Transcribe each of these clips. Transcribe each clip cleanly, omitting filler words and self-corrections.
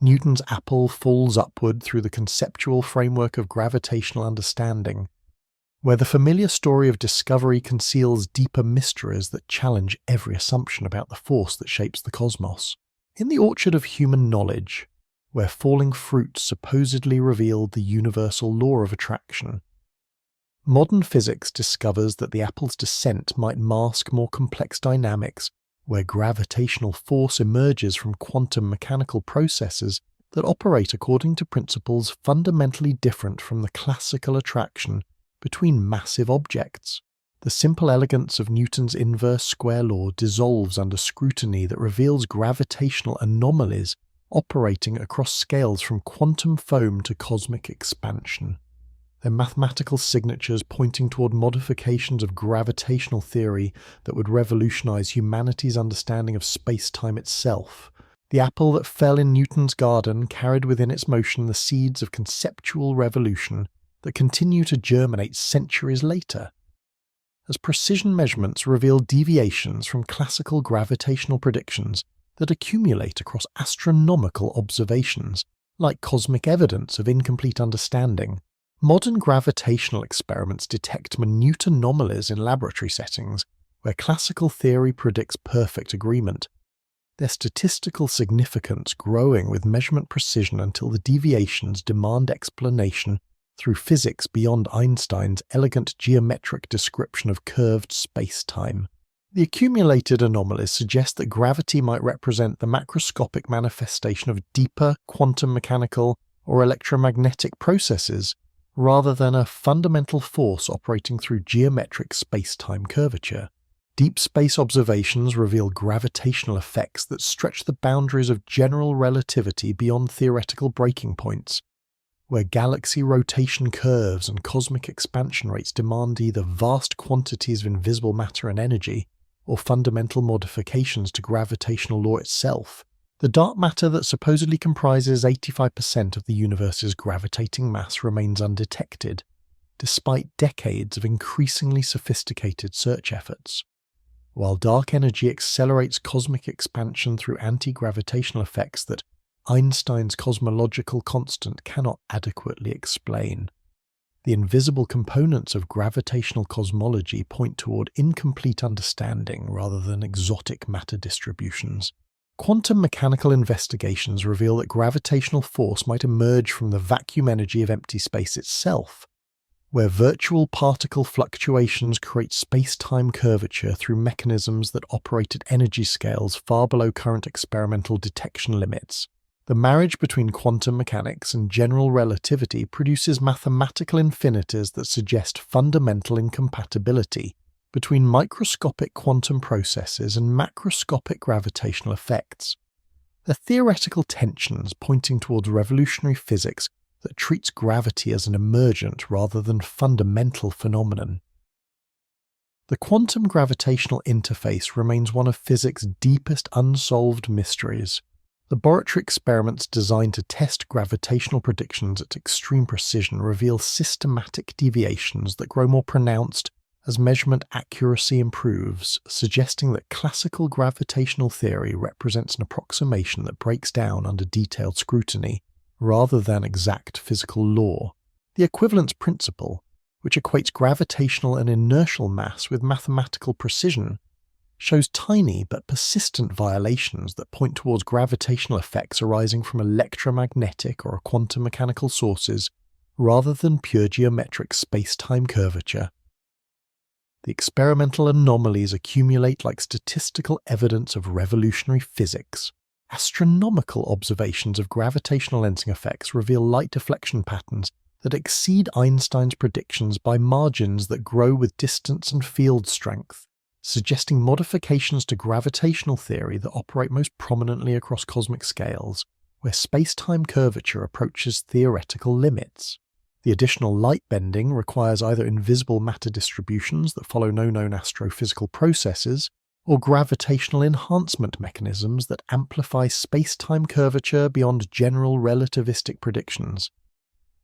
Newton's apple falls upward through the conceptual framework of gravitational understanding, where the familiar story of discovery conceals deeper mysteries that challenge every assumption about the force that shapes the cosmos. In the orchard of human knowledge, where falling fruit supposedly revealed the universal law of attraction, modern physics discovers that the apple's descent might mask more complex dynamics, where gravitational force emerges from quantum mechanical processes that operate according to principles fundamentally different from the classical attraction between massive objects. The simple elegance of Newton's inverse square law dissolves under scrutiny that reveals gravitational anomalies operating across scales from quantum foam to cosmic expansion. Their mathematical signatures pointing toward modifications of gravitational theory that would revolutionize humanity's understanding of space-time itself. The apple that fell in Newton's garden carried within its motion the seeds of conceptual revolution that continue to germinate centuries later. As precision measurements reveal deviations from classical gravitational predictions that accumulate across astronomical observations, like cosmic evidence of incomplete understanding, modern gravitational experiments detect minute anomalies in laboratory settings where classical theory predicts perfect agreement, their statistical significance growing with measurement precision until the deviations demand explanation through physics beyond Einstein's elegant geometric description of curved space-time. The accumulated anomalies suggest that gravity might represent the macroscopic manifestation of deeper quantum mechanical or electromagnetic processes, rather than a fundamental force operating through geometric space-time curvature. Deep space observations reveal gravitational effects that stretch the boundaries of general relativity beyond theoretical breaking points, where galaxy rotation curves and cosmic expansion rates demand either vast quantities of invisible matter and energy, or fundamental modifications to gravitational law itself. The dark matter that supposedly comprises 85% of the universe's gravitating mass remains undetected, despite decades of increasingly sophisticated search efforts. While dark energy accelerates cosmic expansion through anti-gravitational effects that Einstein's cosmological constant cannot adequately explain, the invisible components of gravitational cosmology point toward incomplete understanding rather than exotic matter distributions. Quantum mechanical investigations reveal that gravitational force might emerge from the vacuum energy of empty space itself, where virtual particle fluctuations create space-time curvature through mechanisms that operate at energy scales far below current experimental detection limits. The marriage between quantum mechanics and general relativity produces mathematical infinities that suggest fundamental incompatibility between microscopic quantum processes and macroscopic gravitational effects. The theoretical tensions pointing towards revolutionary physics that treats gravity as an emergent rather than fundamental phenomenon. The quantum gravitational interface remains one of physics' deepest unsolved mysteries. Laboratory experiments designed to test gravitational predictions at extreme precision reveal systematic deviations that grow more pronounced as measurement accuracy improves, suggesting that classical gravitational theory represents an approximation that breaks down under detailed scrutiny, rather than exact physical law. The equivalence principle, which equates gravitational and inertial mass with mathematical precision, shows tiny but persistent violations that point towards gravitational effects arising from electromagnetic or quantum mechanical sources, rather than pure geometric space-time curvature. The experimental anomalies accumulate like statistical evidence of revolutionary physics. Astronomical observations of gravitational lensing effects reveal light deflection patterns that exceed Einstein's predictions by margins that grow with distance and field strength, suggesting modifications to gravitational theory that operate most prominently across cosmic scales, where space-time curvature approaches theoretical limits. The additional light bending requires either invisible matter distributions that follow no known astrophysical processes, or gravitational enhancement mechanisms that amplify space-time curvature beyond general relativistic predictions.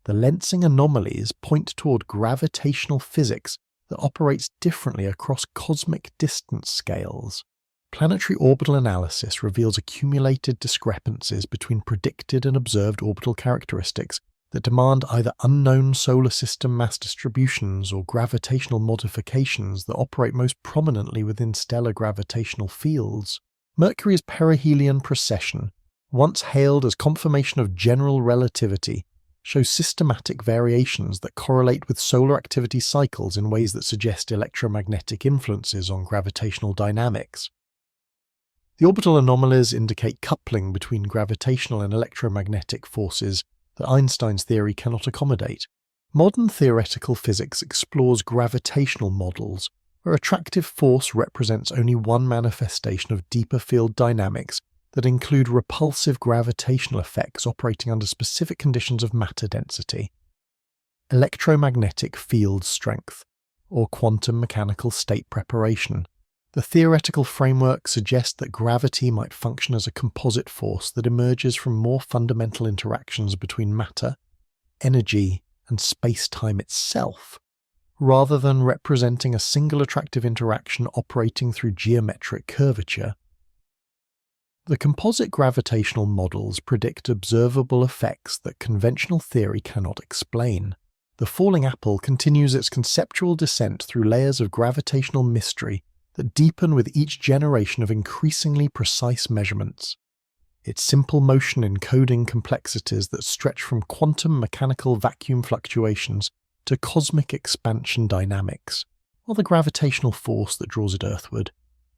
The lensing anomalies point toward gravitational physics that operates differently across cosmic distance scales. planetary orbital analysis reveals accumulated discrepancies between predicted and observed orbital characteristics that demand either unknown solar system mass distributions or gravitational modifications that operate most prominently within stellar gravitational fields. Mercury's perihelion precession, once hailed as confirmation of general relativity, shows systematic variations that correlate with solar activity cycles in ways that suggest electromagnetic influences on gravitational dynamics. The orbital anomalies indicate coupling between gravitational and electromagnetic forces that Einstein's theory cannot accommodate. Modern theoretical physics explores gravitational models, where attractive force represents only one manifestation of deeper field dynamics that include repulsive gravitational effects operating under specific conditions of matter density. Electromagnetic field strength, or quantum mechanical state preparation. The theoretical framework suggests that gravity might function as a composite force that emerges from more fundamental interactions between matter, energy, and space-time itself, rather than representing a single attractive interaction operating through geometric curvature. The composite gravitational models predict observable effects that conventional theory cannot explain. The falling apple continues its conceptual descent through layers of gravitational mystery that deepen with each generation of increasingly precise measurements. Its simple motion encoding complexities that stretch from quantum mechanical vacuum fluctuations to cosmic expansion dynamics, while the gravitational force that draws it earthward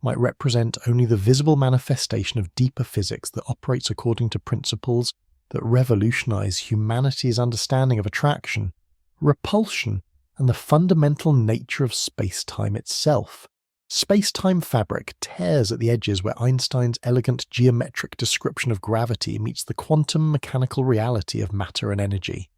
might represent only the visible manifestation of deeper physics that operates according to principles that revolutionize humanity's understanding of attraction, repulsion, and the fundamental nature of space-time itself. Space-time fabric tears at the edges where Einstein's elegant geometric description of gravity meets the quantum mechanical reality of matter and energy,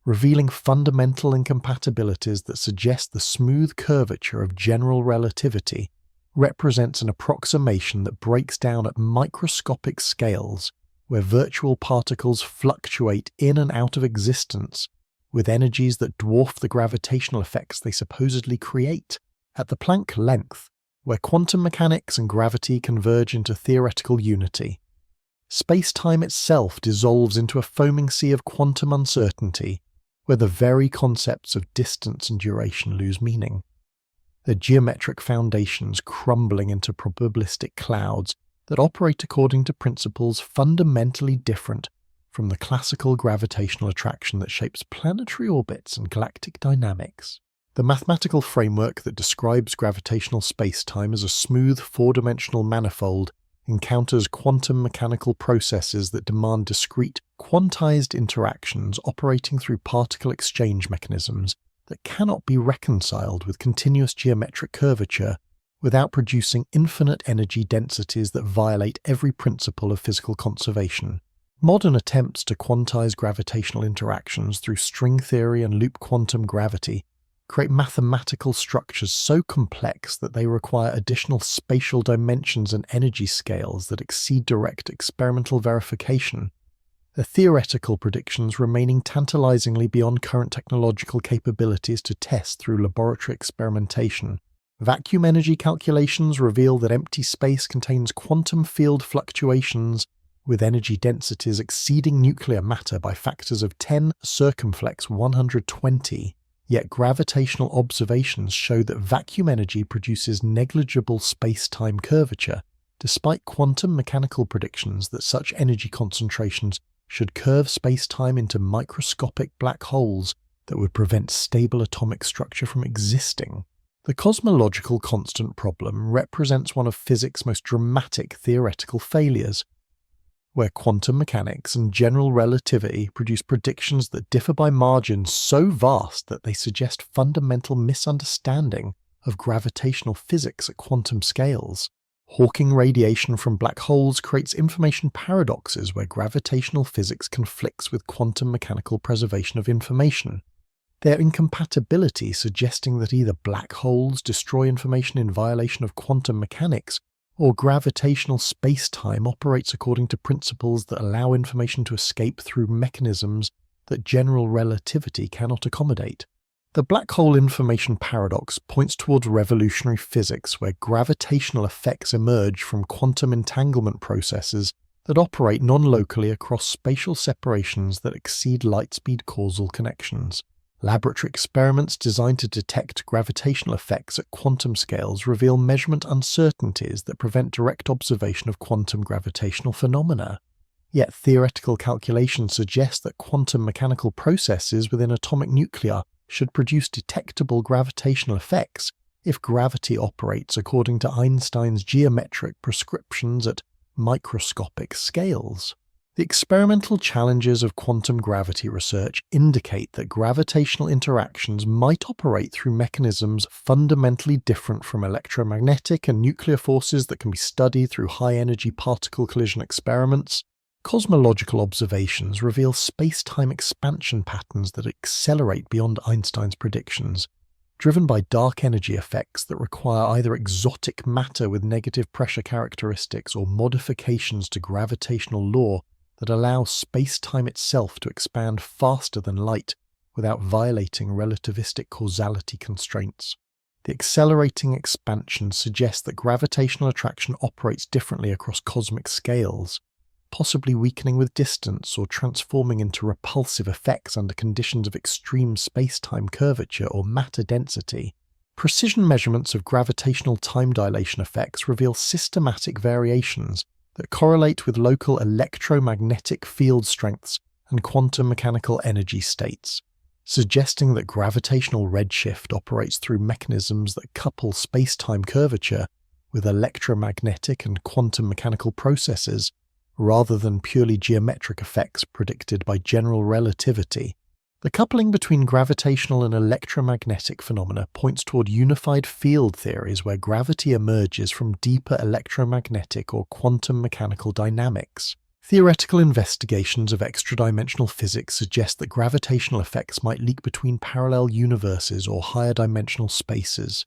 revealing fundamental incompatibilities that suggest the smooth curvature of general relativity represents an approximation that breaks down at microscopic scales where virtual particles fluctuate in and out of existence with energies that dwarf the gravitational effects they supposedly create. At the Planck length, where quantum mechanics and gravity converge into theoretical unity, space-time itself dissolves into a foaming sea of quantum uncertainty, where the very concepts of distance and duration lose meaning. Their geometric foundations crumbling into probabilistic clouds that operate according to principles fundamentally different from the classical gravitational attraction that shapes planetary orbits and galactic dynamics. The mathematical framework that describes gravitational space-time as a smooth four-dimensional manifold encounters quantum mechanical processes that demand discrete, quantized interactions operating through particle exchange mechanisms that cannot be reconciled with continuous geometric curvature without producing infinite energy densities that violate every principle of physical conservation. Modern attempts to quantize gravitational interactions through string theory and loop quantum gravity create mathematical structures so complex that they require additional spatial dimensions and energy scales that exceed direct experimental verification, the theoretical predictions remaining tantalizingly beyond current technological capabilities to test through laboratory experimentation. Vacuum energy calculations reveal that empty space contains quantum field fluctuations with energy densities exceeding nuclear matter by factors of 10 circumflex 120. Yet gravitational observations show that vacuum energy produces negligible space-time curvature, despite quantum mechanical predictions that such energy concentrations should curve space-time into microscopic black holes that would prevent stable atomic structure from existing. The cosmological constant problem represents one of physics' most dramatic theoretical failures, where quantum mechanics and general relativity produce predictions that differ by margins so vast that they suggest fundamental misunderstanding of gravitational physics at quantum scales. Hawking radiation from black holes creates information paradoxes where gravitational physics conflicts with quantum mechanical preservation of information, their incompatibility suggesting that either black holes destroy information in violation of quantum mechanics or gravitational space-time operates according to principles that allow information to escape through mechanisms that general relativity cannot accommodate. The black hole information paradox points towards revolutionary physics where gravitational effects emerge from quantum entanglement processes that operate non-locally across spatial separations that exceed light-speed causal connections. Laboratory experiments designed to detect gravitational effects at quantum scales reveal measurement uncertainties that prevent direct observation of quantum gravitational phenomena. Yet theoretical calculations suggest that quantum mechanical processes within atomic nuclei should produce detectable gravitational effects if gravity operates according to Einstein's geometric prescriptions at microscopic scales. The experimental challenges of quantum gravity research indicate that gravitational interactions might operate through mechanisms fundamentally different from electromagnetic and nuclear forces that can be studied through high-energy particle collision experiments. Cosmological observations reveal space-time expansion patterns that accelerate beyond Einstein's predictions, driven by dark energy effects that require either exotic matter with negative pressure characteristics or modifications to gravitational law that allow space-time itself to expand faster than light without violating relativistic causality constraints. The accelerating expansion suggests that gravitational attraction operates differently across cosmic scales, possibly weakening with distance or transforming into repulsive effects under conditions of extreme space-time curvature or matter density. Precision measurements of gravitational time dilation effects reveal systematic variations that correlate with local electromagnetic field strengths and quantum mechanical energy states, suggesting that gravitational redshift operates through mechanisms that couple space-time curvature with electromagnetic and quantum mechanical processes rather than purely geometric effects predicted by general relativity. The coupling between gravitational and electromagnetic phenomena points toward unified field theories where gravity emerges from deeper electromagnetic or quantum mechanical dynamics. Theoretical investigations of extra-dimensional physics suggest that gravitational effects might leak between parallel universes or higher-dimensional spaces,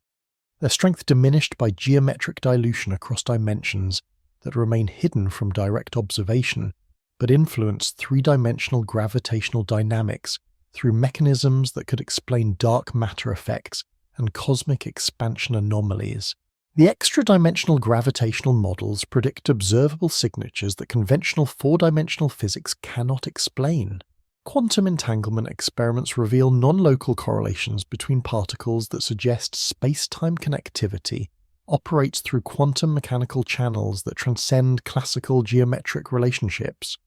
their strength diminished by geometric dilution across dimensions that remain hidden from direct observation, but influence three-dimensional gravitational dynamics through mechanisms that could explain dark matter effects and cosmic expansion anomalies. The extra-dimensional gravitational models predict observable signatures that conventional four-dimensional physics cannot explain. Quantum entanglement experiments reveal non-local correlations between particles that suggest space-time connectivity operates through quantum mechanical channels that transcend classical geometric relationships.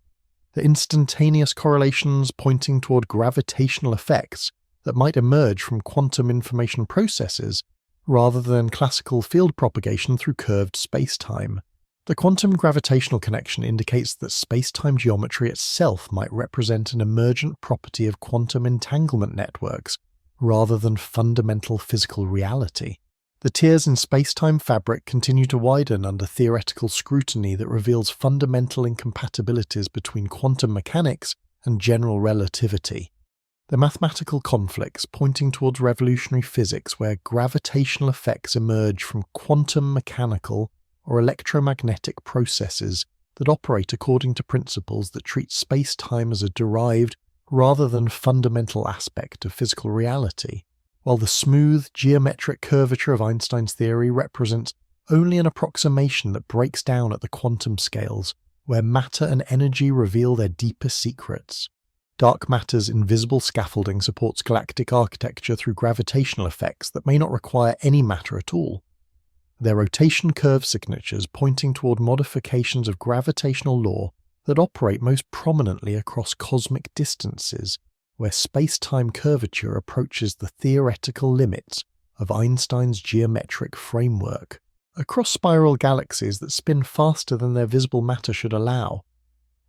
The instantaneous correlations pointing toward gravitational effects that might emerge from quantum information processes rather than classical field propagation through curved spacetime. The quantum gravitational connection indicates that spacetime geometry itself might represent an emergent property of quantum entanglement networks rather than fundamental physical reality. The tiers in space-time fabric continue to widen under theoretical scrutiny that reveals fundamental incompatibilities between quantum mechanics and general relativity. The mathematical conflicts pointing towards revolutionary physics where gravitational effects emerge from quantum mechanical or electromagnetic processes that operate according to principles that treat space-time as a derived rather than fundamental aspect of physical reality. While the smooth, geometric curvature of Einstein's theory represents only an approximation that breaks down at the quantum scales, where matter and energy reveal their deeper secrets. Dark matter's invisible scaffolding supports galactic architecture through gravitational effects that may not require any matter at all. Their rotation curve signatures pointing toward modifications of gravitational law that operate most prominently across cosmic distances, where space-time curvature approaches the theoretical limits of Einstein's geometric framework. Across spiral galaxies that spin faster than their visible matter should allow,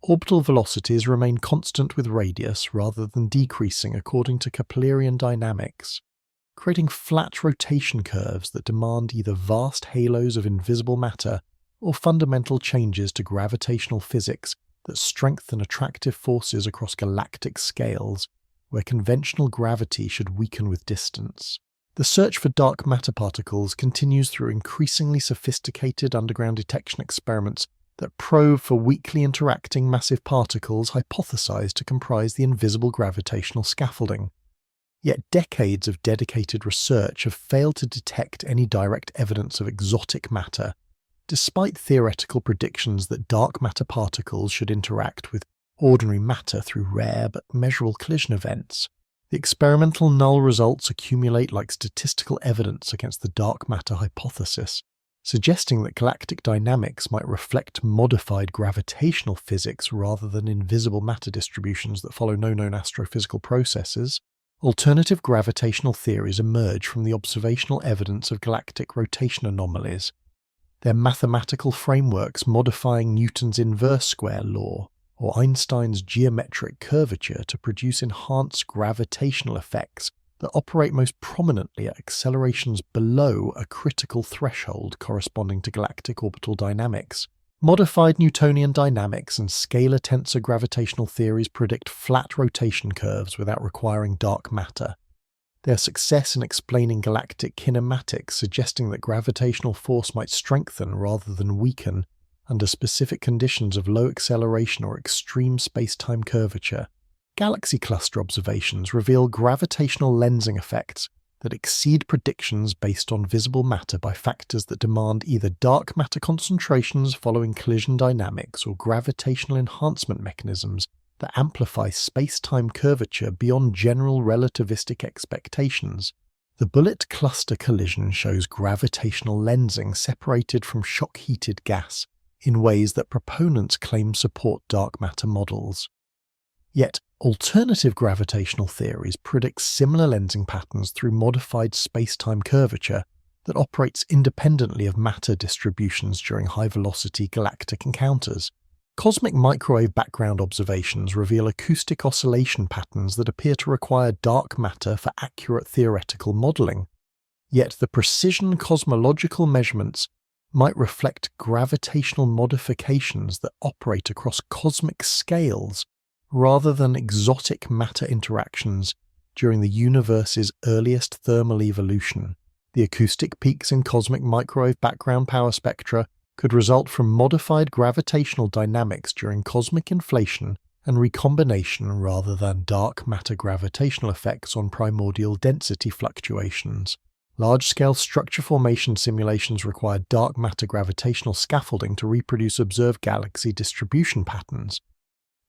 orbital velocities remain constant with radius rather than decreasing according to Keplerian dynamics, creating flat rotation curves that demand either vast halos of invisible matter or fundamental changes to gravitational physics that strengthen attractive forces across galactic scales, where conventional gravity should weaken with distance. The search for dark matter particles continues through increasingly sophisticated underground detection experiments that probe for weakly interacting massive particles hypothesized to comprise the invisible gravitational scaffolding. Yet decades of dedicated research have failed to detect any direct evidence of exotic matter, despite theoretical predictions that dark matter particles should interact with ordinary matter through rare but measurable collision events. The experimental null results accumulate like statistical evidence against the dark matter hypothesis, suggesting that galactic dynamics might reflect modified gravitational physics rather than invisible matter distributions that follow no known astrophysical processes. Alternative gravitational theories emerge from the observational evidence of galactic rotation anomalies, their mathematical frameworks modifying Newton's inverse square law or Einstein's geometric curvature to produce enhanced gravitational effects that operate most prominently at accelerations below a critical threshold corresponding to galactic orbital dynamics. Modified Newtonian dynamics and scalar tensor gravitational theories predict flat rotation curves without requiring dark matter. Their success in explaining galactic kinematics suggesting that gravitational force might strengthen rather than weaken under specific conditions of low acceleration or extreme space-time curvature. Galaxy cluster observations reveal gravitational lensing effects that exceed predictions based on visible matter by factors that demand either dark matter concentrations following collision dynamics or gravitational enhancement mechanisms that amplify space-time curvature beyond general relativistic expectations. The bullet cluster collision shows gravitational lensing separated from shock-heated gas in ways that proponents claim support dark matter models. Yet, alternative gravitational theories predict similar lensing patterns through modified space-time curvature that operates independently of matter distributions during high-velocity galactic encounters. Cosmic microwave background observations reveal acoustic oscillation patterns that appear to require dark matter for accurate theoretical modeling. Yet the precision cosmological measurements might reflect gravitational modifications that operate across cosmic scales rather than exotic matter interactions during the universe's earliest thermal evolution. The acoustic peaks in cosmic microwave background power spectra could result from modified gravitational dynamics during cosmic inflation and recombination rather than dark matter gravitational effects on primordial density fluctuations. Large-scale structure formation simulations require dark matter gravitational scaffolding to reproduce observed galaxy distribution patterns,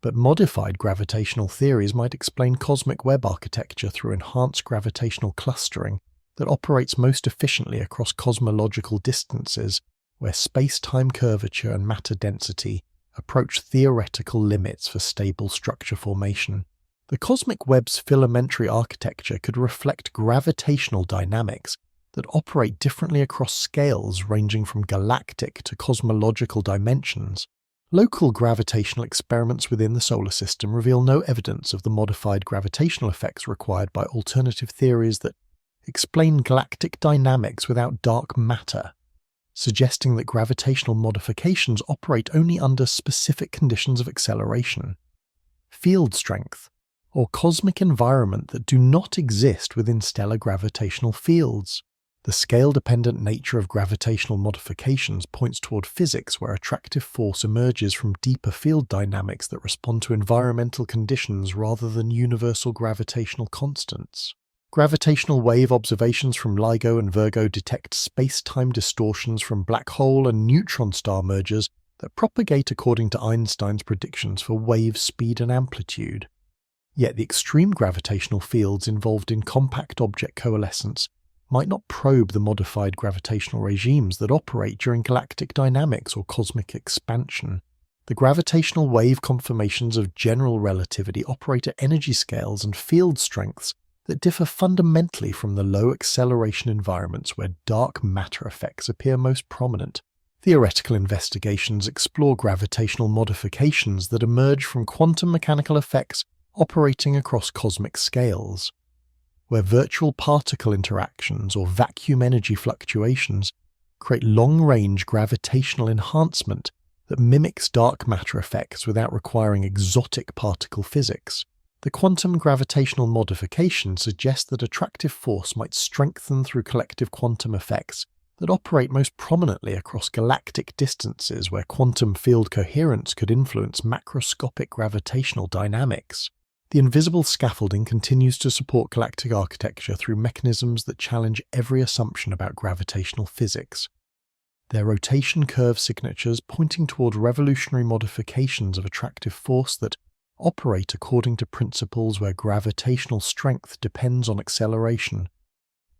but modified gravitational theories might explain cosmic web architecture through enhanced gravitational clustering that operates most efficiently across cosmological distances where space-time curvature and matter density approach theoretical limits for stable structure formation. The cosmic web's filamentary architecture could reflect gravitational dynamics that operate differently across scales ranging from galactic to cosmological dimensions. Local gravitational experiments within the solar system reveal no evidence of the modified gravitational effects required by alternative theories that explain galactic dynamics without dark matter, suggesting that gravitational modifications operate only under specific conditions of acceleration, field strength, or cosmic environment that do not exist within stellar gravitational fields. The scale-dependent nature of gravitational modifications points toward physics where attractive force emerges from deeper field dynamics that respond to environmental conditions rather than universal gravitational constants. Gravitational wave observations from LIGO and Virgo detect space-time distortions from black hole and neutron star mergers that propagate according to Einstein's predictions for wave speed and amplitude. Yet the extreme gravitational fields involved in compact object coalescence might not probe the modified gravitational regimes that operate during galactic dynamics or cosmic expansion. The gravitational wave conformations of general relativity operate at energy scales and field strengths that differ fundamentally from the low acceleration environments where dark matter effects appear most prominent. Theoretical investigations explore gravitational modifications that emerge from quantum mechanical effects operating across cosmic scales, where virtual particle interactions or vacuum energy fluctuations create long-range gravitational enhancement that mimics dark matter effects without requiring exotic particle physics. The quantum gravitational modification suggests that attractive force might strengthen through collective quantum effects that operate most prominently across galactic distances where quantum field coherence could influence macroscopic gravitational dynamics. The invisible scaffolding continues to support galactic architecture through mechanisms that challenge every assumption about gravitational physics. Their rotation curve signatures pointing toward revolutionary modifications of attractive force that operate according to principles where gravitational strength depends on acceleration,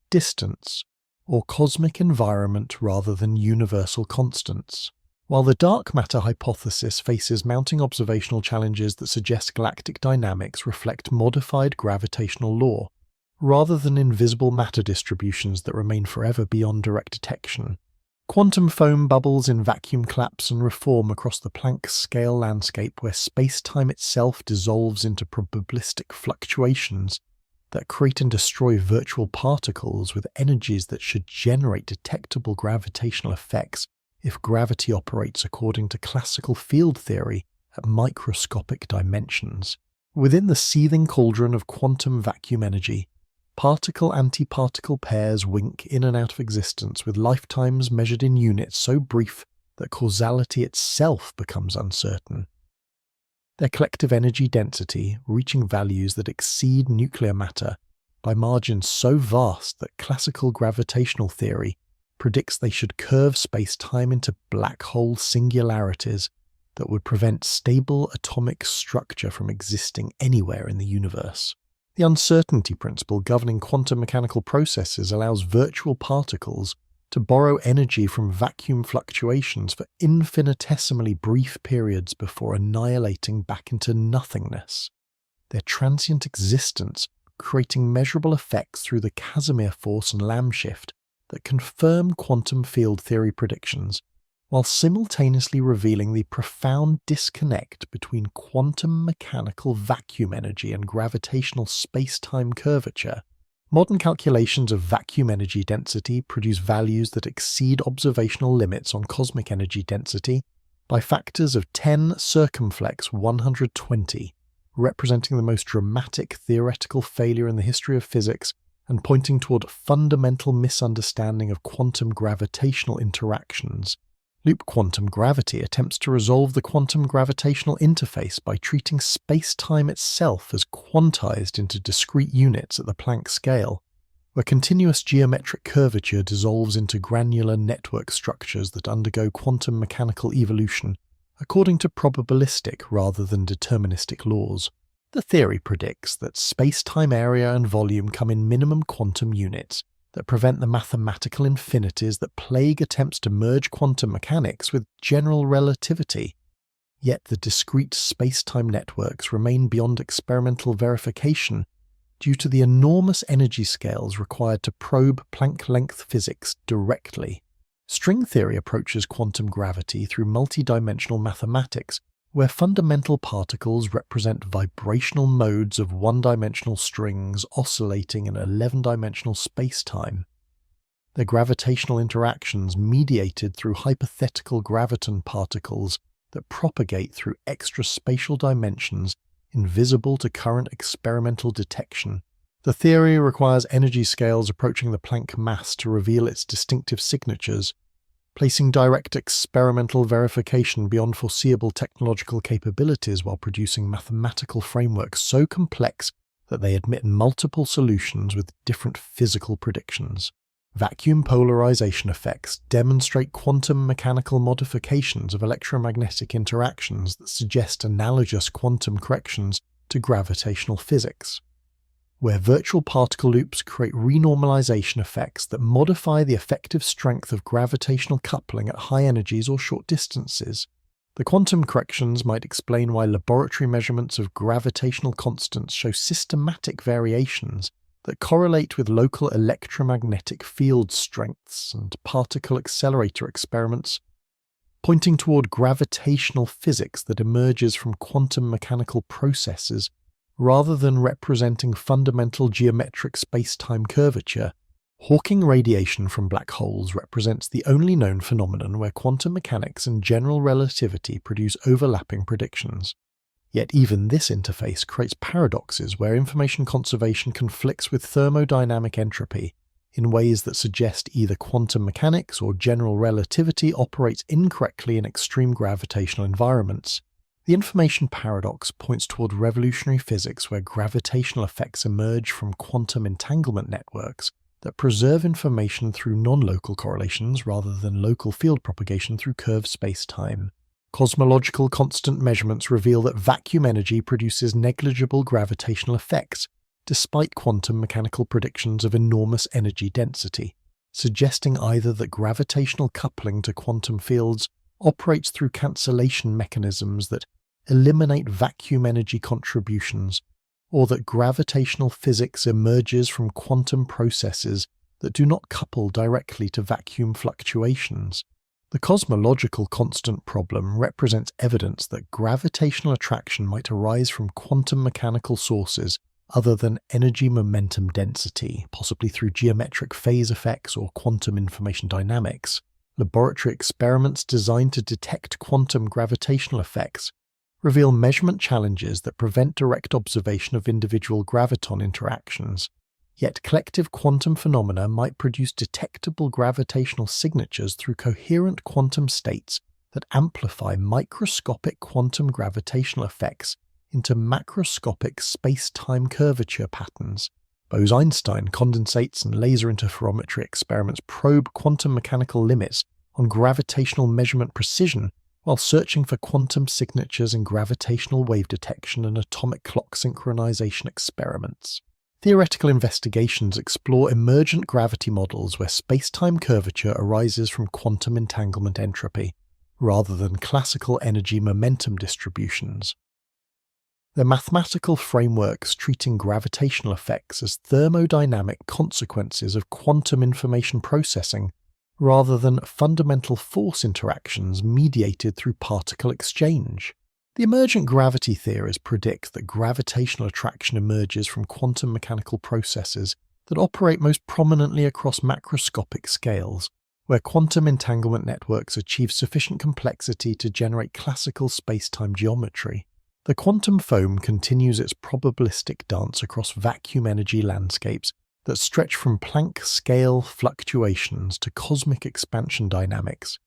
distance, or cosmic environment rather than universal constants. While the dark matter hypothesis faces mounting observational challenges that suggest galactic dynamics reflect modified gravitational law, rather than invisible matter distributions that remain forever beyond direct detection, quantum foam bubbles in vacuum collapse and reform across the Planck scale landscape where space-time itself dissolves into probabilistic fluctuations that create and destroy virtual particles with energies that should generate detectable gravitational effects if gravity operates according to classical field theory at microscopic dimensions. Within the seething cauldron of quantum vacuum energy, particle-antiparticle pairs wink in and out of existence with lifetimes measured in units so brief that causality itself becomes uncertain. Their collective energy density reaching values that exceed nuclear matter by margins so vast that classical gravitational theory predicts they should curve space-time into black hole singularities that would prevent stable atomic structure from existing anywhere in the universe. The uncertainty principle governing quantum mechanical processes allows virtual particles to borrow energy from vacuum fluctuations for infinitesimally brief periods before annihilating back into nothingness, their transient existence creating measurable effects through the Casimir force and Lamb shift that confirm quantum field theory predictions, while simultaneously revealing the profound disconnect between quantum mechanical vacuum energy and gravitational space-time curvature. Modern calculations of vacuum energy density produce values that exceed observational limits on cosmic energy density by factors of 10 circumflex 120, representing the most dramatic theoretical failure in the history of physics and pointing toward fundamental misunderstanding of quantum gravitational interactions. Loop quantum gravity attempts to resolve the quantum gravitational interface by treating space-time itself as quantized into discrete units at the Planck scale, where continuous geometric curvature dissolves into granular network structures that undergo quantum mechanical evolution according to probabilistic rather than deterministic laws. The theory predicts that space-time area and volume come in minimum quantum units that prevent the mathematical infinities that plague attempts to merge quantum mechanics with general relativity. Yet the discrete space-time networks remain beyond experimental verification due to the enormous energy scales required to probe Planck-length physics directly. String theory approaches quantum gravity through multidimensional mathematics, where fundamental particles represent vibrational modes of one-dimensional strings oscillating in 11-dimensional space-time. Their gravitational interactions mediated through hypothetical graviton particles that propagate through extraspatial dimensions invisible to current experimental detection. The theory requires energy scales approaching the Planck mass to reveal its distinctive signatures, placing direct experimental verification beyond foreseeable technological capabilities while producing mathematical frameworks so complex that they admit multiple solutions with different physical predictions. Vacuum polarization effects demonstrate quantum mechanical modifications of electromagnetic interactions that suggest analogous quantum corrections to gravitational physics, where virtual particle loops create renormalization effects that modify the effective strength of gravitational coupling at high energies or short distances. The quantum corrections might explain why laboratory measurements of gravitational constants show systematic variations that correlate with local electromagnetic field strengths, and particle accelerator experiments pointing toward gravitational physics that emerges from quantum mechanical processes rather than representing fundamental geometric space-time curvature. Hawking radiation from black holes represents the only known phenomenon where quantum mechanics and general relativity produce overlapping predictions. Yet even this interface creates paradoxes where information conservation conflicts with thermodynamic entropy in ways that suggest either quantum mechanics or general relativity operates incorrectly in extreme gravitational environments. The information paradox points toward revolutionary physics where gravitational effects emerge from quantum entanglement networks that preserve information through non-local correlations rather than local field propagation through curved space-time. Cosmological constant measurements reveal that vacuum energy produces negligible gravitational effects, despite quantum mechanical predictions of enormous energy density, suggesting either that gravitational coupling to quantum fields operates through cancellation mechanisms that eliminate vacuum energy contributions, or that gravitational physics emerges from quantum processes that do not couple directly to vacuum fluctuations. The cosmological constant problem represents evidence that gravitational attraction might arise from quantum mechanical sources other than energy momentum density, possibly through geometric phase effects or quantum information dynamics. Laboratory experiments designed to detect quantum gravitational effects reveal measurement challenges that prevent direct observation of individual graviton interactions. Yet collective quantum phenomena might produce detectable gravitational signatures through coherent quantum states that amplify microscopic quantum gravitational effects into macroscopic space-time curvature patterns. Bose-Einstein condensates and laser interferometry experiments probe quantum mechanical limits on gravitational measurement precision while searching for quantum signatures in gravitational wave detection and atomic clock synchronization experiments. Theoretical investigations explore emergent gravity models where space-time curvature arises from quantum entanglement entropy, rather than classical energy momentum distributions. The mathematical frameworks treating gravitational effects as thermodynamic consequences of quantum information processing rather than fundamental force interactions mediated through particle exchange. The emergent gravity theories predict that gravitational attraction emerges from quantum mechanical processes that operate most prominently across macroscopic scales, where quantum entanglement networks achieve sufficient complexity to generate classical space-time geometry. The quantum foam continues its probabilistic dance across vacuum energy landscapes that stretch from Planck scale fluctuations to cosmic expansion dynamics,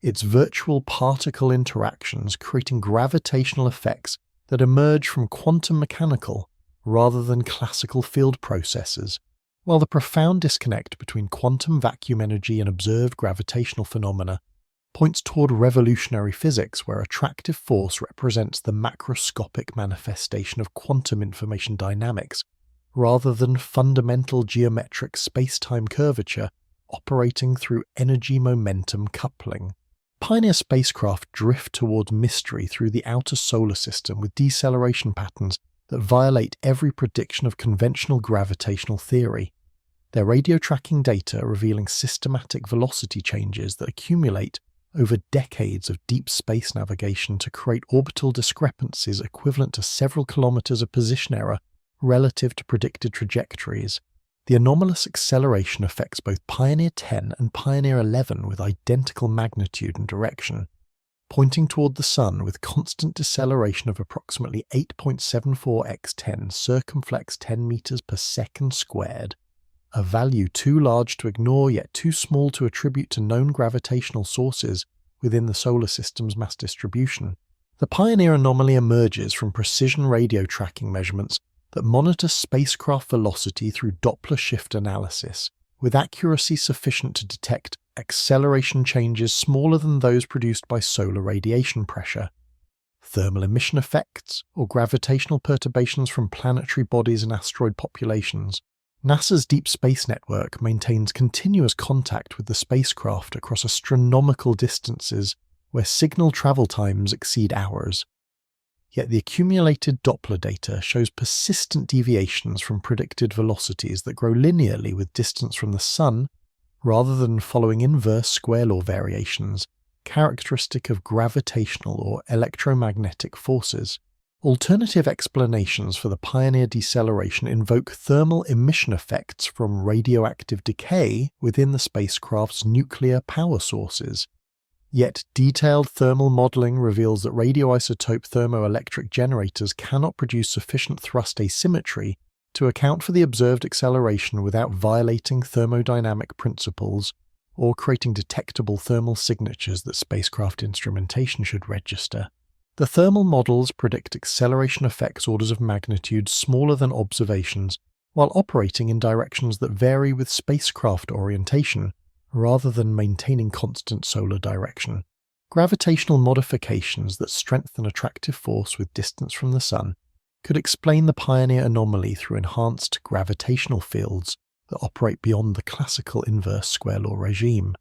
its virtual particle interactions creating gravitational effects that emerge from quantum mechanical rather than classical field processes, while the profound disconnect between quantum vacuum energy and observed gravitational phenomena points toward revolutionary physics where attractive force represents the macroscopic manifestation of quantum information dynamics, rather than fundamental geometric space-time curvature operating through energy-momentum coupling. Pioneer spacecraft drift toward mystery through the outer solar system with deceleration patterns that violate every prediction of conventional gravitational theory, their radio tracking data revealing systematic velocity changes that accumulate over decades of deep space navigation to create orbital discrepancies equivalent to several kilometers of position error relative to predicted trajectories. The anomalous acceleration affects both Pioneer 10 and Pioneer 11 with identical magnitude and direction, pointing toward the Sun with constant deceleration of approximately 8.74 x 10 circumflex 10 meters per second squared, a value too large to ignore yet too small to attribute to known gravitational sources within the solar system's mass distribution. The Pioneer anomaly emerges from precision radio tracking measurements that monitor spacecraft velocity through Doppler shift analysis, with accuracy sufficient to detect acceleration changes smaller than those produced by solar radiation pressure. Thermal emission effects, or gravitational perturbations from planetary bodies and asteroid populations. NASA's Deep Space Network maintains continuous contact with the spacecraft across astronomical distances where signal travel times exceed hours. Yet the accumulated Doppler data shows persistent deviations from predicted velocities that grow linearly with distance from the Sun, rather than following inverse square law variations, characteristic of gravitational or electromagnetic forces. Alternative explanations for the Pioneer deceleration invoke thermal emission effects from radioactive decay within the spacecraft's nuclear power sources. Yet detailed thermal modeling reveals that radioisotope thermoelectric generators cannot produce sufficient thrust asymmetry to account for the observed acceleration without violating thermodynamic principles or creating detectable thermal signatures that spacecraft instrumentation should register. The thermal models predict acceleration effects orders of magnitude smaller than observations, while operating in directions that vary with spacecraft orientation, rather than maintaining constant solar direction. Gravitational modifications that strengthen attractive force with distance from the Sun could explain the Pioneer anomaly through enhanced gravitational fields that operate beyond the classical inverse square law regime.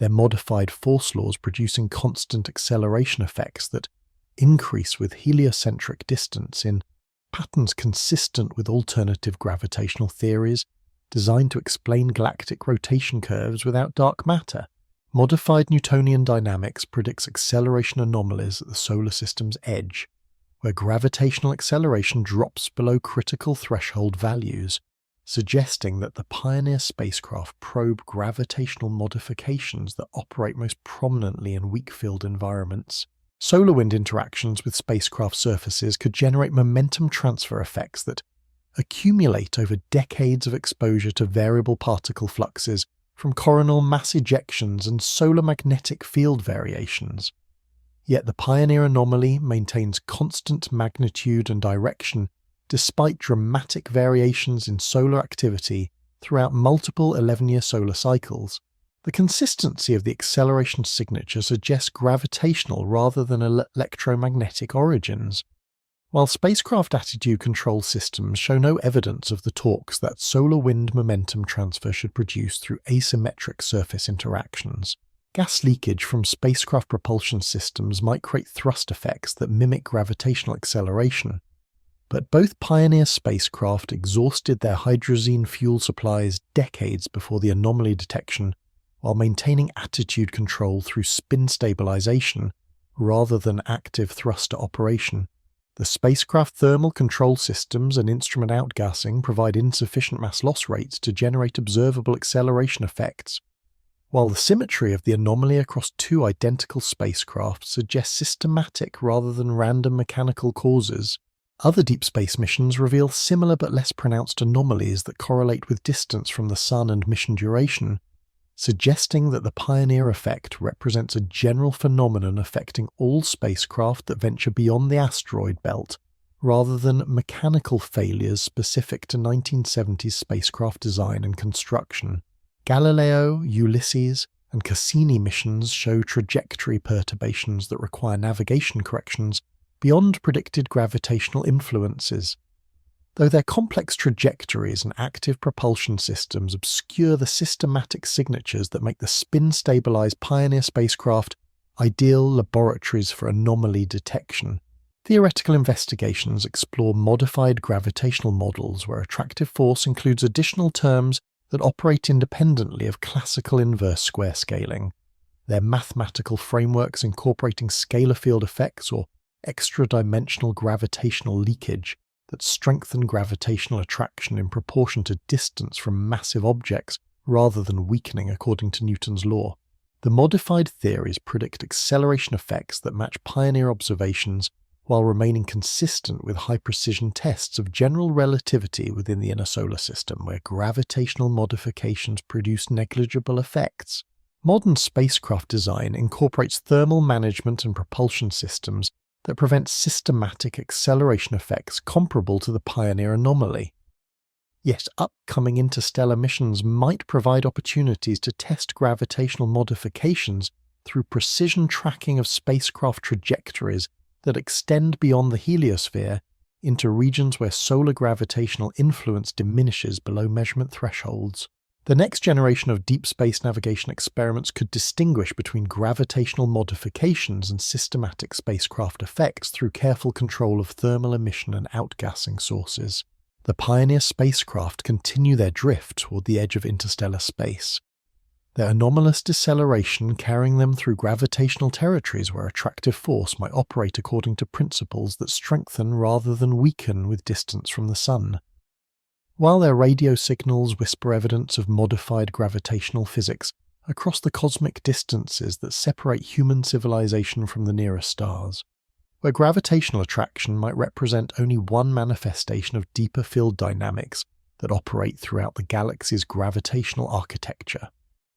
Their modified force laws producing constant acceleration effects that increase with heliocentric distance in patterns consistent with alternative gravitational theories designed to explain galactic rotation curves without dark matter. Modified Newtonian dynamics predicts acceleration anomalies at the solar system's edge, where gravitational acceleration drops below critical threshold values, suggesting that the Pioneer spacecraft probe gravitational modifications that operate most prominently in weak field environments. Solar wind interactions with spacecraft surfaces could generate momentum transfer effects that accumulate over decades of exposure to variable particle fluxes from coronal mass ejections and solar magnetic field variations. Yet the Pioneer anomaly maintains constant magnitude and direction despite dramatic variations in solar activity throughout multiple 11-year solar cycles. The consistency of the acceleration signature suggests gravitational rather than electromagnetic origins, while spacecraft attitude control systems show no evidence of the torques that solar wind momentum transfer should produce through asymmetric surface interactions. Gas leakage from spacecraft propulsion systems might create thrust effects that mimic gravitational acceleration, but both Pioneer spacecraft exhausted their hydrazine fuel supplies decades before the anomaly detection, while maintaining attitude control through spin stabilization rather than active thruster operation. The spacecraft thermal control systems and instrument outgassing provide insufficient mass loss rates to generate observable acceleration effects, while the symmetry of the anomaly across two identical spacecraft suggests systematic rather than random mechanical causes. Other deep space missions reveal similar but less pronounced anomalies that correlate with distance from the Sun and mission duration, suggesting that the Pioneer effect represents a general phenomenon affecting all spacecraft that venture beyond the asteroid belt, rather than mechanical failures specific to 1970s spacecraft design and construction. Galileo, Ulysses, and Cassini missions show trajectory perturbations that require navigation corrections beyond predicted gravitational influences. Though their complex trajectories and active propulsion systems obscure the systematic signatures that make the spin-stabilized Pioneer spacecraft ideal laboratories for anomaly detection, theoretical investigations explore modified gravitational models where attractive force includes additional terms that operate independently of classical inverse square scaling. Their mathematical frameworks incorporating scalar field effects or extra-dimensional gravitational leakage that strengthen gravitational attraction in proportion to distance from massive objects rather than weakening according to Newton's law. The modified theories predict acceleration effects that match Pioneer observations while remaining consistent with high-precision tests of general relativity within the inner solar system, where gravitational modifications produce negligible effects. Modern spacecraft design incorporates thermal management and propulsion systems that prevent systematic acceleration effects comparable to the Pioneer anomaly. Yet upcoming interstellar missions might provide opportunities to test gravitational modifications through precision tracking of spacecraft trajectories that extend beyond the heliosphere into regions where solar gravitational influence diminishes below measurement thresholds. The next generation of deep space navigation experiments could distinguish between gravitational modifications and systematic spacecraft effects through careful control of thermal emission and outgassing sources. The Pioneer spacecraft continue their drift toward the edge of interstellar space, their anomalous deceleration carrying them through gravitational territories where attractive force might operate according to principles that strengthen rather than weaken with distance from the Sun. While their radio signals whisper evidence of modified gravitational physics across the cosmic distances that separate human civilization from the nearest stars, where gravitational attraction might represent only one manifestation of deeper field dynamics that operate throughout the galaxy's gravitational architecture.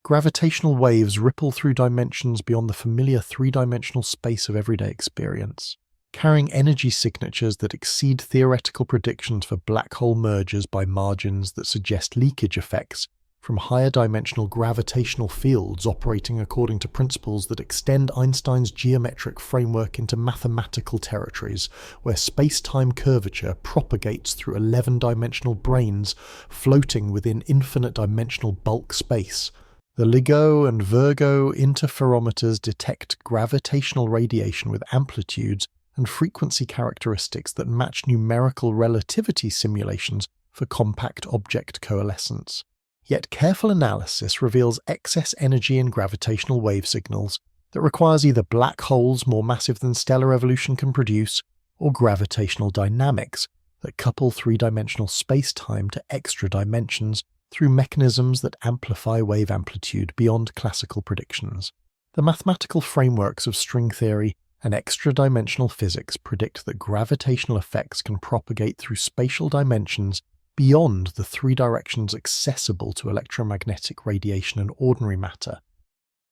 Gravitational waves ripple through dimensions beyond the familiar three-dimensional space of everyday experience, carrying energy signatures that exceed theoretical predictions for black hole mergers by margins that suggest leakage effects from higher dimensional gravitational fields operating according to principles that extend Einstein's geometric framework into mathematical territories, where space-time curvature propagates through 11-dimensional branes floating within infinite-dimensional bulk space. The LIGO and Virgo interferometers detect gravitational radiation with amplitudes and frequency characteristics that match numerical relativity simulations for compact object coalescence. Yet careful analysis reveals excess energy in gravitational wave signals that requires either black holes more massive than stellar evolution can produce, or gravitational dynamics that couple three-dimensional space-time to extra dimensions through mechanisms that amplify wave amplitude beyond classical predictions. The mathematical frameworks of string theory and extra-dimensional physics predict that gravitational effects can propagate through spatial dimensions beyond the three directions accessible to electromagnetic radiation and ordinary matter,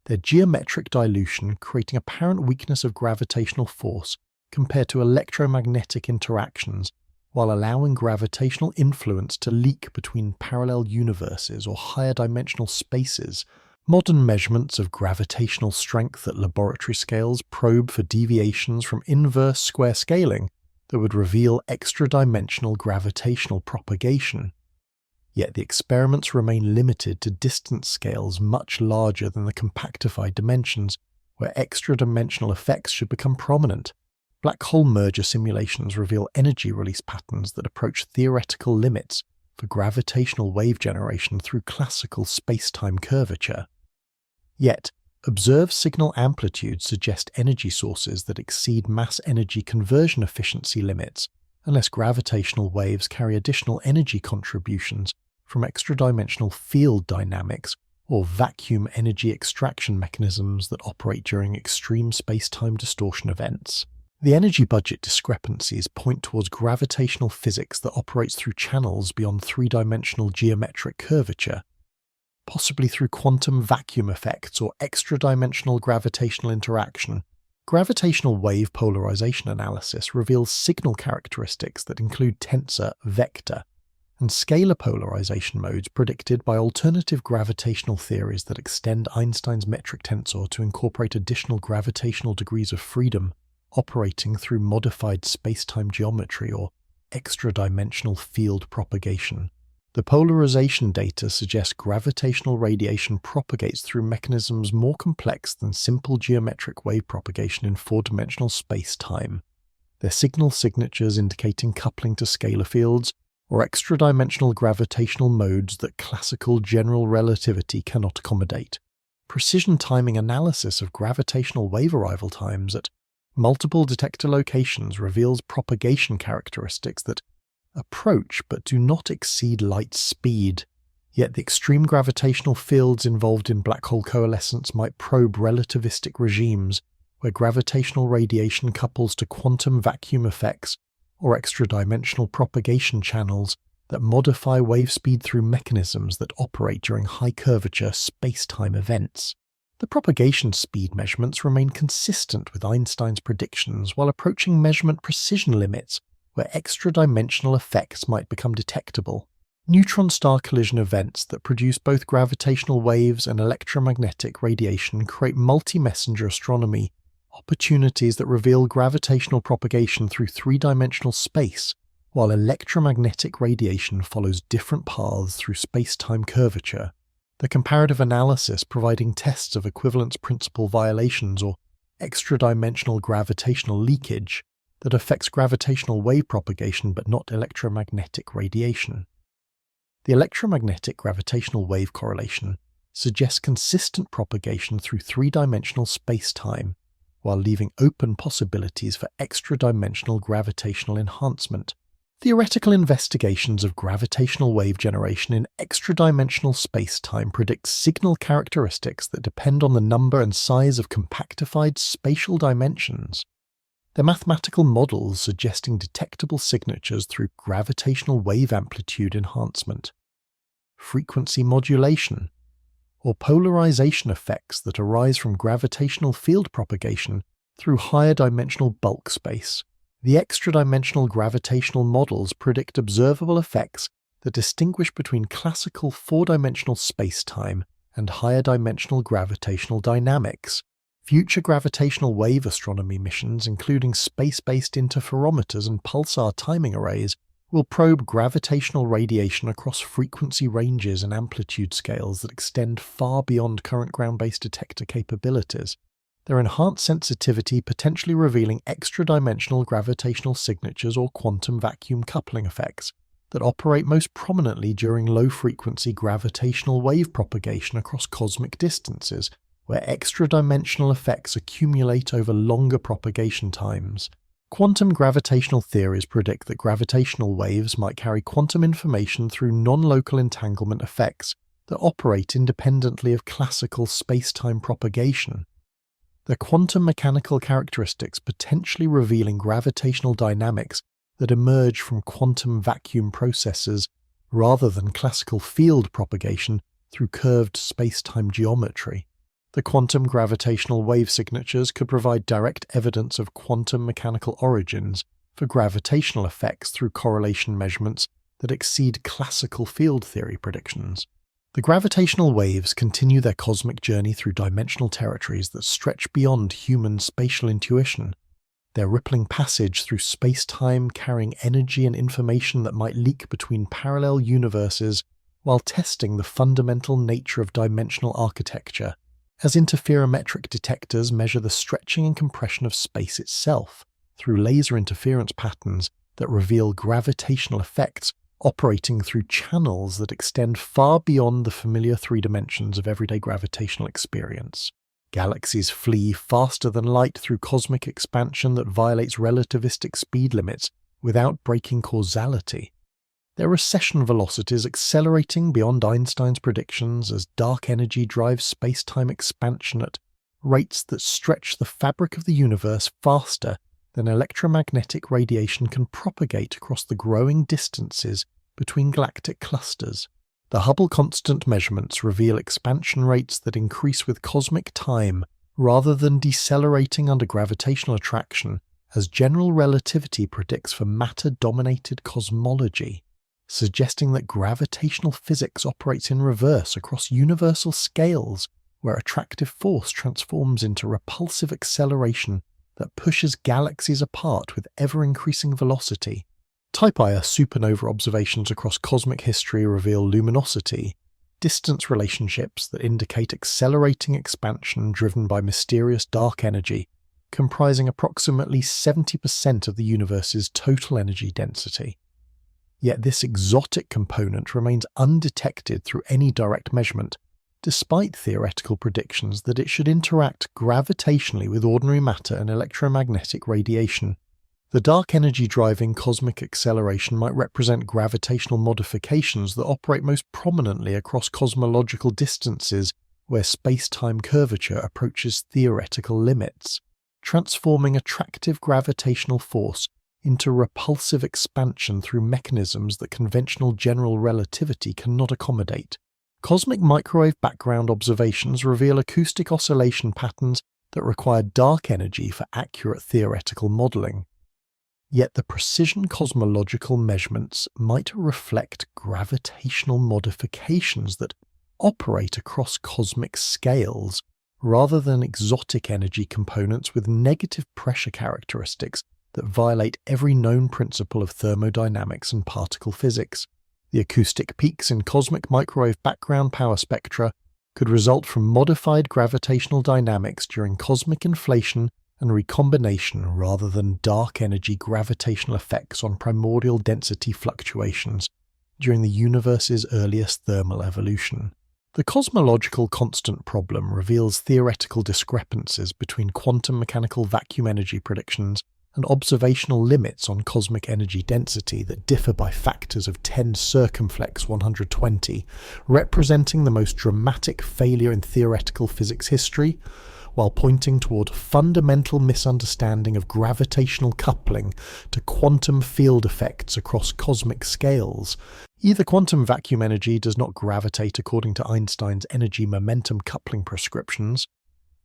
their geometric dilution creating apparent weakness of gravitational force compared to electromagnetic interactions, while allowing gravitational influence to leak between parallel universes or higher dimensional spaces. Modern measurements of gravitational strength at laboratory scales probe for deviations from inverse square scaling that would reveal extra-dimensional gravitational propagation. Yet the experiments remain limited to distance scales much larger than the compactified dimensions, where extra-dimensional effects should become prominent. Black hole merger simulations reveal energy release patterns that approach theoretical limits for gravitational wave generation through classical space-time curvature. Yet, observed signal amplitudes suggest energy sources that exceed mass-energy conversion efficiency limits, unless gravitational waves carry additional energy contributions from extra-dimensional field dynamics or vacuum energy extraction mechanisms that operate during extreme space-time distortion events. The energy budget discrepancies point towards gravitational physics that operates through channels beyond three-dimensional geometric curvature, possibly through quantum vacuum effects or extra-dimensional gravitational interaction. Gravitational wave polarization analysis reveals signal characteristics that include tensor, vector, and scalar polarization modes predicted by alternative gravitational theories that extend Einstein's metric tensor to incorporate additional gravitational degrees of freedom operating through modified space-time geometry or extra-dimensional field propagation. The polarization data suggest gravitational radiation propagates through mechanisms more complex than simple geometric wave propagation in four-dimensional space-time, their signal signatures indicating coupling to scalar fields or extra-dimensional gravitational modes that classical general relativity cannot accommodate. Precision timing analysis of gravitational wave arrival times at multiple detector locations reveals propagation characteristics that approach but do not exceed light speed. Yet the extreme gravitational fields involved in black hole coalescence might probe relativistic regimes where gravitational radiation couples to quantum vacuum effects or extra-dimensional propagation channels that modify wave speed through mechanisms that operate during high-curvature space-time events. The propagation speed measurements remain consistent with Einstein's predictions while approaching measurement precision limits where extra-dimensional effects might become detectable. Neutron-star collision events that produce both gravitational waves and electromagnetic radiation create multi-messenger astronomy, opportunities that reveal gravitational propagation through three-dimensional space, while electromagnetic radiation follows different paths through space-time curvature. The comparative analysis providing tests of equivalence principle violations or extra-dimensional gravitational leakage that affects gravitational wave propagation but not electromagnetic radiation. The electromagnetic gravitational wave correlation suggests consistent propagation through three-dimensional space-time, while leaving open possibilities for extra-dimensional gravitational enhancement. Theoretical investigations of gravitational wave generation in extra-dimensional space-time predict signal characteristics that depend on the number and size of compactified spatial dimensions. Their mathematical models suggesting detectable signatures through gravitational wave amplitude enhancement, frequency modulation, or polarization effects that arise from gravitational field propagation through higher dimensional bulk space. The extra-dimensional gravitational models predict observable effects that distinguish between classical four-dimensional space-time and higher-dimensional gravitational dynamics. Future gravitational wave astronomy missions, including space-based interferometers and pulsar timing arrays, will probe gravitational radiation across frequency ranges and amplitude scales that extend far beyond current ground-based detector capabilities. Their enhanced sensitivity potentially revealing extra-dimensional gravitational signatures or quantum vacuum coupling effects that operate most prominently during low-frequency gravitational wave propagation across cosmic distances, where extra-dimensional effects accumulate over longer propagation times. Quantum gravitational theories predict that gravitational waves might carry quantum information through non-local entanglement effects that operate independently of classical space-time propagation. Their quantum mechanical characteristics potentially revealing gravitational dynamics that emerge from quantum vacuum processes rather than classical field propagation through curved space-time geometry. The quantum gravitational wave signatures could provide direct evidence of quantum mechanical origins for gravitational effects through correlation measurements that exceed classical field theory predictions. The gravitational waves continue their cosmic journey through dimensional territories that stretch beyond human spatial intuition, their rippling passage through space-time carrying energy and information that might leak between parallel universes while testing the fundamental nature of dimensional architecture, as interferometric detectors measure the stretching and compression of space itself through laser interference patterns that reveal gravitational effects operating through channels that extend far beyond the familiar three dimensions of everyday gravitational experience. Galaxies flee faster than light through cosmic expansion that violates relativistic speed limits without breaking causality. Their recession velocities accelerating beyond Einstein's predictions as dark energy drives space-time expansion at rates that stretch the fabric of the universe faster than electromagnetic radiation can propagate across the growing distances between galactic clusters. The Hubble constant measurements reveal expansion rates that increase with cosmic time rather than decelerating under gravitational attraction, as general relativity predicts for matter-dominated cosmology, suggesting that gravitational physics operates in reverse across universal scales, where attractive force transforms into repulsive acceleration that pushes galaxies apart with ever-increasing velocity. Type Ia supernova observations across cosmic history reveal luminosity, distance relationships that indicate accelerating expansion driven by mysterious dark energy, comprising approximately 70% of the universe's total energy density. Yet this exotic component remains undetected through any direct measurement, despite theoretical predictions that it should interact gravitationally with ordinary matter and electromagnetic radiation. The dark energy driving cosmic acceleration might represent gravitational modifications that operate most prominently across cosmological distances where space-time curvature approaches theoretical limits, transforming attractive gravitational force into repulsive expansion through mechanisms that conventional general relativity cannot accommodate. Cosmic microwave background observations reveal acoustic oscillation patterns that require dark energy for accurate theoretical modeling. Yet the precision cosmological measurements might reflect gravitational modifications that operate across cosmic scales, rather than exotic energy components with negative pressure characteristics that violate every known principle of thermodynamics and particle physics. The acoustic peaks in cosmic microwave background power spectra could result from modified gravitational dynamics during cosmic inflation and recombination rather than dark energy gravitational effects on primordial density fluctuations during the universe's earliest thermal evolution. The cosmological constant problem reveals theoretical discrepancies between quantum mechanical vacuum energy predictions and observational limits on cosmic energy density that differ by factors of 10 circumflex 120, representing the most dramatic failure in theoretical physics history, while pointing toward fundamental misunderstanding of gravitational coupling to quantum field effects across cosmic scales. Either quantum vacuum energy does not gravitate according to Einstein's energy-momentum coupling prescriptions,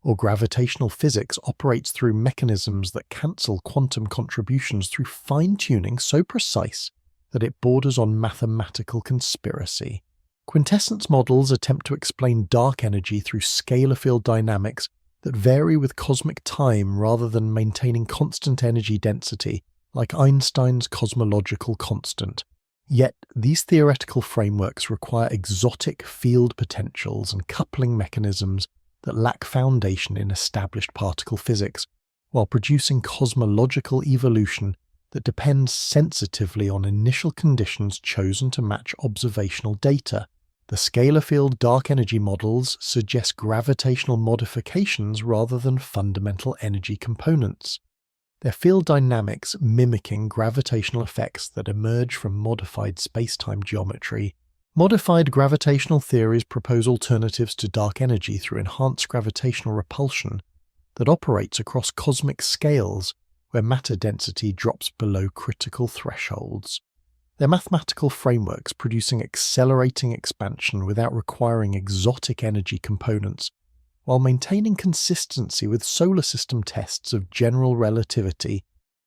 or gravitational physics operates through mechanisms that cancel quantum contributions through fine-tuning so precise that it borders on mathematical conspiracy. Quintessence models attempt to explain dark energy through scalar field dynamics that vary with cosmic time rather than maintaining constant energy density like Einstein's cosmological constant. Yet, these theoretical frameworks require exotic field potentials and coupling mechanisms that lack foundation in established particle physics, while producing cosmological evolution that depends sensitively on initial conditions chosen to match observational data. The scalar field dark energy models suggest gravitational modifications rather than fundamental energy components, their field dynamics mimicking gravitational effects that emerge from modified spacetime geometry. Modified gravitational theories propose alternatives to dark energy through enhanced gravitational repulsion that operates across cosmic scales where matter density drops below critical thresholds. Their mathematical frameworks producing accelerating expansion without requiring exotic energy components, while maintaining consistency with solar system tests of general relativity,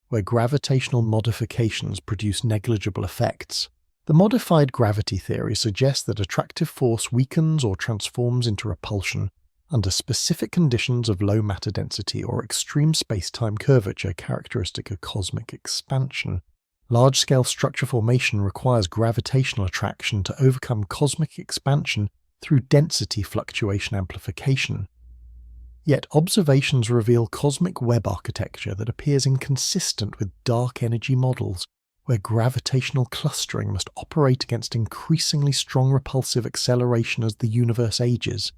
where gravitational modifications produce negligible effects. The modified gravity theory suggests that attractive force weakens or transforms into repulsion under specific conditions of low matter density or extreme spacetime curvature characteristic of cosmic expansion. Large-scale structure formation requires gravitational attraction to overcome cosmic expansion through density fluctuation amplification. Yet observations reveal cosmic web architecture that appears inconsistent with dark energy models, where gravitational clustering must operate against increasingly strong repulsive acceleration as the universe ages.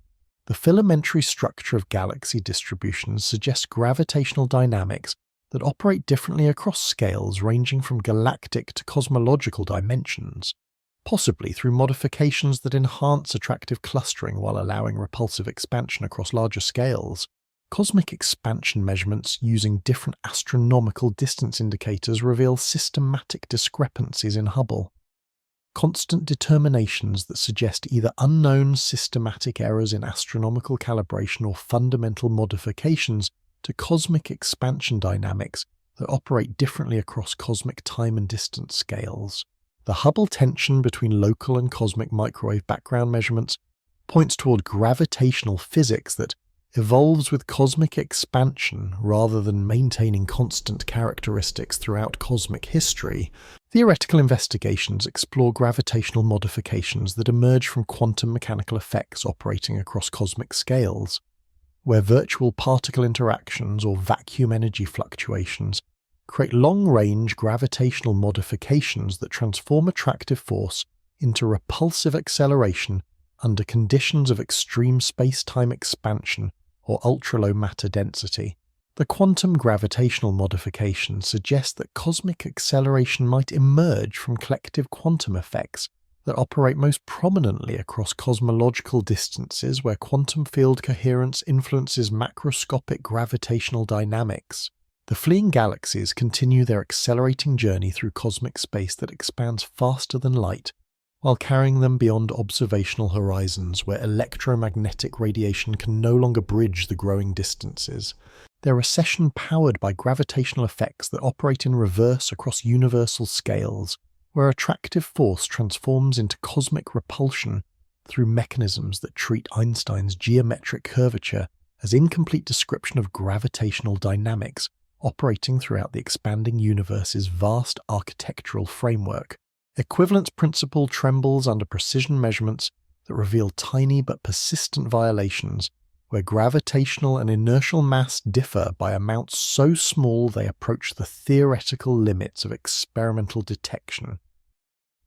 The filamentary structure of galaxy distributions suggests gravitational dynamics that operate differently across scales ranging from galactic to cosmological dimensions, possibly through modifications that enhance attractive clustering while allowing repulsive expansion across larger scales. Cosmic expansion measurements using different astronomical distance indicators reveal systematic discrepancies in Hubble. Constant determinations that suggest either unknown systematic errors in astronomical calibration or fundamental modifications to cosmic expansion dynamics that operate differently across cosmic time and distance scales. The Hubble tension between local and cosmic microwave background measurements points toward gravitational physics that evolves with cosmic expansion rather than maintaining constant characteristics throughout cosmic history. Theoretical investigations explore gravitational modifications that emerge from quantum mechanical effects operating across cosmic scales, where virtual particle interactions or vacuum energy fluctuations create long-range gravitational modifications that transform attractive force into repulsive acceleration under conditions of extreme space-time expansion or ultra-low matter density. The quantum gravitational modifications suggest that cosmic acceleration might emerge from collective quantum effects that operate most prominently across cosmological distances where quantum field coherence influences macroscopic gravitational dynamics. The fleeing galaxies continue their accelerating journey through cosmic space that expands faster than light, while carrying them beyond observational horizons where electromagnetic radiation can no longer bridge the growing distances. Their recession powered by gravitational effects that operate in reverse across universal scales, where attractive force transforms into cosmic repulsion through mechanisms that treat Einstein's geometric curvature as incomplete description of gravitational dynamics operating throughout the expanding universe's vast architectural framework. Equivalence principle trembles under precision measurements that reveal tiny but persistent violations, where gravitational and inertial mass differ by amounts so small they approach the theoretical limits of experimental detection.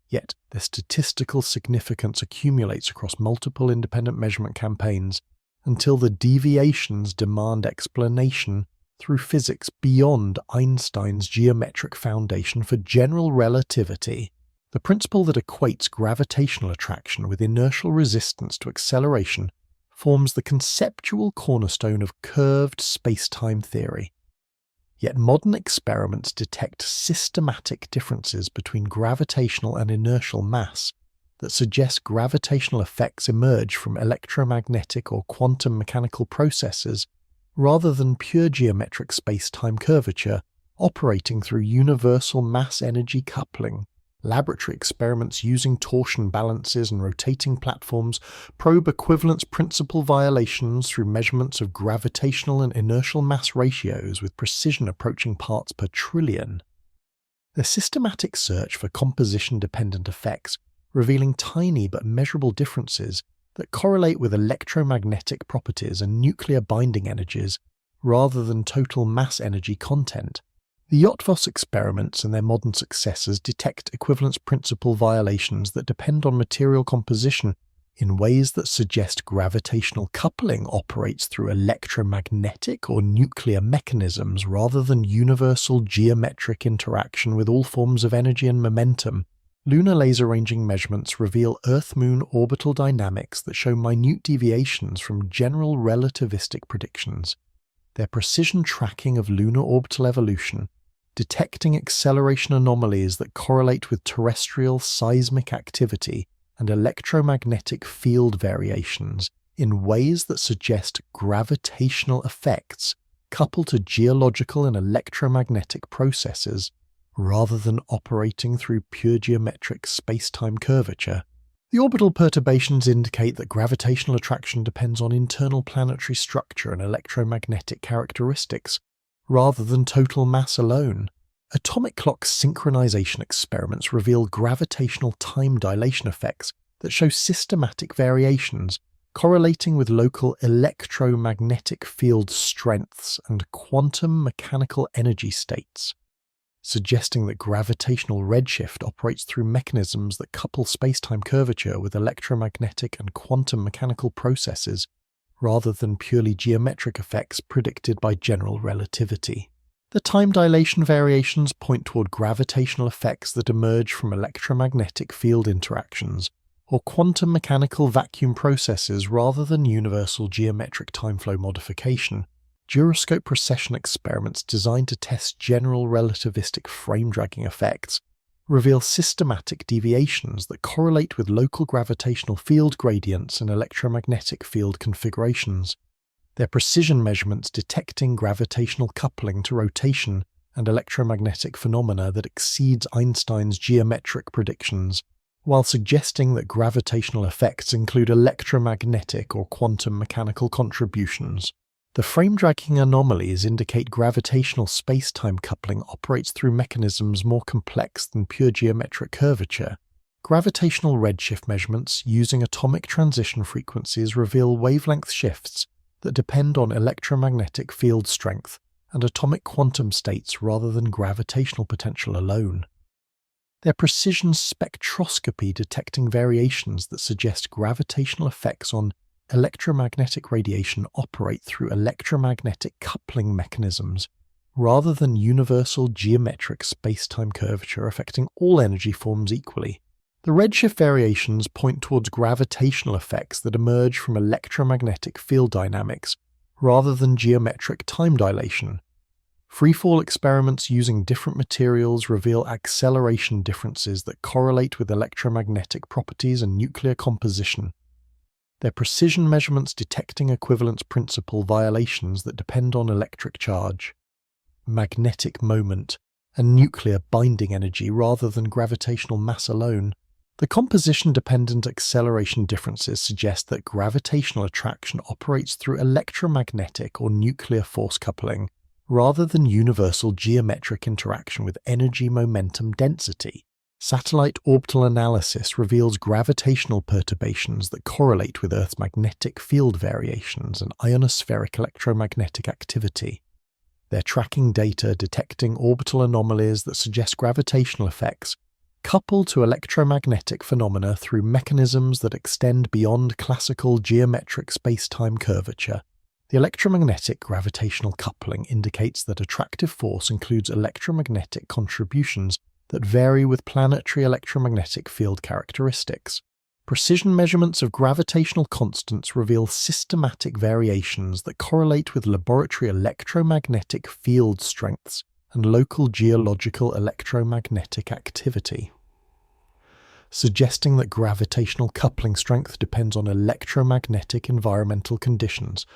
Yet their statistical significance accumulates across multiple independent measurement campaigns until the deviations demand explanation through physics beyond Einstein's geometric foundation for general relativity. The principle that equates gravitational attraction with inertial resistance to acceleration forms the conceptual cornerstone of curved spacetime theory. Yet modern experiments detect systematic differences between gravitational and inertial mass that suggest gravitational effects emerge from electromagnetic or quantum mechanical processes rather than pure geometric space-time curvature operating through universal mass-energy coupling. Laboratory experiments using torsion balances and rotating platforms probe equivalence principle violations through measurements of gravitational and inertial mass ratios with precision approaching parts per trillion. The systematic search for composition-dependent effects, revealing tiny but measurable differences that correlate with electromagnetic properties and nuclear binding energies rather than total mass energy content. The Yotvos experiments and their modern successors detect equivalence principle violations that depend on material composition in ways that suggest gravitational coupling operates through electromagnetic or nuclear mechanisms rather than universal geometric interaction with all forms of energy and momentum. Lunar laser ranging measurements reveal Earth-Moon orbital dynamics that show minute deviations from general relativistic predictions. Their precision tracking of lunar orbital evolution, detecting acceleration anomalies that correlate with terrestrial seismic activity and electromagnetic field variations in ways that suggest gravitational effects coupled to geological and electromagnetic processes rather than operating through pure geometric space-time curvature. The orbital perturbations indicate that gravitational attraction depends on internal planetary structure and electromagnetic characteristics, rather than total mass alone. Atomic clock synchronization experiments reveal gravitational time dilation effects that show systematic variations correlating with local electromagnetic field strengths and quantum mechanical energy states, suggesting that gravitational redshift operates through mechanisms that couple space-time curvature with electromagnetic and quantum mechanical processes rather than purely geometric effects predicted by general relativity. The time dilation variations point toward gravitational effects that emerge from electromagnetic field interactions or quantum mechanical vacuum processes rather than universal geometric timeflow modification. Gyroscope precession experiments designed to test general relativistic frame-dragging effects reveal systematic deviations that correlate with local gravitational field gradients and electromagnetic field configurations. Their precision measurements detecting gravitational coupling to rotation and electromagnetic phenomena that exceeds Einstein's geometric predictions, while suggesting that gravitational effects include electromagnetic or quantum mechanical contributions. The frame-dragging anomalies indicate gravitational space-time coupling operates through mechanisms more complex than pure geometric curvature. Gravitational redshift measurements using atomic transition frequencies reveal wavelength shifts that depend on electromagnetic field strength and atomic quantum states rather than gravitational potential alone. Their precision spectroscopy detecting variations that suggest gravitational effects on electromagnetic radiation operate through electromagnetic coupling mechanisms rather than universal geometric space-time curvature affecting all energy forms equally. The redshift variations point towards gravitational effects that emerge from electromagnetic field dynamics rather than geometric time dilation. Freefall experiments using different materials reveal acceleration differences that correlate with electromagnetic properties and nuclear composition. Their precision measurements detecting equivalence principle violations that depend on electric charge, magnetic moment, and nuclear binding energy rather than gravitational mass alone. The composition-dependent acceleration differences suggest that gravitational attraction operates through electromagnetic or nuclear force coupling rather than universal geometric interaction with energy momentum density. Satellite orbital analysis reveals gravitational perturbations that correlate with Earth's magnetic field variations and ionospheric electromagnetic activity. Their tracking data detecting orbital anomalies that suggest gravitational effects, coupled to electromagnetic phenomena through mechanisms that extend beyond classical geometric space-time curvature. The electromagnetic gravitational coupling indicates that attractive force includes electromagnetic contributions that vary with planetary electromagnetic field characteristics. Precision measurements of gravitational constants reveal systematic variations that correlate with laboratory electromagnetic field strengths and local geological electromagnetic activity, suggesting that gravitational coupling strength depends on electromagnetic environmental conditions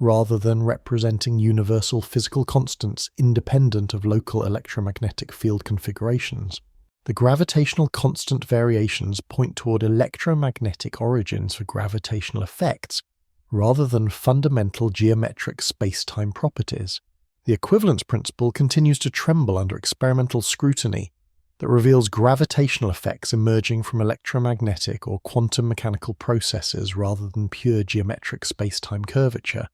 rather than representing universal physical constants independent of local electromagnetic field configurations. The gravitational constant variations point toward electromagnetic origins for gravitational effects rather than fundamental geometric space-time properties. The equivalence principle continues to tremble under experimental scrutiny that reveals gravitational effects emerging from electromagnetic or quantum mechanical processes rather than pure geometric space-time curvature.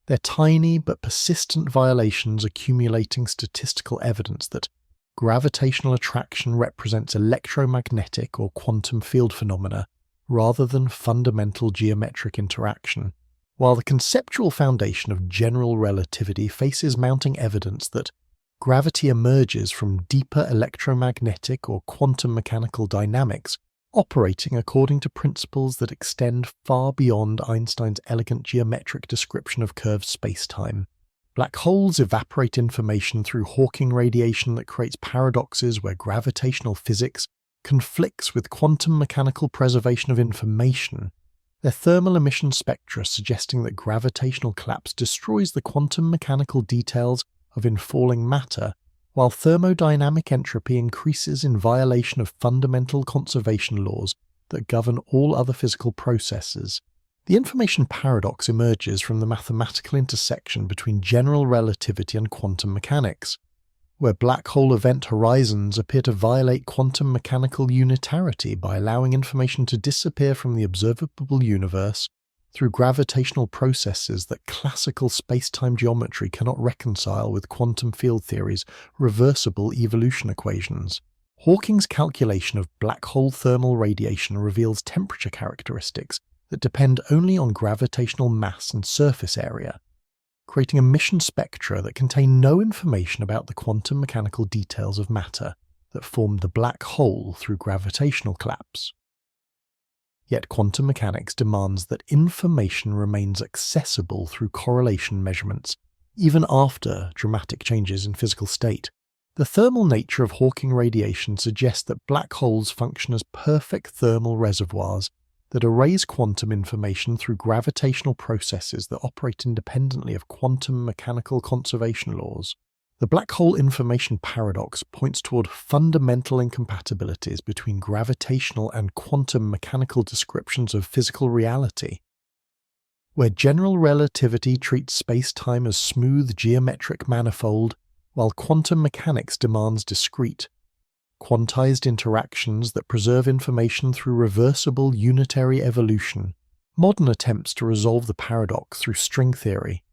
They're tiny but persistent violations accumulating statistical evidence that gravitational attraction represents electromagnetic or quantum field phenomena rather than fundamental geometric interaction, while the conceptual foundation of general relativity faces mounting evidence that gravity emerges from deeper electromagnetic or quantum mechanical dynamics operating according to principles that extend far beyond Einstein's elegant geometric description of curved space-time. Black holes evaporate information through Hawking radiation that creates paradoxes where gravitational physics conflicts with quantum mechanical preservation of information, their thermal emission spectra suggesting that gravitational collapse destroys the quantum mechanical details of infalling matter, while thermodynamic entropy increases in violation of fundamental conservation laws that govern all other physical processes. The information paradox emerges from the mathematical intersection between general relativity and quantum mechanics, where black hole event horizons appear to violate quantum mechanical unitarity by allowing information to disappear from the observable universe through gravitational processes that classical space-time geometry cannot reconcile with quantum field theory's reversible evolution equations. Hawking's calculation of black hole thermal radiation reveals temperature characteristics that depend only on gravitational mass and surface area, creating emission spectra that contain no information about the quantum mechanical details of matter that formed the black hole through gravitational collapse. Yet quantum mechanics demands that information remains accessible through correlation measurements, even after dramatic changes in physical state. The thermal nature of Hawking radiation suggests that black holes function as perfect thermal reservoirs that erase quantum information through gravitational processes that operate independently of quantum mechanical conservation laws. The black hole information paradox points toward fundamental incompatibilities between gravitational and quantum mechanical descriptions of physical reality. Where general relativity treats space-time as smooth geometric manifold, while quantum mechanics demands discrete, quantized interactions that preserve information through reversible unitary evolution. Modern attempts to resolve the paradox through string theory,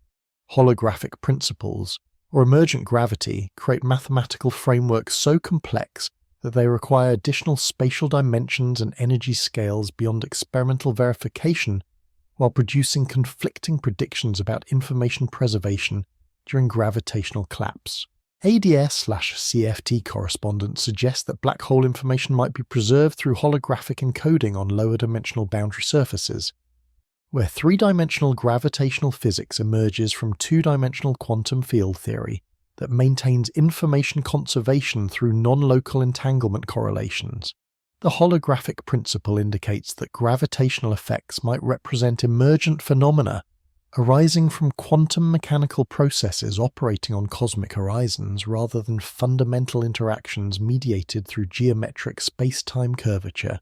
holographic principles, or emergent gravity create mathematical frameworks so complex that they require additional spatial dimensions and energy scales beyond experimental verification, while producing conflicting predictions about information preservation during gravitational collapse. ADS/CFT correspondence suggests that black hole information might be preserved through holographic encoding on lower dimensional boundary surfaces, where three-dimensional gravitational physics emerges from two-dimensional quantum field theory that maintains information conservation through non-local entanglement correlations. The holographic principle indicates that gravitational effects might represent emergent phenomena arising from quantum mechanical processes operating on cosmic horizons rather than fundamental interactions mediated through geometric space-time curvature.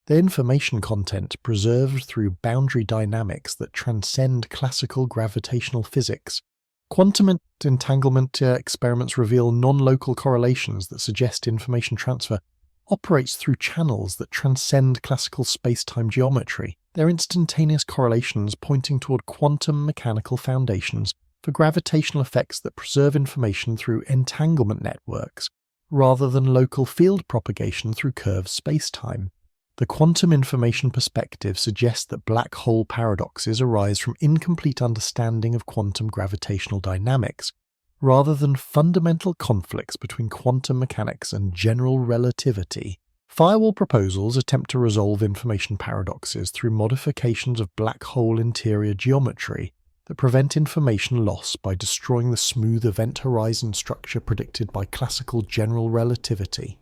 The information content preserved through boundary dynamics that transcend classical gravitational physics. Quantum entanglement experiments reveal non-local correlations that suggest information transfer operates through channels that transcend classical space-time geometry. They're instantaneous correlations pointing toward quantum mechanical foundations for gravitational effects that preserve information through entanglement networks, rather than local field propagation through curved space-time. The quantum information perspective suggests that black hole paradoxes arise from incomplete understanding of quantum gravitational dynamics, rather than fundamental conflicts between quantum mechanics and general relativity. Firewall proposals attempt to resolve information paradoxes through modifications of black hole interior geometry that prevent information loss by destroying the smooth event horizon structure predicted by classical general relativity.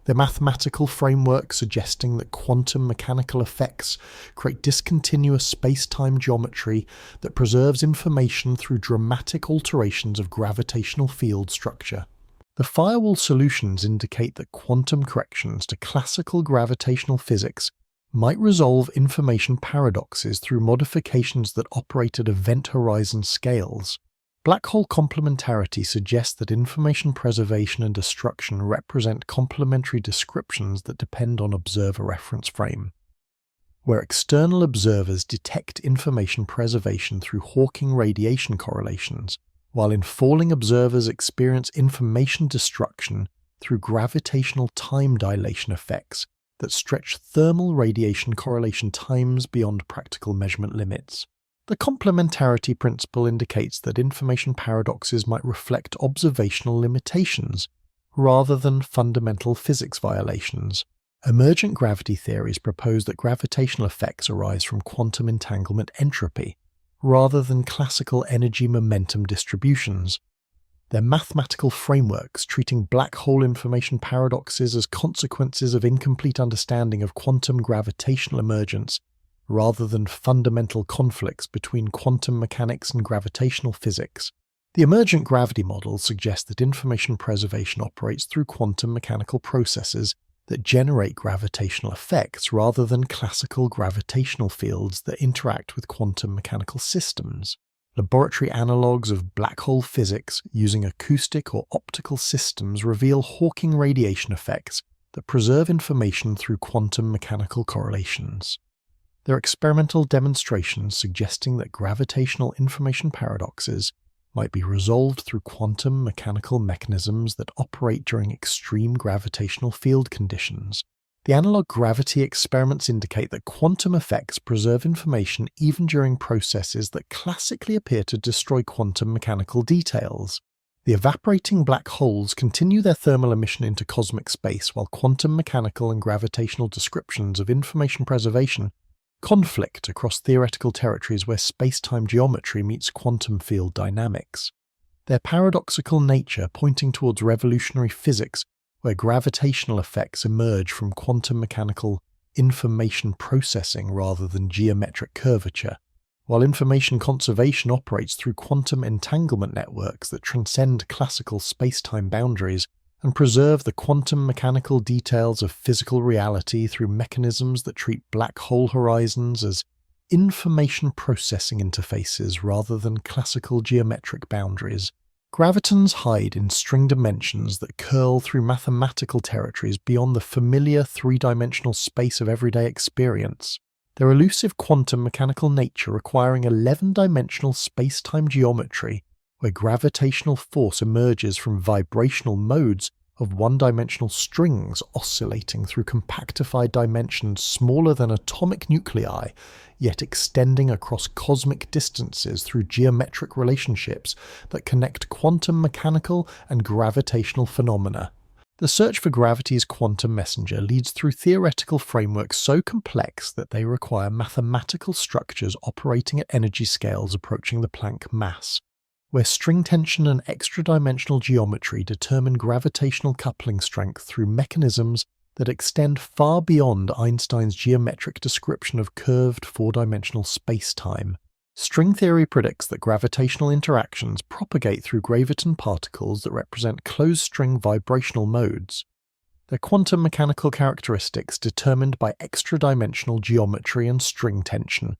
The mathematical framework suggesting that quantum mechanical effects create discontinuous space-time geometry that preserves information through dramatic alterations of gravitational field structure. The firewall solutions indicate that quantum corrections to classical gravitational physics might resolve information paradoxes through modifications that operate at event horizon scales. Black hole complementarity suggests that information preservation and destruction represent complementary descriptions that depend on observer reference frame. Where external observers detect information preservation through Hawking radiation correlations, while infalling observers experience information destruction through gravitational time dilation effects that stretch thermal radiation correlation times beyond practical measurement limits. The complementarity principle indicates that information paradoxes might reflect observational limitations rather than fundamental physics violations. Emergent gravity theories propose that gravitational effects arise from quantum entanglement entropy rather than classical energy momentum distributions. Their mathematical frameworks treating black hole information paradoxes as consequences of incomplete understanding of quantum gravitational emergence rather than fundamental conflicts between quantum mechanics and gravitational physics. The emergent gravity model suggests that information preservation operates through quantum mechanical processes that generate gravitational effects rather than classical gravitational fields that interact with quantum mechanical systems. Laboratory analogues of black hole physics using acoustic or optical systems reveal Hawking radiation effects that preserve information through quantum mechanical correlations. Their experimental demonstrations suggesting that gravitational information paradoxes might be resolved through quantum mechanical mechanisms that operate during extreme gravitational field conditions. The analog gravity experiments indicate that quantum effects preserve information even during processes that classically appear to destroy quantum mechanical details. The evaporating black holes continue their thermal emission into cosmic space, while quantum mechanical and gravitational descriptions of information preservation conflict across theoretical territories where space-time geometry meets quantum field dynamics. Their paradoxical nature pointing towards revolutionary physics where gravitational effects emerge from quantum mechanical information processing rather than geometric curvature, while information conservation operates through quantum entanglement networks that transcend classical space-time boundaries and preserve the quantum mechanical details of physical reality through mechanisms that treat black hole horizons as information processing interfaces rather than classical geometric boundaries. Gravitons hide in string dimensions that curl through mathematical territories beyond the familiar three-dimensional space of everyday experience. Their elusive quantum mechanical nature requiring 11-dimensional space-time geometry where gravitational force emerges from vibrational modes of one-dimensional strings oscillating through compactified dimensions smaller than atomic nuclei, yet extending across cosmic distances through geometric relationships that connect quantum mechanical and gravitational phenomena. The search for gravity's quantum messenger leads through theoretical frameworks so complex that they require mathematical structures operating at energy scales approaching the Planck mass, where string tension and extra-dimensional geometry determine gravitational coupling strength through mechanisms that extend far beyond Einstein's geometric description of curved four-dimensional space-time. String theory predicts that gravitational interactions propagate through graviton particles that represent closed-string vibrational modes. Their quantum mechanical characteristics determined by extra-dimensional geometry and string tension,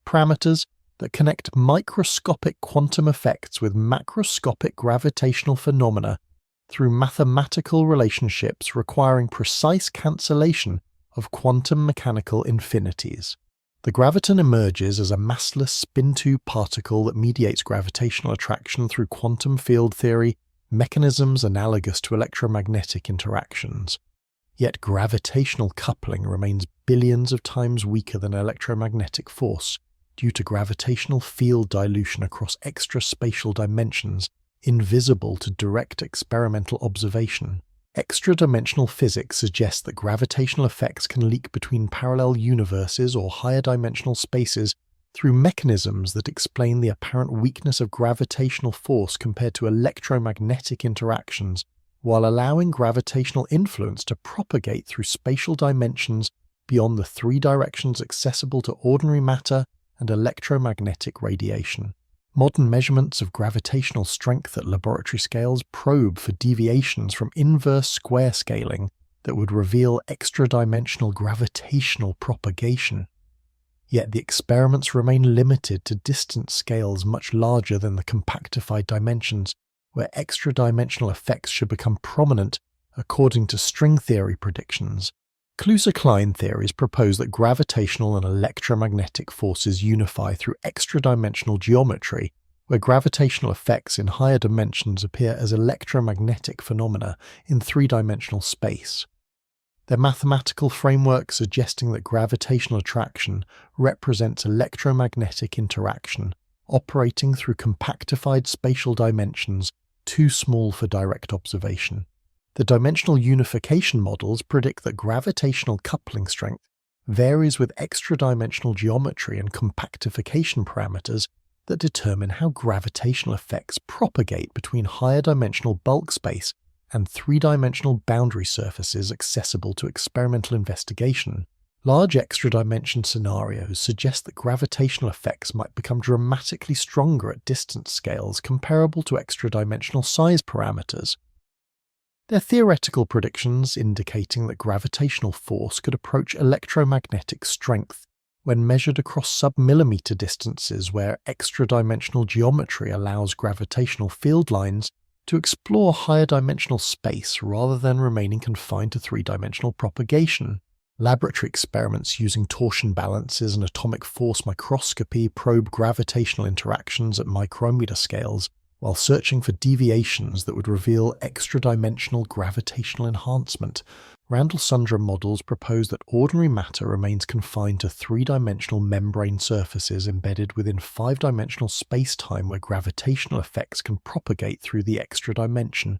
parameters that connect microscopic quantum effects with macroscopic gravitational phenomena through mathematical relationships requiring precise cancellation of quantum mechanical infinities. The graviton emerges as a massless spin-2 particle that mediates gravitational attraction through quantum field theory mechanisms analogous to electromagnetic interactions. Yet gravitational coupling remains billions of times weaker than electromagnetic force, due to gravitational field dilution across extraspatial dimensions invisible to direct experimental observation. Extra-dimensional physics suggests that gravitational effects can leak between parallel universes or higher dimensional spaces through mechanisms that explain the apparent weakness of gravitational force compared to electromagnetic interactions, while allowing gravitational influence to propagate through spatial dimensions beyond the three directions accessible to ordinary matter and electromagnetic radiation. Modern measurements of gravitational strength at laboratory scales probe for deviations from inverse square scaling that would reveal extra-dimensional gravitational propagation. Yet the experiments remain limited to distance scales much larger than the compactified dimensions, where extra-dimensional effects should become prominent according to string theory predictions. Kaluza-Klein theories propose that gravitational and electromagnetic forces unify through extra-dimensional geometry, where gravitational effects in higher dimensions appear as electromagnetic phenomena in three-dimensional space. Their mathematical framework suggesting that gravitational attraction represents electromagnetic interaction operating through compactified spatial dimensions too small for direct observation. The dimensional unification models predict that gravitational coupling strength varies with extra-dimensional geometry and compactification parameters that determine how gravitational effects propagate between higher dimensional bulk space and three-dimensional boundary surfaces accessible to experimental investigation. Large extra-dimension scenarios suggest that gravitational effects might become dramatically stronger at distance scales comparable to extra-dimensional size parameters. Their theoretical predictions indicating that gravitational force could approach electromagnetic strength when measured across sub-millimeter distances where extra-dimensional geometry allows gravitational field lines to explore higher dimensional space rather than remaining confined to three-dimensional propagation. Laboratory experiments using torsion balances and atomic force microscopy probe gravitational interactions at micrometer scales, while searching for deviations that would reveal extra-dimensional gravitational enhancement. Randall-Sundrum models propose that ordinary matter remains confined to three-dimensional membrane surfaces embedded within five-dimensional space-time where gravitational effects can propagate through the extra dimension,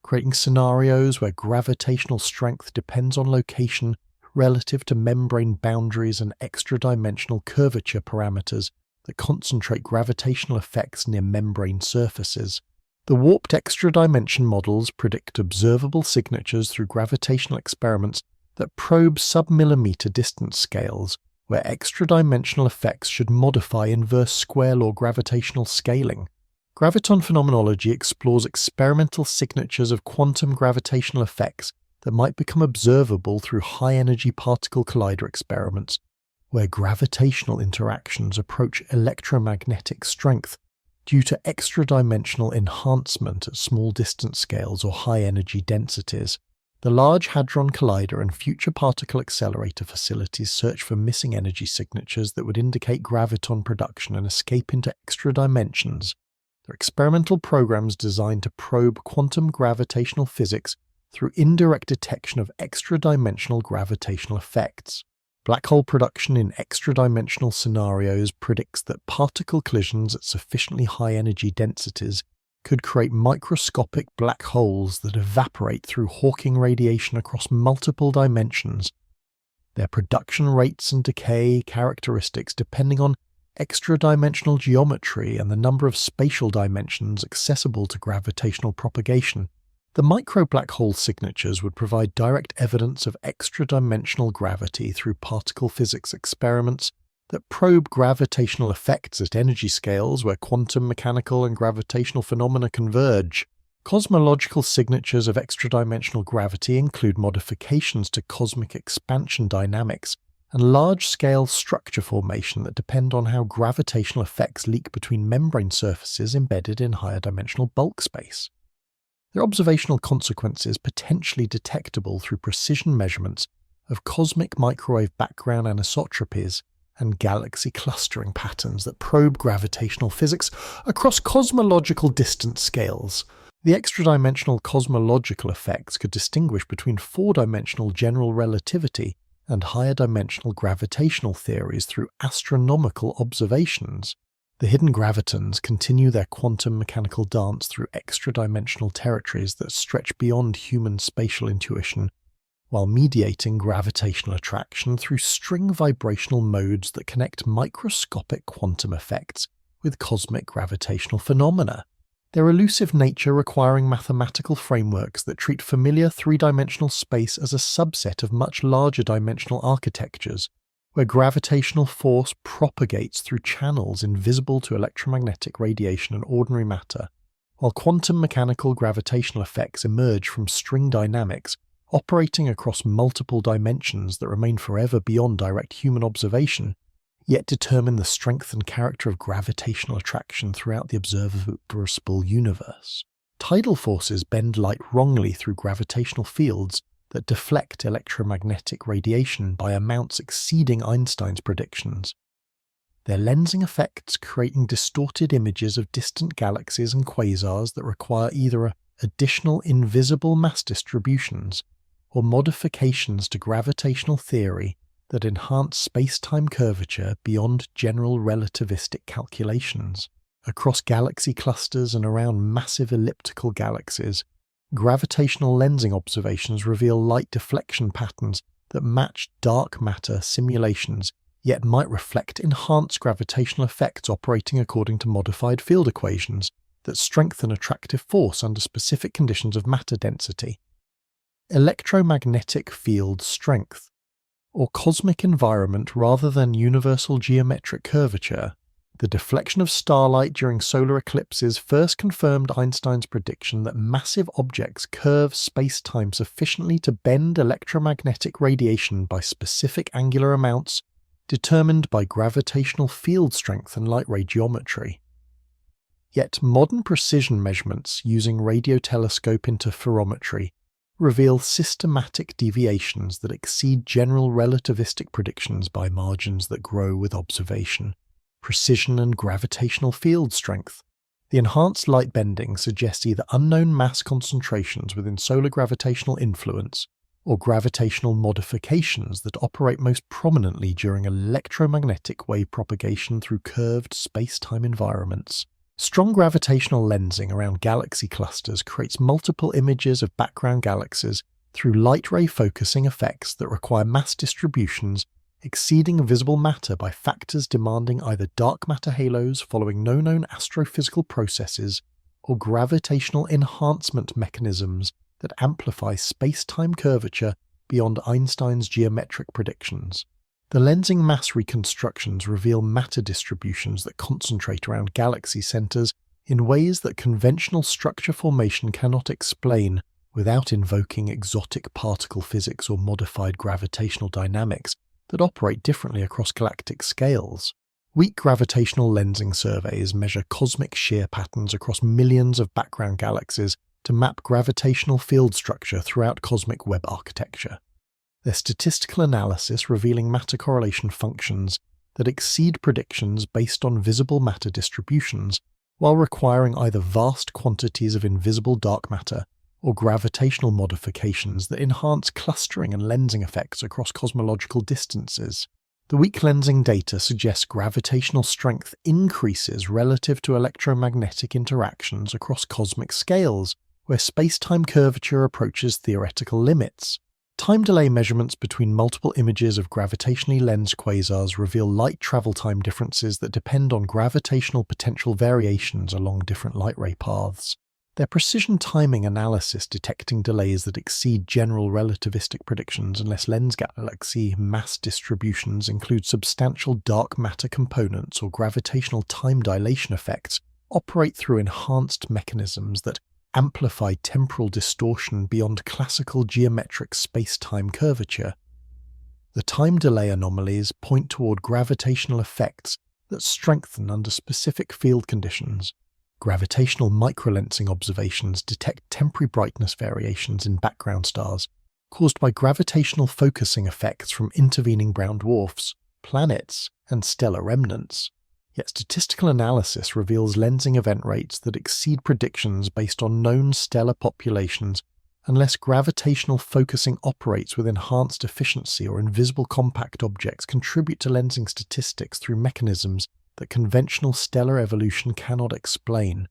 creating scenarios where gravitational strength depends on location relative to membrane boundaries and extra-dimensional curvature parameters that concentrate gravitational effects near membrane surfaces. The warped extra-dimension models predict observable signatures through gravitational experiments that probe sub-millimeter distance scales, where extra-dimensional effects should modify inverse square law gravitational scaling. Graviton phenomenology explores experimental signatures of quantum gravitational effects that might become observable through high-energy particle collider experiments, where gravitational interactions approach electromagnetic strength due to extra-dimensional enhancement at small distance scales or high-energy densities. The Large Hadron Collider and Future Particle Accelerator facilities search for missing energy signatures that would indicate graviton production and escape into extra dimensions. They're experimental programs designed to probe quantum gravitational physics through indirect detection of extra-dimensional gravitational effects. Black hole production in extra-dimensional scenarios predicts that particle collisions at sufficiently high energy densities could create microscopic black holes that evaporate through Hawking radiation across multiple dimensions. Their production rates and decay characteristics depending on extra-dimensional geometry and the number of spatial dimensions accessible to gravitational propagation. The micro-black hole signatures would provide direct evidence of extra-dimensional gravity through particle physics experiments that probe gravitational effects at energy scales where quantum mechanical and gravitational phenomena converge. Cosmological signatures of extra-dimensional gravity include modifications to cosmic expansion dynamics and large-scale structure formation that depend on how gravitational effects leak between membrane surfaces embedded in higher dimensional bulk space. Their observational consequences potentially detectable through precision measurements of cosmic microwave background anisotropies and galaxy clustering patterns that probe gravitational physics across cosmological distance scales. The extra-dimensional cosmological effects could distinguish between four-dimensional general relativity and higher-dimensional gravitational theories through astronomical observations. The hidden gravitons continue their quantum mechanical dance through extra-dimensional territories that stretch beyond human spatial intuition, while mediating gravitational attraction through string vibrational modes that connect microscopic quantum effects with cosmic gravitational phenomena. Their elusive nature requiring mathematical frameworks that treat familiar three-dimensional space as a subset of much larger dimensional architectures, where gravitational force propagates through channels invisible to electromagnetic radiation and ordinary matter, while quantum mechanical gravitational effects emerge from string dynamics operating across multiple dimensions that remain forever beyond direct human observation, yet determine the strength and character of gravitational attraction throughout the observable universe. Tidal forces bend light wrongly through gravitational fields that deflect electromagnetic radiation by amounts exceeding Einstein's predictions. Their lensing effects creating distorted images of distant galaxies and quasars that require either additional invisible mass distributions or modifications to gravitational theory that enhance space-time curvature beyond general relativistic calculations. Across galaxy clusters and around massive elliptical galaxies, gravitational lensing observations reveal light deflection patterns that match dark matter simulations, yet might reflect enhanced gravitational effects operating according to modified field equations that strengthen attractive force under specific conditions of matter density. Electromagnetic field strength, or cosmic environment rather than universal geometric curvature. The deflection of starlight during solar eclipses first confirmed Einstein's prediction that massive objects curve space-time sufficiently to bend electromagnetic radiation by specific angular amounts determined by gravitational field strength and light ray geometry. Yet modern precision measurements using radiotelescope interferometry reveal systematic deviations that exceed general relativistic predictions by margins that grow with observation. Precision and gravitational field strength. The enhanced light bending suggests either unknown mass concentrations within solar gravitational influence or gravitational modifications that operate most prominently during electromagnetic wave propagation through curved space-time environments. Strong gravitational lensing around galaxy clusters creates multiple images of background galaxies through light ray focusing effects that require mass distributions exceeding visible matter by factors demanding either dark matter halos following no known astrophysical processes or gravitational enhancement mechanisms that amplify space-time curvature beyond Einstein's geometric predictions. The lensing mass reconstructions reveal matter distributions that concentrate around galaxy centers in ways that conventional structure formation cannot explain without invoking exotic particle physics or modified gravitational dynamics that operate differently across galactic scales. Weak gravitational lensing surveys measure cosmic shear patterns across millions of background galaxies to map gravitational field structure throughout cosmic web architecture. Their statistical analysis revealing matter correlation functions that exceed predictions based on visible matter distributions, while requiring either vast quantities of invisible dark matter or gravitational modifications that enhance clustering and lensing effects across cosmological distances. The weak lensing data suggests gravitational strength increases relative to electromagnetic interactions across cosmic scales, where space-time curvature approaches theoretical limits. Time delay measurements between multiple images of gravitationally lensed quasars reveal light travel time differences that depend on gravitational potential variations along different light ray paths. Their precision timing analysis detecting delays that exceed general relativistic predictions unless lens galaxy mass distributions include substantial dark matter components or gravitational time dilation effects operate through enhanced mechanisms that amplify temporal distortion beyond classical geometric space-time curvature. The time delay anomalies point toward gravitational effects that strengthen under specific field conditions. Gravitational microlensing observations detect temporary brightness variations in background stars caused by gravitational focusing effects from intervening brown dwarfs, planets, and stellar remnants. Yet statistical analysis reveals lensing event rates that exceed predictions based on known stellar populations unless gravitational focusing operates with enhanced efficiency or invisible compact objects contribute to lensing statistics through mechanisms that conventional stellar evolution cannot explain.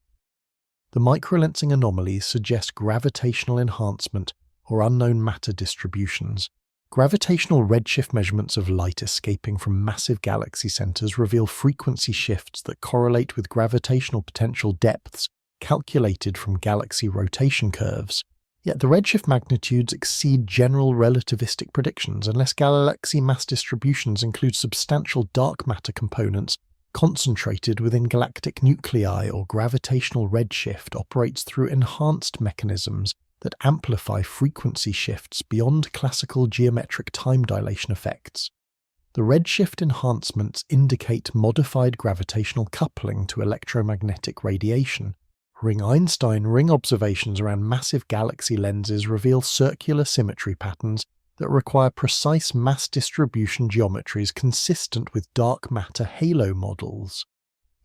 The microlensing anomalies suggest gravitational enhancement or unknown matter distributions. Gravitational redshift measurements of light escaping from massive galaxy centers reveal frequency shifts that correlate with gravitational potential depths calculated from galaxy rotation curves. Yet the redshift magnitudes exceed general relativistic predictions unless galaxy mass distributions include substantial dark matter components concentrated within galactic nuclei, or gravitational redshift operates through enhanced mechanisms that amplify frequency shifts beyond classical geometric time dilation effects. The redshift enhancements indicate modified gravitational coupling to electromagnetic radiation. Einstein ring observations around massive galaxy lenses reveal circular symmetry patterns that require precise mass distribution geometries consistent with dark matter halo models.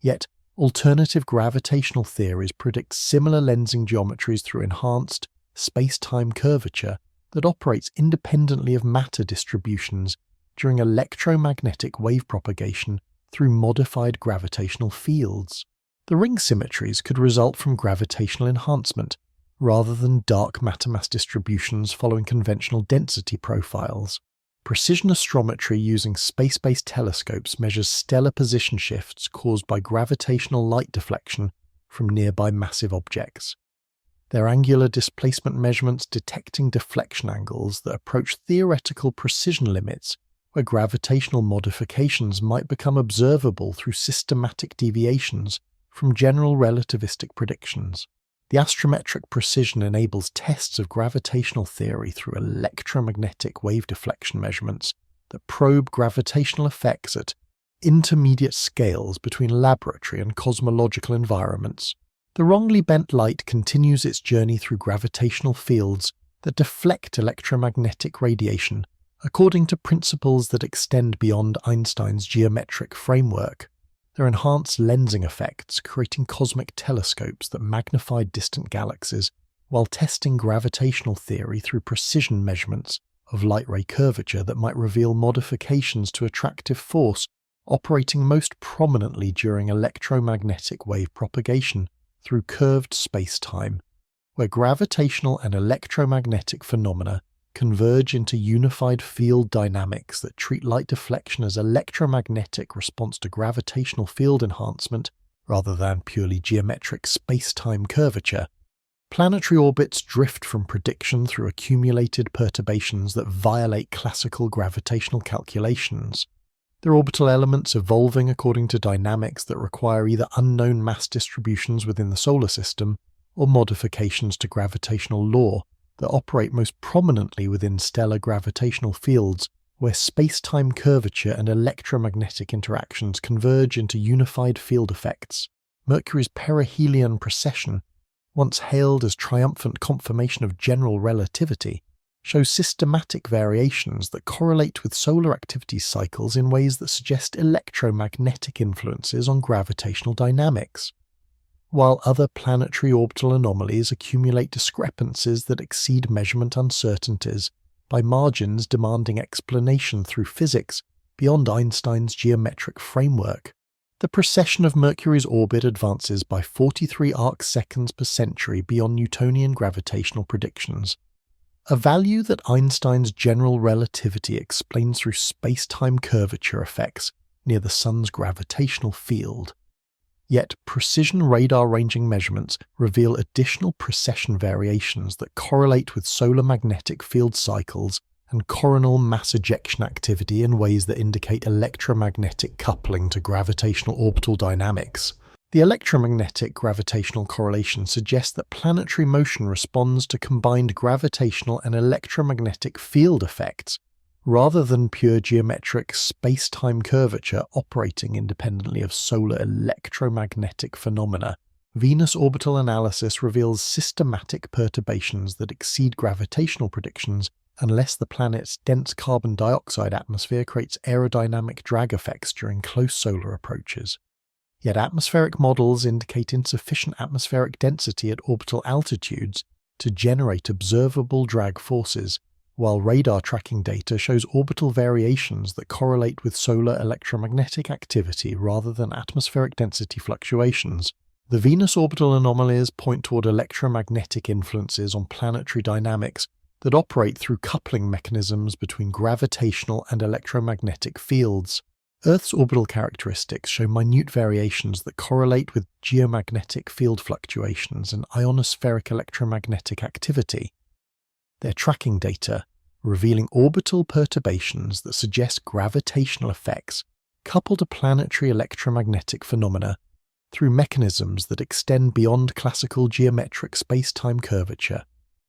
Yet, alternative gravitational theories predict similar lensing geometries through enhanced space-time curvature that operates independently of matter distributions during electromagnetic wave propagation through modified gravitational fields. The ring symmetries could result from gravitational enhancement, rather than dark matter mass distributions following conventional density profiles. Precision astrometry using space-based telescopes measures stellar position shifts caused by gravitational light deflection from nearby massive objects. Their angular displacement measurements detecting deflection angles that approach theoretical precision limits where gravitational modifications might become observable through systematic deviations from general relativistic predictions. The astrometric precision enables tests of gravitational theory through electromagnetic wave deflection measurements that probe gravitational effects at intermediate scales between laboratory and cosmological environments. The wrongly bent light continues its journey through gravitational fields that deflect electromagnetic radiation according to principles that extend beyond Einstein's geometric framework. Their enhanced lensing effects, creating cosmic telescopes that magnify distant galaxies while testing gravitational theory through precision measurements of light-ray curvature that might reveal modifications to attractive force operating most prominently during electromagnetic wave propagation through curved space-time, where gravitational and electromagnetic phenomena converge into unified field dynamics that treat light deflection as electromagnetic response to gravitational field enhancement rather than purely geometric space-time curvature. Planetary orbits drift from prediction through accumulated perturbations that violate classical gravitational calculations. Their orbital elements evolving according to dynamics that require either unknown mass distributions within the solar system or modifications to gravitational law that operate most prominently within stellar gravitational fields where space-time curvature and electromagnetic interactions converge into unified field effects. Mercury's perihelion precession, once hailed as triumphant confirmation of general relativity, shows systematic variations that correlate with solar activity cycles in ways that suggest electromagnetic influences on gravitational dynamics, while other planetary orbital anomalies accumulate discrepancies that exceed measurement uncertainties by margins demanding explanation through physics beyond Einstein's geometric framework. The precession of Mercury's orbit advances by 43 arc-seconds per century beyond Newtonian gravitational predictions, a value that Einstein's general relativity explains through space-time curvature effects near the Sun's gravitational field. Yet precision radar ranging measurements reveal additional precession variations that correlate with solar magnetic field cycles and coronal mass ejection activity in ways that indicate electromagnetic coupling to gravitational orbital dynamics. The electromagnetic gravitational correlation suggests that planetary motion responds to combined gravitational and electromagnetic field effects, rather than pure geometric space-time curvature operating independently of solar electromagnetic phenomena. Venus orbital analysis reveals systematic perturbations that exceed gravitational predictions unless the planet's dense carbon dioxide atmosphere creates aerodynamic drag effects during close solar approaches. Yet atmospheric models indicate insufficient atmospheric density at orbital altitudes to generate observable drag forces, while radar tracking data shows orbital variations that correlate with solar electromagnetic activity rather than atmospheric density fluctuations. The Venus orbital anomalies point toward electromagnetic influences on planetary dynamics that operate through coupling mechanisms between gravitational and electromagnetic fields. Earth's orbital characteristics show minute variations that correlate with geomagnetic field fluctuations and ionospheric electromagnetic activity. Their tracking data, revealing orbital perturbations that suggest gravitational effects coupled to planetary electromagnetic phenomena through mechanisms that extend beyond classical geometric space-time curvature.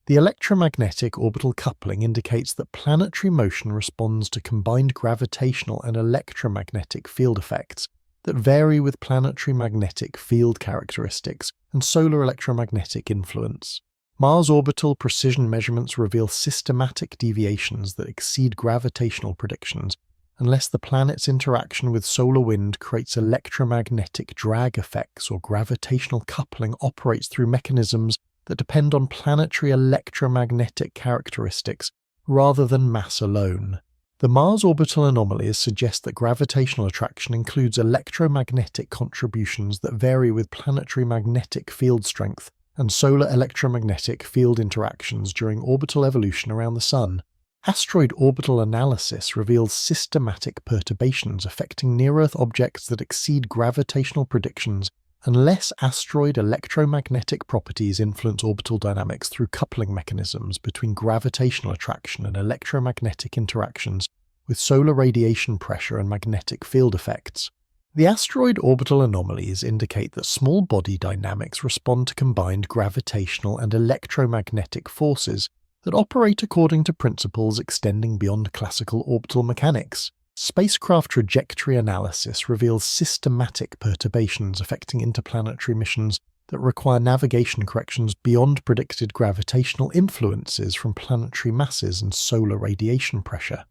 The electromagnetic orbital coupling indicates that planetary motion responds to combined gravitational and electromagnetic field effects that vary with planetary magnetic field characteristics and solar electromagnetic influence. Mars orbital precision measurements reveal systematic deviations that exceed gravitational predictions unless the planet's interaction with solar wind creates electromagnetic drag effects or gravitational coupling operates through mechanisms that depend on planetary electromagnetic characteristics rather than mass alone. The Mars orbital anomalies suggest that gravitational attraction includes electromagnetic contributions that vary with planetary magnetic field strength and solar electromagnetic field interactions during orbital evolution around the Sun. Asteroid orbital analysis reveals systematic perturbations affecting near-Earth objects that exceed gravitational predictions unless asteroid electromagnetic properties influence orbital dynamics through coupling mechanisms between gravitational attraction and electromagnetic interactions with solar radiation pressure and magnetic field effects. The asteroid orbital anomalies indicate that small body dynamics respond to combined gravitational and electromagnetic forces that operate according to principles extending beyond classical orbital mechanics. Spacecraft trajectory analysis reveals systematic perturbations affecting interplanetary missions that require navigation corrections beyond predicted gravitational influences from planetary masses and solar radiation pressure.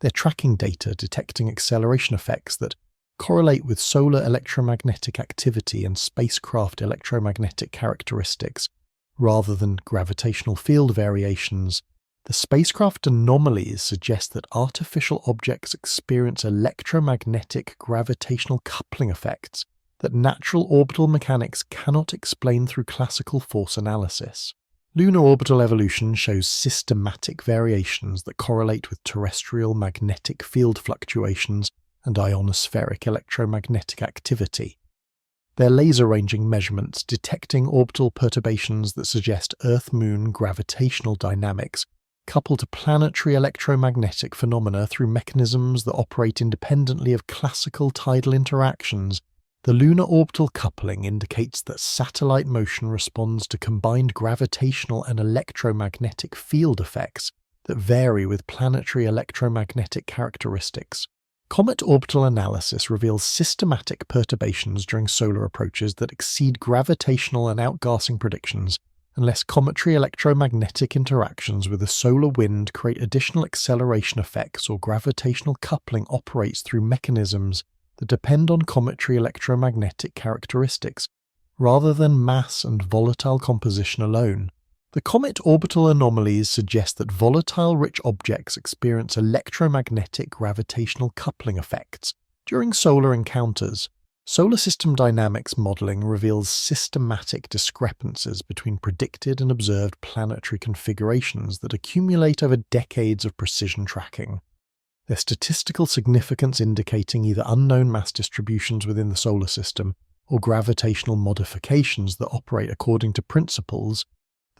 Their tracking data detecting acceleration effects that correlate with solar electromagnetic activity and spacecraft electromagnetic characteristics rather than gravitational field variations. The spacecraft anomalies suggest that artificial objects experience electromagnetic gravitational coupling effects that natural orbital mechanics cannot explain through classical force analysis. Lunar orbital evolution shows systematic variations that correlate with terrestrial magnetic field fluctuations and ionospheric electromagnetic activity. Their laser-ranging measurements detecting orbital perturbations that suggest Earth-Moon gravitational dynamics coupled to planetary electromagnetic phenomena through mechanisms that operate independently of classical tidal interactions. The lunar orbital coupling indicates that satellite motion responds to combined gravitational and electromagnetic field effects that vary with planetary electromagnetic characteristics. Comet orbital analysis reveals systematic perturbations during solar approaches that exceed gravitational and outgassing predictions unless cometary electromagnetic interactions with the solar wind create additional acceleration effects or gravitational coupling operates through mechanisms that depend on cometary electromagnetic characteristics rather than mass and volatile composition alone. The comet orbital anomalies suggest that volatile-rich objects experience electromagnetic gravitational coupling effects during solar encounters. Solar system dynamics modeling reveals systematic discrepancies between predicted and observed planetary configurations that accumulate over decades of precision tracking. Their statistical significance indicating either unknown mass distributions within the solar system or gravitational modifications that operate according to principles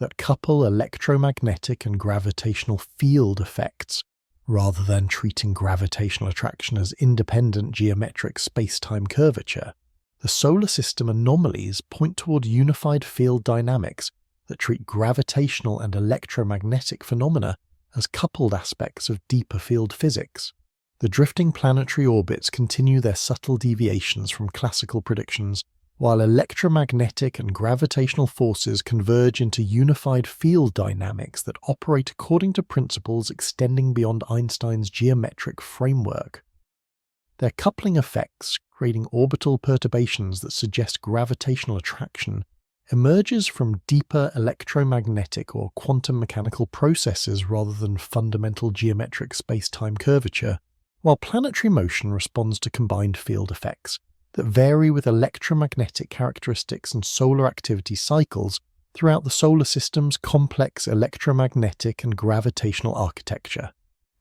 that couple electromagnetic and gravitational field effects, rather than treating gravitational attraction as independent geometric space-time curvature. The solar system anomalies point toward unified field dynamics that treat gravitational and electromagnetic phenomena as coupled aspects of deeper field physics. The drifting planetary orbits continue their subtle deviations from classical predictions, while electromagnetic and gravitational forces converge into unified field dynamics that operate according to principles extending beyond Einstein's geometric framework. Their coupling effects, creating orbital perturbations that suggest gravitational attraction, emerges from deeper electromagnetic or quantum mechanical processes rather than fundamental geometric space-time curvature, while planetary motion responds to combined field effects that vary with electromagnetic characteristics and solar activity cycles throughout the solar system's complex electromagnetic and gravitational architecture.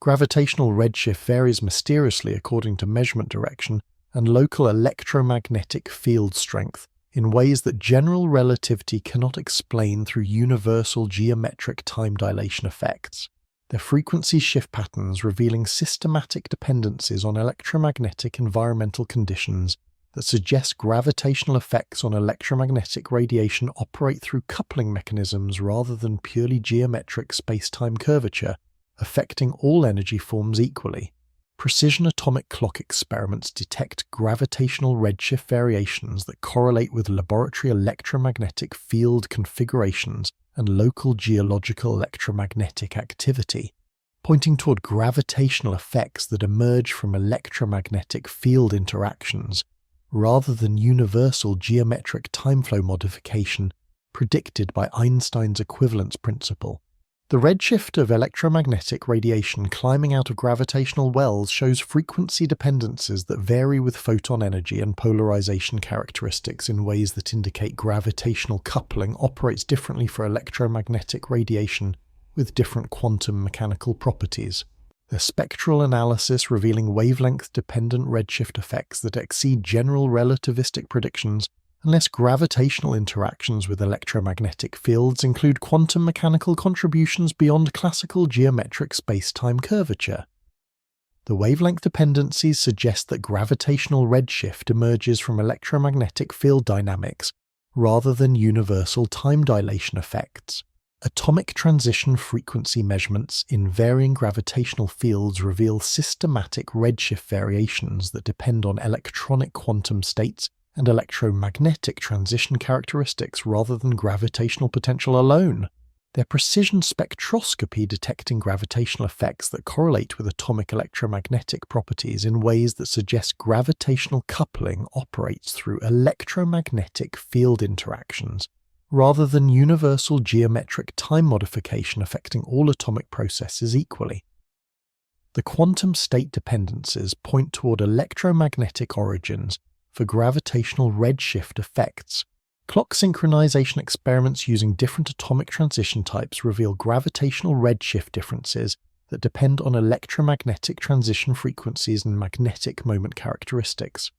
Gravitational redshift varies mysteriously according to measurement direction and local electromagnetic field strength in ways that general relativity cannot explain through universal geometric time dilation effects. Their frequency shift patterns revealing systematic dependencies on electromagnetic environmental conditions that suggest gravitational effects on electromagnetic radiation operate through coupling mechanisms rather than purely geometric space-time curvature, affecting all energy forms equally. Precision atomic clock experiments detect gravitational redshift variations that correlate with laboratory electromagnetic field configurations and local geological electromagnetic activity, pointing toward gravitational effects that emerge from electromagnetic field interactions rather than universal geometric timeflow modification predicted by Einstein's equivalence principle. The redshift of electromagnetic radiation climbing out of gravitational wells shows frequency dependencies that vary with photon energy and polarization characteristics in ways that indicate gravitational coupling operates differently for electromagnetic radiation with different quantum mechanical properties. The spectral analysis revealing wavelength-dependent redshift effects that exceed general relativistic predictions unless gravitational interactions with electromagnetic fields include quantum mechanical contributions beyond classical geometric space-time curvature. The wavelength dependencies suggest that gravitational redshift emerges from electromagnetic field dynamics rather than universal time dilation effects. Atomic transition frequency measurements in varying gravitational fields reveal systematic redshift variations that depend on electronic quantum states and electromagnetic transition characteristics rather than gravitational potential alone. Their precision spectroscopy detecting gravitational effects that correlate with atomic electromagnetic properties in ways that suggest gravitational coupling operates through electromagnetic field interactions rather than universal geometric time modification affecting all atomic processes equally. The quantum state dependencies point toward electromagnetic origins for gravitational redshift effects. Clock synchronization experiments using different atomic transition types reveal gravitational redshift differences that depend on electromagnetic transition frequencies and magnetic moment characteristics.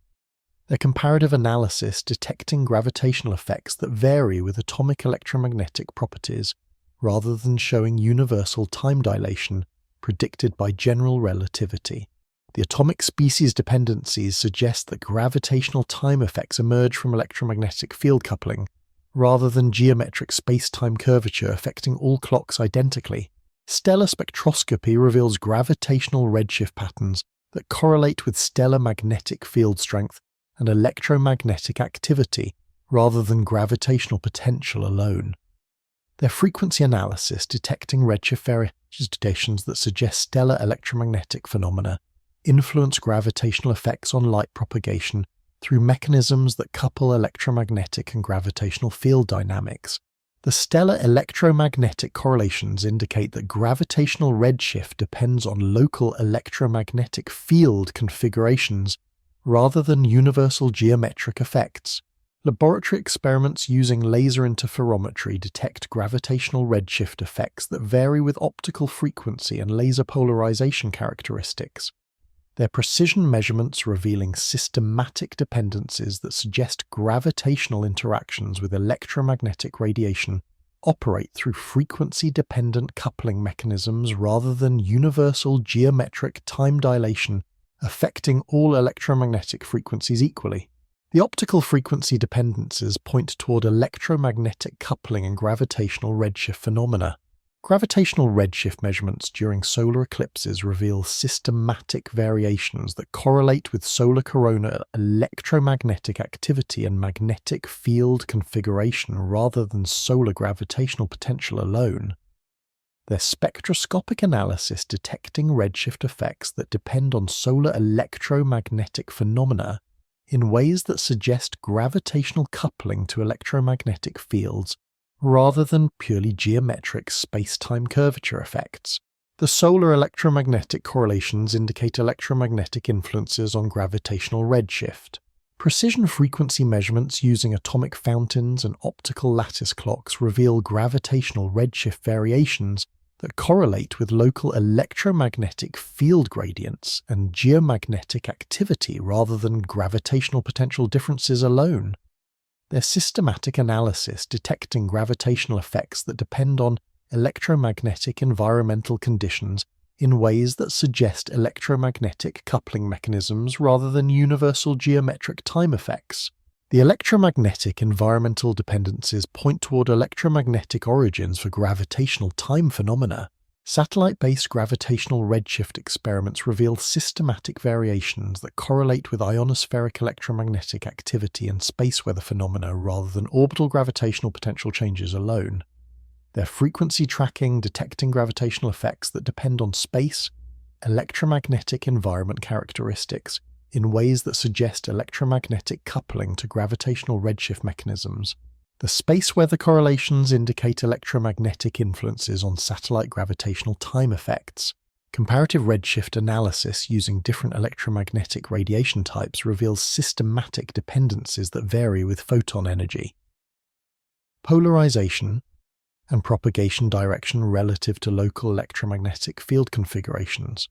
Their comparative analysis detecting gravitational effects that vary with atomic electromagnetic properties rather than showing universal time dilation predicted by general relativity. The atomic species dependencies suggest that gravitational time effects emerge from electromagnetic field coupling, rather than geometric space-time curvature affecting all clocks identically. Stellar spectroscopy reveals gravitational redshift patterns that correlate with stellar magnetic field strength and electromagnetic activity, rather than gravitational potential alone. Their frequency analysis detecting redshift variations that suggest stellar electromagnetic phenomena influence gravitational effects on light propagation through mechanisms that couple electromagnetic and gravitational field dynamics. The stellar electromagnetic correlations indicate that gravitational redshift depends on local electromagnetic field configurations rather than universal geometric effects. Laboratory experiments using laser interferometry detect gravitational redshift effects that vary with optical frequency and laser polarization characteristics. Their precision measurements revealing systematic dependencies that suggest gravitational interactions with electromagnetic radiation operate through frequency-dependent coupling mechanisms rather than universal geometric time dilation affecting all electromagnetic frequencies equally. The optical frequency dependencies point toward electromagnetic coupling and gravitational redshift phenomena. Gravitational redshift measurements during solar eclipses reveal systematic variations that correlate with solar corona electromagnetic activity and magnetic field configuration rather than solar gravitational potential alone. Their spectroscopic analysis detecting redshift effects that depend on solar electromagnetic phenomena in ways that suggest gravitational coupling to electromagnetic fields rather than purely geometric space-time curvature effects. The solar electromagnetic correlations indicate electromagnetic influences on gravitational redshift. Precision frequency measurements using atomic fountains and optical lattice clocks reveal gravitational redshift variations that correlate with local electromagnetic field gradients and geomagnetic activity rather than gravitational potential differences alone. Their systematic analysis detecting gravitational effects that depend on electromagnetic environmental conditions in ways that suggest electromagnetic coupling mechanisms rather than universal geometric time effects. The electromagnetic environmental dependencies point toward electromagnetic origins for gravitational time phenomena. Satellite-based gravitational redshift experiments reveal systematic variations that correlate with ionospheric electromagnetic activity and space weather phenomena rather than orbital gravitational potential changes alone. Their frequency tracking detecting gravitational effects that depend on space, electromagnetic environment characteristics in ways that suggest electromagnetic coupling to gravitational redshift mechanisms. The space weather correlations indicate electromagnetic influences on satellite gravitational time effects. Comparative redshift analysis using different electromagnetic radiation types reveals systematic dependencies that vary with photon energy. Polarization and propagation direction relative to local electromagnetic field configurations.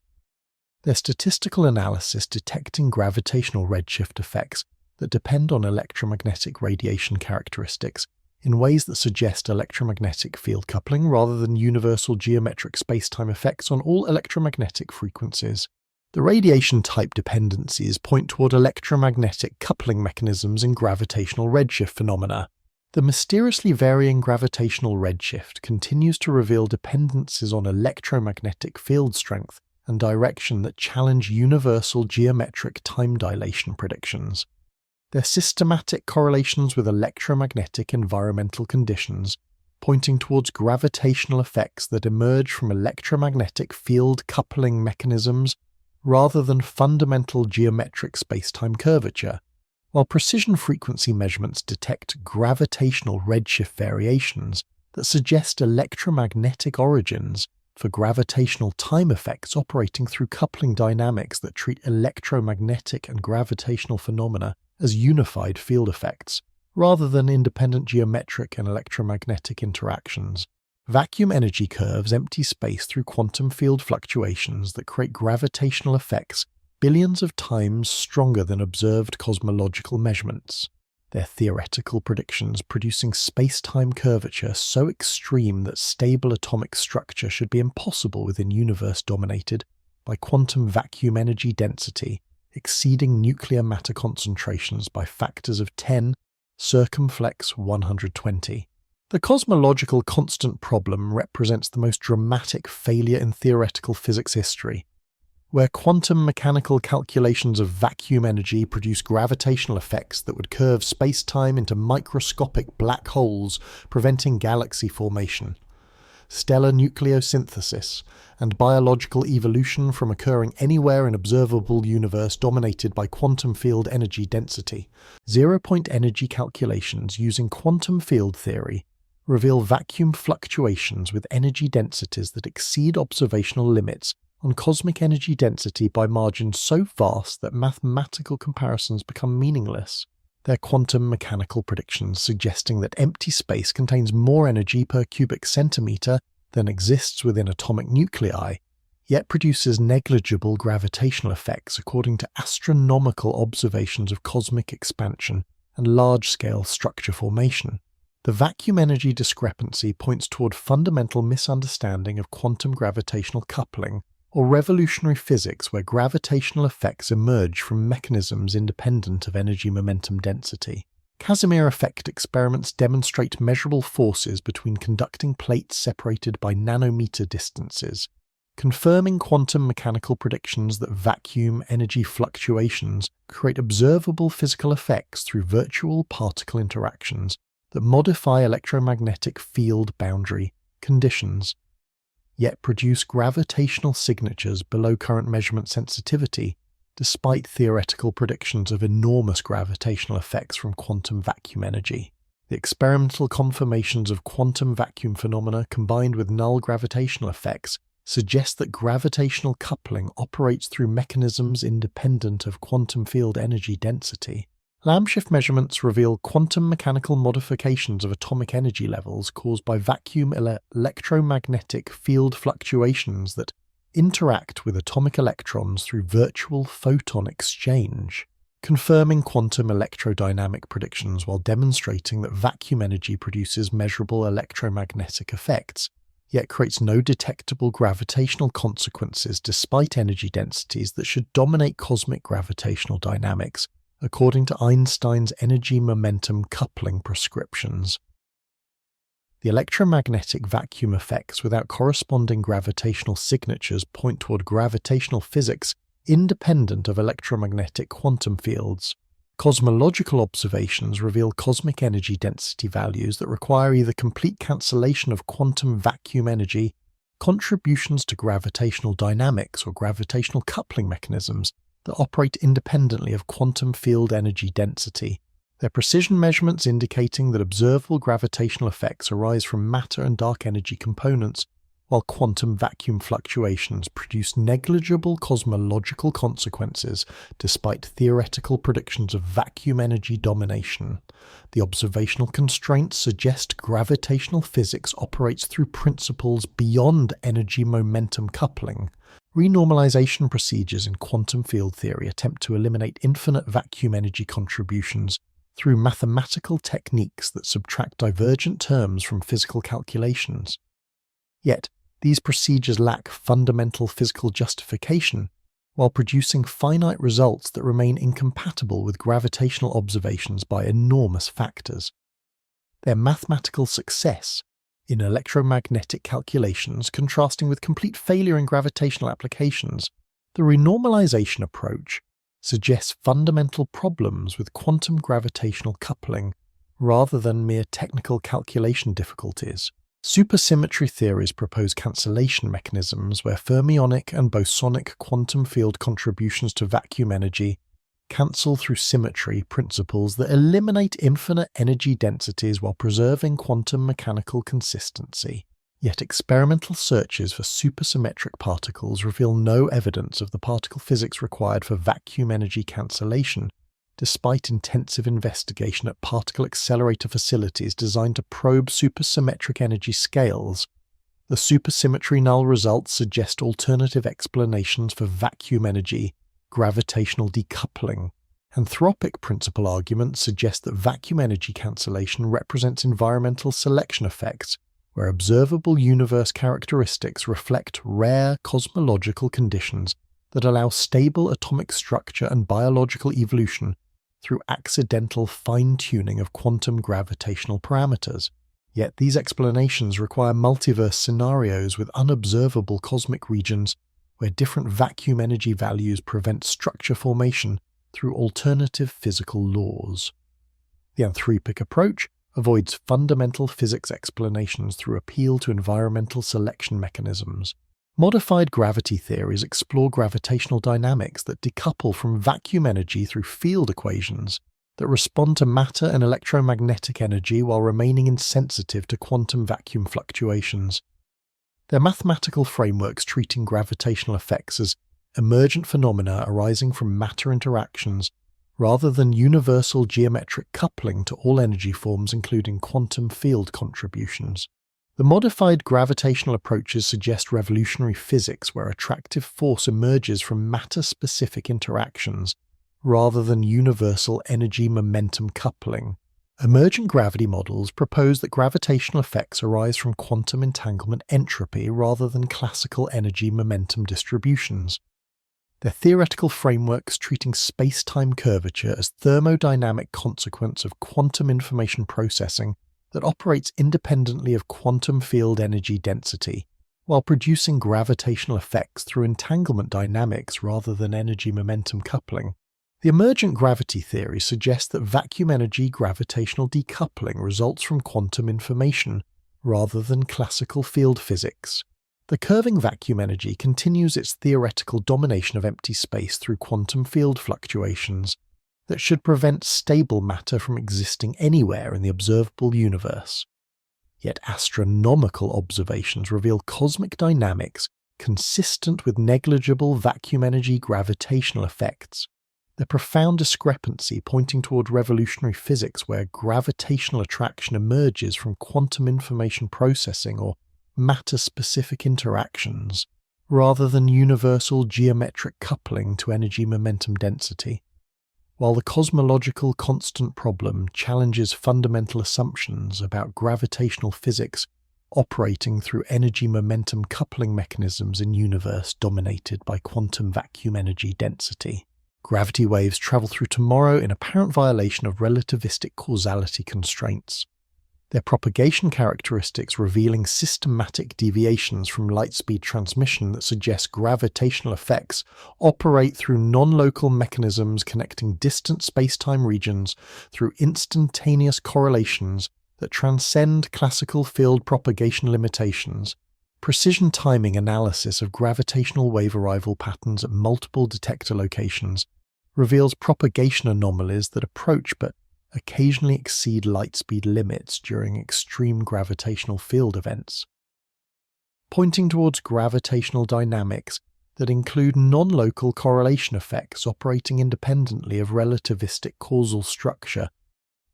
Their statistical analysis detecting gravitational redshift effects that depend on electromagnetic radiation characteristics in ways that suggest electromagnetic field coupling rather than universal geometric spacetime effects on all electromagnetic frequencies. The radiation type dependencies point toward electromagnetic coupling mechanisms in gravitational redshift phenomena. The mysteriously varying gravitational redshift continues to reveal dependencies on electromagnetic field strength and direction that challenge universal geometric time dilation predictions. Their systematic correlations with electromagnetic environmental conditions, pointing towards gravitational effects that emerge from electromagnetic field coupling mechanisms rather than fundamental geometric spacetime curvature. While precision frequency measurements detect gravitational redshift variations that suggest electromagnetic origins for gravitational time effects operating through coupling dynamics that treat electromagnetic and gravitational phenomena as unified field effects, rather than independent geometric and electromagnetic interactions. Vacuum energy curves empty space through quantum field fluctuations that create gravitational effects billions of times stronger than observed cosmological measurements. Their theoretical predictions producing space-time curvature so extreme that stable atomic structure should be impossible within universe dominated by quantum vacuum energy density exceeding nuclear matter concentrations by factors of 10 circumflex 120. The cosmological constant problem represents the most dramatic failure in theoretical physics history, where quantum mechanical calculations of vacuum energy produce gravitational effects that would curve space-time into microscopic black holes, preventing galaxy formation, stellar nucleosynthesis, and biological evolution from occurring anywhere in observable universe dominated by quantum field energy density. Zero-point energy calculations using quantum field theory reveal vacuum fluctuations with energy densities that exceed observational limits on cosmic energy density by margins so vast that mathematical comparisons become meaningless. Their quantum mechanical predictions suggesting that empty space contains more energy per cubic centimeter than exists within atomic nuclei, yet produces negligible gravitational effects according to astronomical observations of cosmic expansion and large-scale structure formation. The vacuum energy discrepancy points toward fundamental misunderstanding of quantum gravitational coupling, or revolutionary physics where gravitational effects emerge from mechanisms independent of energy momentum density. Casimir effect experiments demonstrate measurable forces between conducting plates separated by nanometer distances, confirming quantum mechanical predictions that vacuum energy fluctuations create observable physical effects through virtual particle interactions that modify electromagnetic field boundary conditions, yet produce gravitational signatures below current measurement sensitivity despite theoretical predictions of enormous gravitational effects from quantum vacuum energy. The experimental confirmations of quantum vacuum phenomena combined with null gravitational effects suggest that gravitational coupling operates through mechanisms independent of quantum field energy density. Lamb shift measurements reveal quantum mechanical modifications of atomic energy levels caused by vacuum electromagnetic field fluctuations that interact with atomic electrons through virtual photon exchange, confirming quantum electrodynamic predictions while demonstrating that vacuum energy produces measurable electromagnetic effects, yet creates no detectable gravitational consequences despite energy densities that should dominate cosmic gravitational dynamics, according to Einstein's energy-momentum coupling prescriptions. The electromagnetic vacuum effects without corresponding gravitational signatures point toward gravitational physics independent of electromagnetic quantum fields. Cosmological observations reveal cosmic energy density values that require either complete cancellation of quantum vacuum energy, contributions to gravitational dynamics, or gravitational coupling mechanisms that operate independently of quantum field energy density, their precision measurements indicating that observable gravitational effects arise from matter and dark energy components, while quantum vacuum fluctuations produce negligible cosmological consequences despite theoretical predictions of vacuum energy domination. The observational constraints suggest gravitational physics operates through principles beyond energy-momentum coupling. Renormalization procedures in quantum field theory attempt to eliminate infinite vacuum energy contributions through mathematical techniques that subtract divergent terms from physical calculations. Yet, these procedures lack fundamental physical justification, while producing finite results that remain incompatible with gravitational observations by enormous factors. Their mathematical success in electromagnetic calculations contrasting with complete failure in gravitational applications, the renormalization approach suggests fundamental problems with quantum gravitational coupling rather than mere technical calculation difficulties. Supersymmetry theories propose cancellation mechanisms where fermionic and bosonic quantum field contributions to vacuum energy cancel through symmetry principles that eliminate infinite energy densities while preserving quantum mechanical consistency. Yet experimental searches for supersymmetric particles reveal no evidence of the particle physics required for vacuum energy cancellation, despite intensive investigation at particle accelerator facilities designed to probe supersymmetric energy scales. The supersymmetry null results suggest alternative explanations for vacuum energy, gravitational decoupling. Anthropic principle arguments suggest that vacuum energy cancellation represents environmental selection effects, where observable universe characteristics reflect rare cosmological conditions that allow stable atomic structure and biological evolution through accidental fine-tuning of quantum gravitational parameters. Yet these explanations require multiverse scenarios with unobservable cosmic regions where different vacuum energy values prevent structure formation through alternative physical laws. The anthropic approach avoids fundamental physics explanations through appeal to environmental selection mechanisms. Modified gravity theories explore gravitational dynamics that decouple from vacuum energy through field equations that respond to matter and electromagnetic energy while remaining insensitive to quantum vacuum fluctuations. Their mathematical frameworks treating gravitational effects as emergent phenomena arising from matter interactions rather than universal geometric coupling to all energy forms including quantum field contributions. The modified gravitational approaches suggest revolutionary physics where attractive force emerges from matter-specific interactions rather than universal energy-momentum coupling. Emergent gravity models propose that gravitational effects arise from quantum entanglement entropy rather than classical energy-momentum distributions. Their theoretical frameworks treating space-time curvature as thermodynamic consequence of quantum information processing that operates independently of quantum field energy density, while producing gravitational effects through entanglement dynamics rather than energy-momentum coupling. The emergent gravity theory suggests that vacuum energy gravitational decoupling results from quantum information rather than classical field physics. The curving vacuum energy continues its theoretical domination of empty space through quantum field fluctuations that should prevent stable matter from existing anywhere in the observable universe. Yet astronomical observations reveal cosmic dynamics consistent with negligible vacuum energy gravitational effects. The profound discrepancy pointing toward revolutionary physics where gravitational attraction emerges from quantum information processing or matter-specific interactions, rather than universal geometric coupling to energy momentum density. While the cosmological constant problem challenges fundamental assumptions about gravitational physics operating through energy momentum coupling mechanisms in universe dominated by quantum vacuum energy density, gravity waves travel through tomorrow in apparent violation of relativistic causality constraints. Their propagation characteristics revealing systematic deviations from light-speed transmission that suggest gravitational effects operate through non-local mechanisms connecting distant space-time regions through instantaneous correlations that transcend classical field propagation limitations. Precision timing analysis of gravitational wave arrival patterns at multiple detector locations reveals propagation anomalies that approach but occasionally exceed light speed limits during extreme gravitational field events, pointing towards gravitational dynamics that include non-local correlation effects operating independently of relativistic causal structure,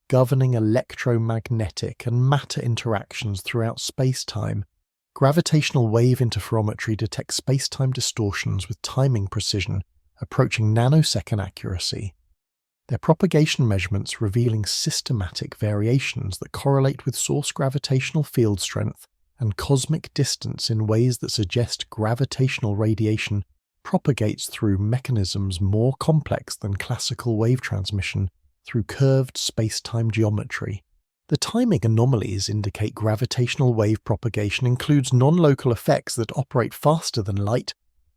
governing electromagnetic and matter interactions throughout space-time. Gravitational wave interferometry detects space-time distortions with timing precision approaching nanosecond accuracy. Their propagation measurements revealing systematic variations that correlate with source gravitational field strength and cosmic distance in ways that suggest gravitational radiation propagates through mechanisms more complex than classical wave transmission through curved space-time geometry. The timing anomalies indicate gravitational wave propagation includes non-local effects that operate faster than light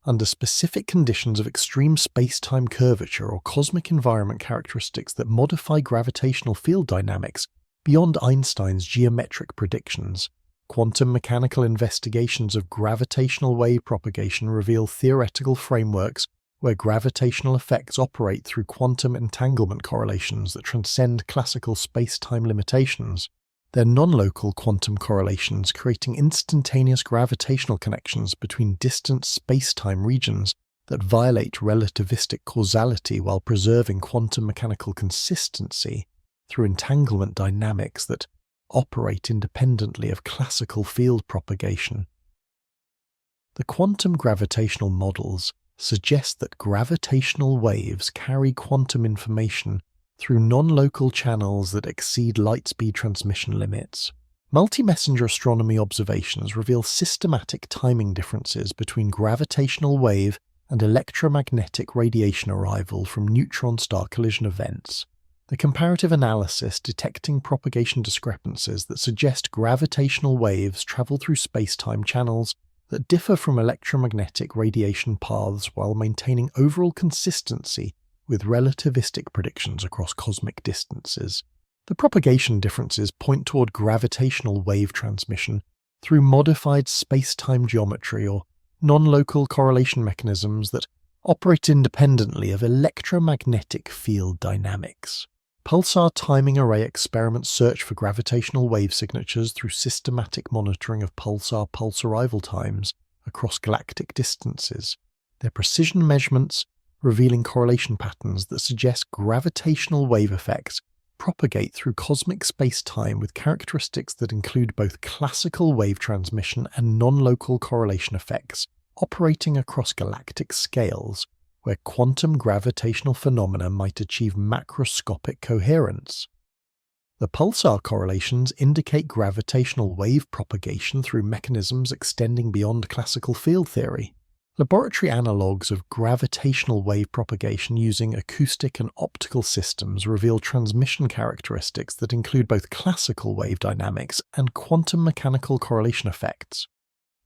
under specific conditions of extreme space-time curvature or cosmic environment characteristics that modify gravitational field dynamics beyond Einstein's geometric predictions. Quantum mechanical investigations of gravitational wave propagation reveal theoretical frameworks where gravitational effects operate through quantum entanglement correlations that transcend classical space-time limitations. They're non-local quantum correlations creating instantaneous gravitational connections between distant space-time regions that violate relativistic causality while preserving quantum mechanical consistency through entanglement dynamics that operate independently of classical field propagation. The quantum gravitational models suggest that gravitational waves carry quantum information through non-local channels that exceed light-speed transmission limits. Multi-messenger astronomy observations reveal systematic timing differences between gravitational wave and electromagnetic radiation arrival from neutron star collision events. The comparative analysis detecting propagation discrepancies that suggest gravitational waves travel through space-time channels that differ from electromagnetic radiation paths while maintaining overall consistency with relativistic predictions across cosmic distances. The propagation differences point toward gravitational wave transmission through modified space-time geometry or non-local correlation mechanisms that operate independently of electromagnetic field dynamics. Pulsar timing array experiments search for gravitational wave signatures through systematic monitoring of pulsar pulse arrival times across galactic distances. Their precision measurements revealing correlation patterns that suggest gravitational wave effects propagate through cosmic space-time with characteristics that include both classical wave transmission and non-local correlation effects operating across galactic scales, where quantum gravitational phenomena might achieve macroscopic coherence. The pulsar correlations indicate gravitational wave propagation through mechanisms extending beyond classical field theory. Laboratory analogues of gravitational wave propagation using acoustic and optical systems reveal transmission characteristics that include both classical wave dynamics and quantum mechanical correlation effects.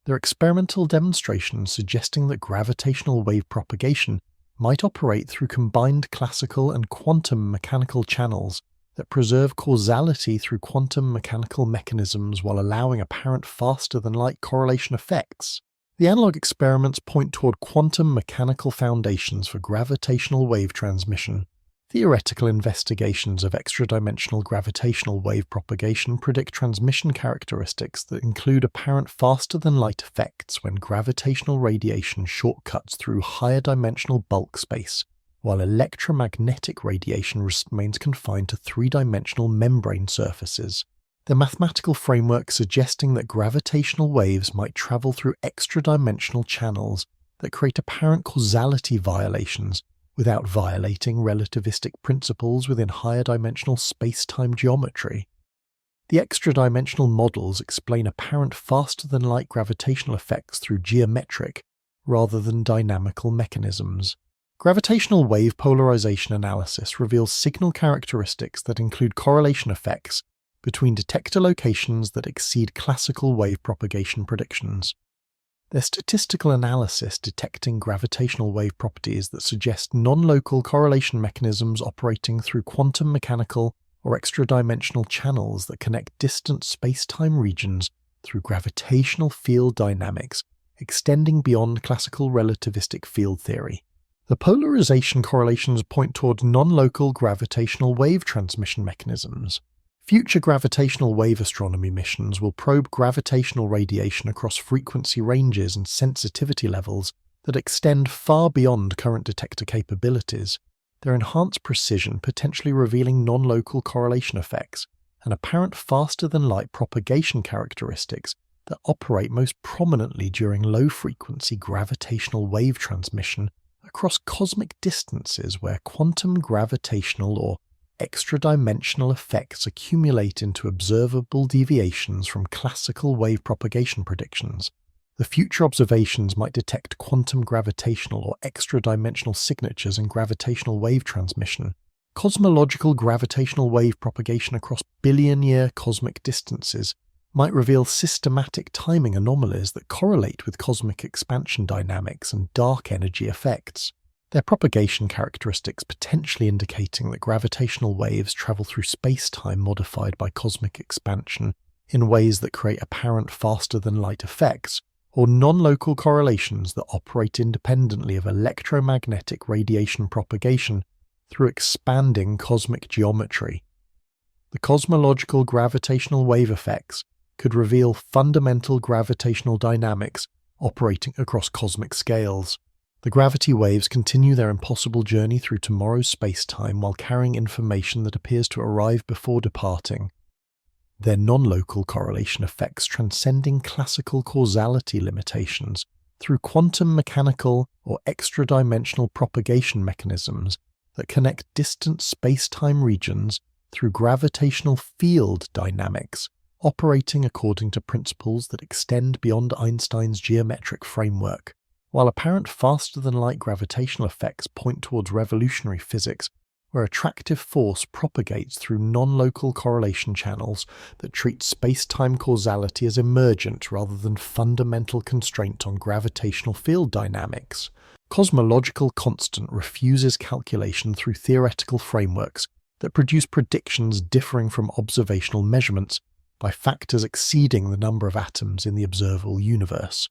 Their experimental demonstrations suggesting that gravitational wave propagation might operate through combined classical and quantum mechanical channels that preserve causality through quantum mechanical mechanisms while allowing apparent faster-than-light correlation effects. The analog experiments point toward quantum mechanical foundations for gravitational wave transmission. Theoretical investigations of extra-dimensional gravitational wave propagation predict transmission characteristics that include apparent faster-than-light effects when gravitational radiation shortcuts through higher-dimensional bulk space, while electromagnetic radiation remains confined to three-dimensional membrane surfaces. The mathematical framework suggesting that gravitational waves might travel through extra-dimensional channels that create apparent causality violations without violating relativistic principles within higher-dimensional space-time geometry. The extra-dimensional models explain apparent faster-than-light gravitational effects through geometric rather than dynamical mechanisms. Gravitational wave polarization analysis reveals signal characteristics that include correlation effects between detector locations that exceed classical wave propagation predictions. Their statistical analysis detecting gravitational wave properties that suggest non-local correlation mechanisms operating through quantum mechanical or extra-dimensional channels that connect distant space-time regions through gravitational field dynamics extending beyond classical relativistic field theory. The polarization correlations point toward non-local gravitational wave transmission mechanisms. Future gravitational wave astronomy missions will probe gravitational radiation across frequency ranges and sensitivity levels that extend far beyond current detector capabilities, their enhanced precision potentially revealing non-local correlation effects and apparent faster-than-light propagation characteristics that operate most prominently during low-frequency gravitational wave transmission across cosmic distances where quantum gravitational or extra-dimensional effects accumulate into observable deviations from classical wave propagation predictions. The future observations might detect quantum gravitational or extra-dimensional signatures in gravitational wave transmission, cosmological gravitational wave propagation across billion-year cosmic distances might reveal systematic timing anomalies that correlate with cosmic expansion dynamics and dark energy effects. Their propagation characteristics potentially indicating that gravitational waves travel through space-time modified by cosmic expansion in ways that create apparent faster-than-light effects, or non-local correlations that operate independently of electromagnetic radiation propagation through expanding cosmic geometry. The cosmological gravitational wave effects could reveal fundamental gravitational dynamics operating across cosmic scales. The gravity waves continue their impossible journey through tomorrow's space-time while carrying information that appears to arrive before departing. Their non-local correlation effects transcending classical causality limitations through quantum mechanical or extra-dimensional propagation mechanisms that connect distant space-time regions through gravitational field dynamics, operating according to principles that extend beyond Einstein's geometric framework. While apparent faster-than-light gravitational effects point towards revolutionary physics, where attractive force propagates through non-local correlation channels that treat space-time causality as emergent rather than fundamental constraint on gravitational field dynamics. Cosmological constant refuses calculation through theoretical frameworks that produce predictions differing from observational measurements by factors exceeding the number of atoms in the observable universe.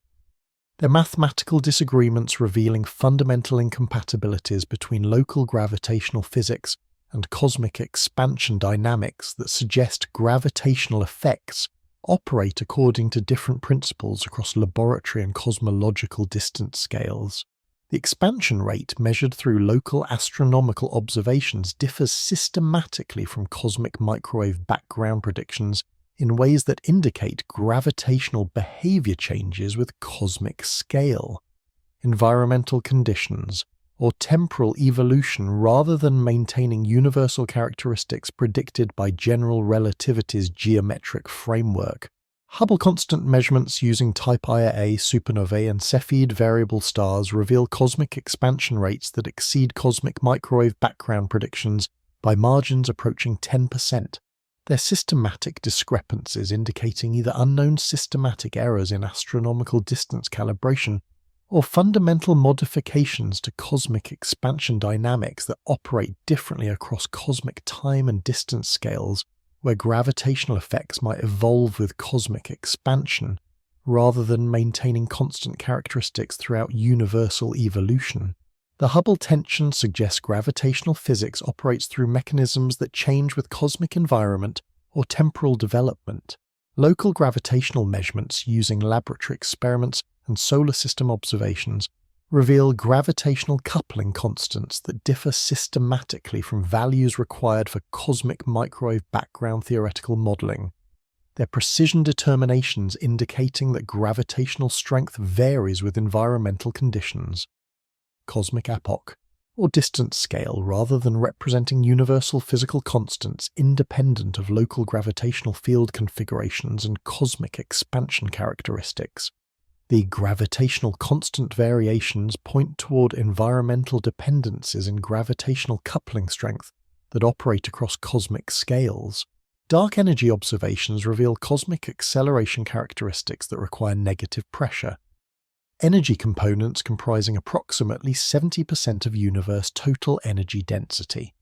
Their mathematical disagreements revealing fundamental incompatibilities between local gravitational physics and cosmic expansion dynamics that suggest gravitational effects operate according to different principles across laboratory and cosmological distance scales. The expansion rate measured through local astronomical observations differs systematically from cosmic microwave background predictions in ways that indicate gravitational behavior changes with cosmic scale, environmental conditions, or temporal evolution rather than maintaining universal characteristics predicted by general relativity's geometric framework. Hubble constant measurements using Type Ia supernovae and Cepheid variable stars reveal cosmic expansion rates that exceed cosmic microwave background predictions by margins approaching 10%. Their systematic discrepancies indicating either unknown systematic errors in astronomical distance calibration or fundamental modifications to cosmic expansion dynamics that operate differently across cosmic time and distance scales, where gravitational effects might evolve with cosmic expansion rather than maintaining constant characteristics throughout universal evolution. The Hubble tension suggests gravitational physics operates through mechanisms that change with cosmic environment or temporal development. Local gravitational measurements using laboratory experiments and solar system observations reveal gravitational coupling constants that differ systematically from values required for cosmic microwave background theoretical modeling. Their precision determinations indicating that gravitational strength varies with environmental conditions. Cosmic epoch, or distance scale, rather than representing universal physical constants independent of local gravitational field configurations and cosmic expansion characteristics. The gravitational constant variations point toward environmental dependencies in gravitational coupling strength that operate across cosmic scales. Dark energy observations reveal cosmic acceleration characteristics that require negative pressure. Energy components comprising approximately 70% of universe total energy density.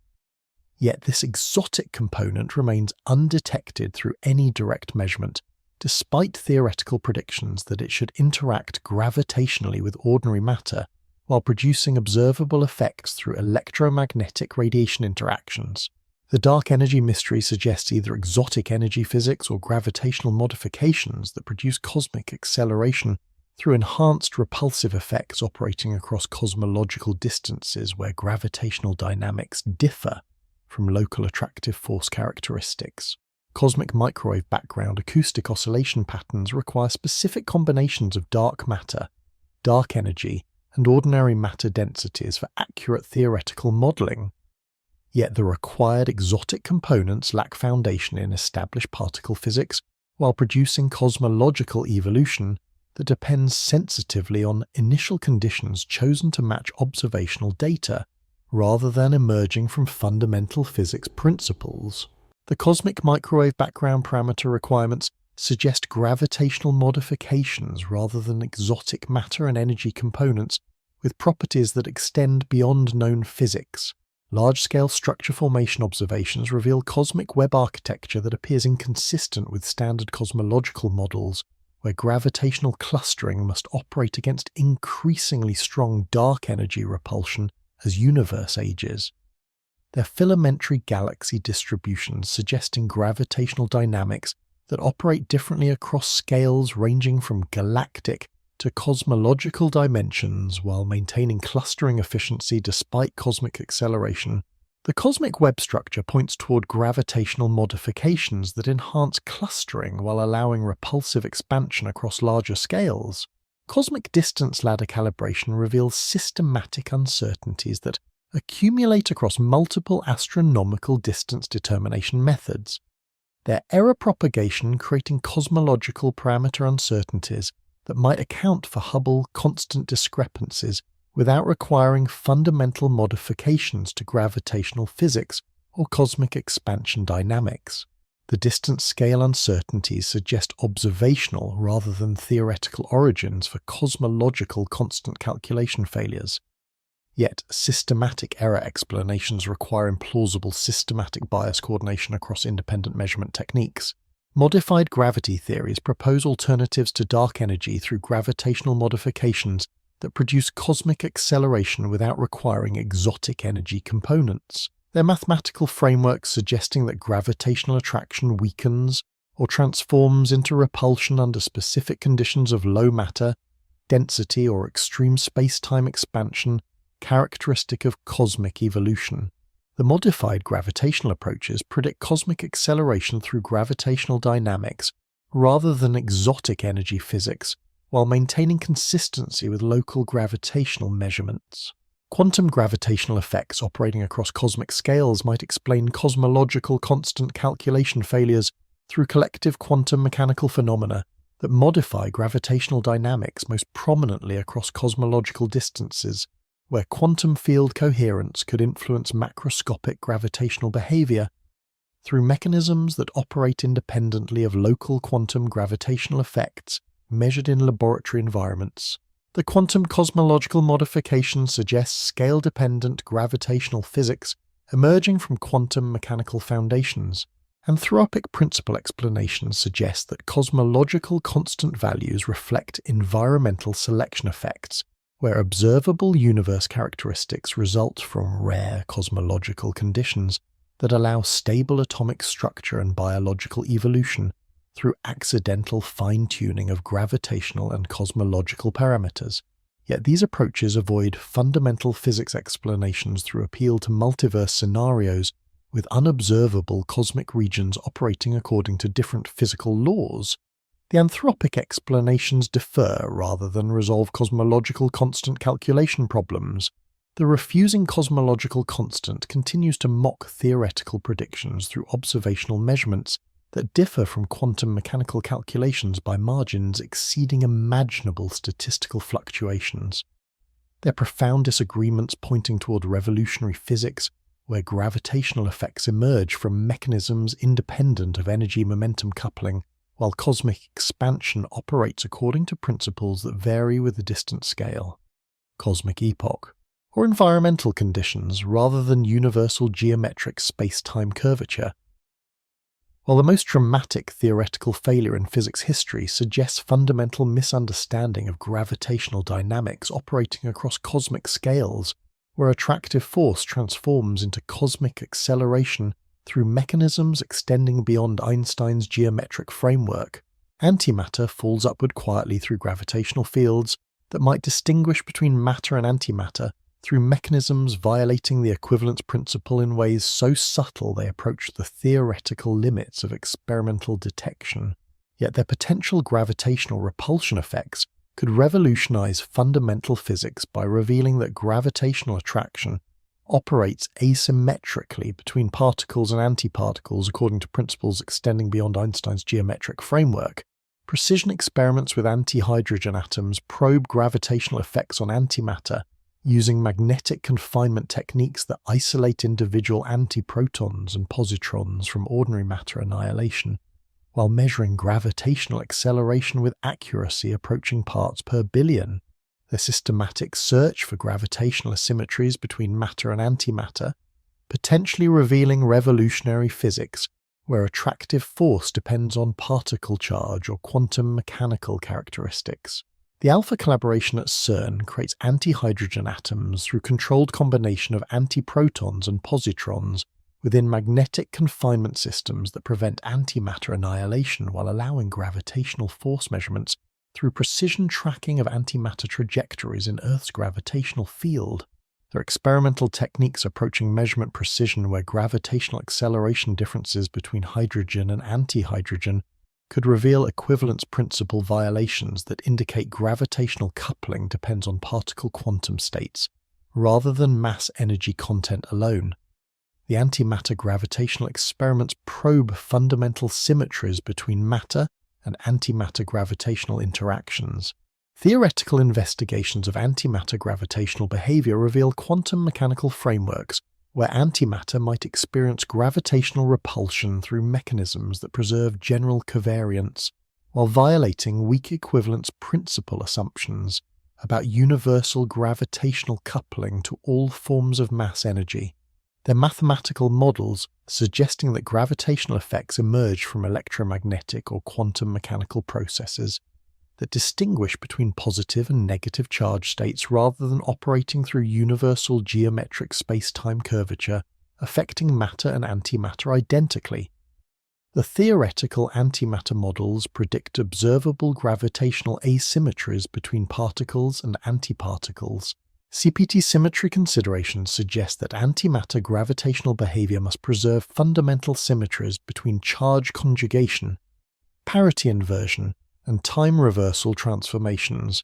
Yet this exotic component remains undetected through any direct measurement, despite theoretical predictions that it should interact gravitationally with ordinary matter while producing observable effects through electromagnetic radiation interactions. The dark energy mystery suggests either exotic energy physics or gravitational modifications that produce cosmic acceleration through enhanced repulsive effects operating across cosmological distances where gravitational dynamics differ from local attractive force characteristics. Cosmic microwave background acoustic oscillation patterns require specific combinations of dark matter, dark energy, and ordinary matter densities for accurate theoretical modeling. Yet the required exotic components lack foundation in established particle physics while producing cosmological evolution that depends sensitively on initial conditions chosen to match observational data, rather than emerging from fundamental physics principles. The cosmic microwave background parameter requirements suggest gravitational modifications rather than exotic matter and energy components with properties that extend beyond known physics. Large-scale structure formation observations reveal cosmic web architecture that appears inconsistent with standard cosmological models, where gravitational clustering must operate against increasingly strong dark energy repulsion as universe ages. Their filamentary galaxy distributions suggesting gravitational dynamics that operate differently across scales ranging from galactic to cosmological dimensions while maintaining clustering efficiency despite cosmic acceleration. The cosmic web structure points toward gravitational modifications that enhance clustering while allowing repulsive expansion across larger scales. Cosmic distance ladder calibration reveals systematic uncertainties that accumulate across multiple astronomical distance determination methods. Their error propagation creating cosmological parameter uncertainties that might account for Hubble constant discrepancies without requiring fundamental modifications to gravitational physics or cosmic expansion dynamics. The distance scale uncertainties suggest observational rather than theoretical origins for cosmological constant calculation failures. Yet, systematic error explanations require implausible systematic bias coordination across independent measurement techniques. Modified gravity theories propose alternatives to dark energy through gravitational modifications that produce cosmic acceleration without requiring exotic energy components. Their mathematical frameworks suggesting that gravitational attraction weakens or transforms into repulsion under specific conditions of low matter, density, or extreme space-time expansion, characteristic of cosmic evolution. The modified gravitational approaches predict cosmic acceleration through gravitational dynamics rather than exotic energy physics, while maintaining consistency with local gravitational measurements. Quantum gravitational effects operating across cosmic scales might explain cosmological constant calculation failures through collective quantum mechanical phenomena that modify gravitational dynamics most prominently across cosmological distances, where quantum field coherence could influence macroscopic gravitational behavior through mechanisms that operate independently of local quantum gravitational effects measured in laboratory environments. The quantum cosmological modification suggests scale-dependent gravitational physics emerging from quantum mechanical foundations, Anthropic principle explanations suggest that cosmological constant values reflect environmental selection effects, where observable universe characteristics result from rare cosmological conditions that allow stable atomic structure and biological evolution through accidental fine-tuning of gravitational and cosmological parameters. Yet these approaches avoid fundamental physics explanations through appeal to multiverse scenarios with unobservable cosmic regions operating according to different physical laws. The anthropic explanations differ rather than resolve cosmological constant calculation problems. The refusing cosmological constant continues to mock theoretical predictions through observational measurements that differ from quantum mechanical calculations by margins exceeding imaginable statistical fluctuations. Their profound disagreements pointing toward revolutionary physics, where gravitational effects emerge from mechanisms independent of energy-momentum coupling, while cosmic expansion operates according to principles that vary with the distant scale, cosmic epoch, or environmental conditions rather than universal geometric space-time curvature. While the most dramatic theoretical failure in physics history suggests fundamental misunderstanding of gravitational dynamics operating across cosmic scales, where attractive force transforms into cosmic acceleration through mechanisms extending beyond Einstein's geometric framework, antimatter falls upward quietly through gravitational fields that might distinguish between matter and antimatter through mechanisms violating the equivalence principle in ways so subtle they approach the theoretical limits of experimental detection. Yet their potential gravitational repulsion effects could revolutionize fundamental physics by revealing that gravitational attraction operates asymmetrically between particles and antiparticles according to principles extending beyond Einstein's geometric framework. Precision experiments with anti-hydrogen atoms probe gravitational effects on antimatter using magnetic confinement techniques that isolate individual antiprotons and positrons from ordinary matter annihilation, while measuring gravitational acceleration with accuracy approaching parts per billion. The systematic search for gravitational asymmetries between matter and antimatter, potentially revealing revolutionary physics where attractive force depends on particle charge or quantum mechanical characteristics. The Alpha collaboration at CERN creates anti-hydrogen atoms through controlled combination of antiprotons and positrons within magnetic confinement systems that prevent antimatter annihilation while allowing gravitational force measurements through precision tracking of antimatter trajectories in Earth's gravitational field. Their experimental techniques approaching measurement precision where gravitational acceleration differences between hydrogen and anti-hydrogen could reveal equivalence principle violations that indicate gravitational coupling depends on particle quantum states, rather than mass-energy content alone. The antimatter gravitational experiments probe fundamental symmetries between matter and antimatter gravitational interactions. Theoretical investigations of antimatter gravitational behavior reveal quantum mechanical frameworks where antimatter might experience gravitational repulsion through mechanisms that preserve general covariance, while violating weak equivalence principle assumptions about universal gravitational coupling to all forms of mass energy. Their mathematical models suggesting that gravitational effects emerge from electromagnetic or quantum mechanical processes that distinguish between positive and negative charge states rather than operating through universal geometric space-time curvature, affecting matter and antimatter identically. The theoretical antimatter models predict observable gravitational asymmetries between particles and antiparticles. CPT symmetry considerations suggest that antimatter gravitational behavior must preserve fundamental symmetries between charge conjugation, parity inversion, and time reversal transformations.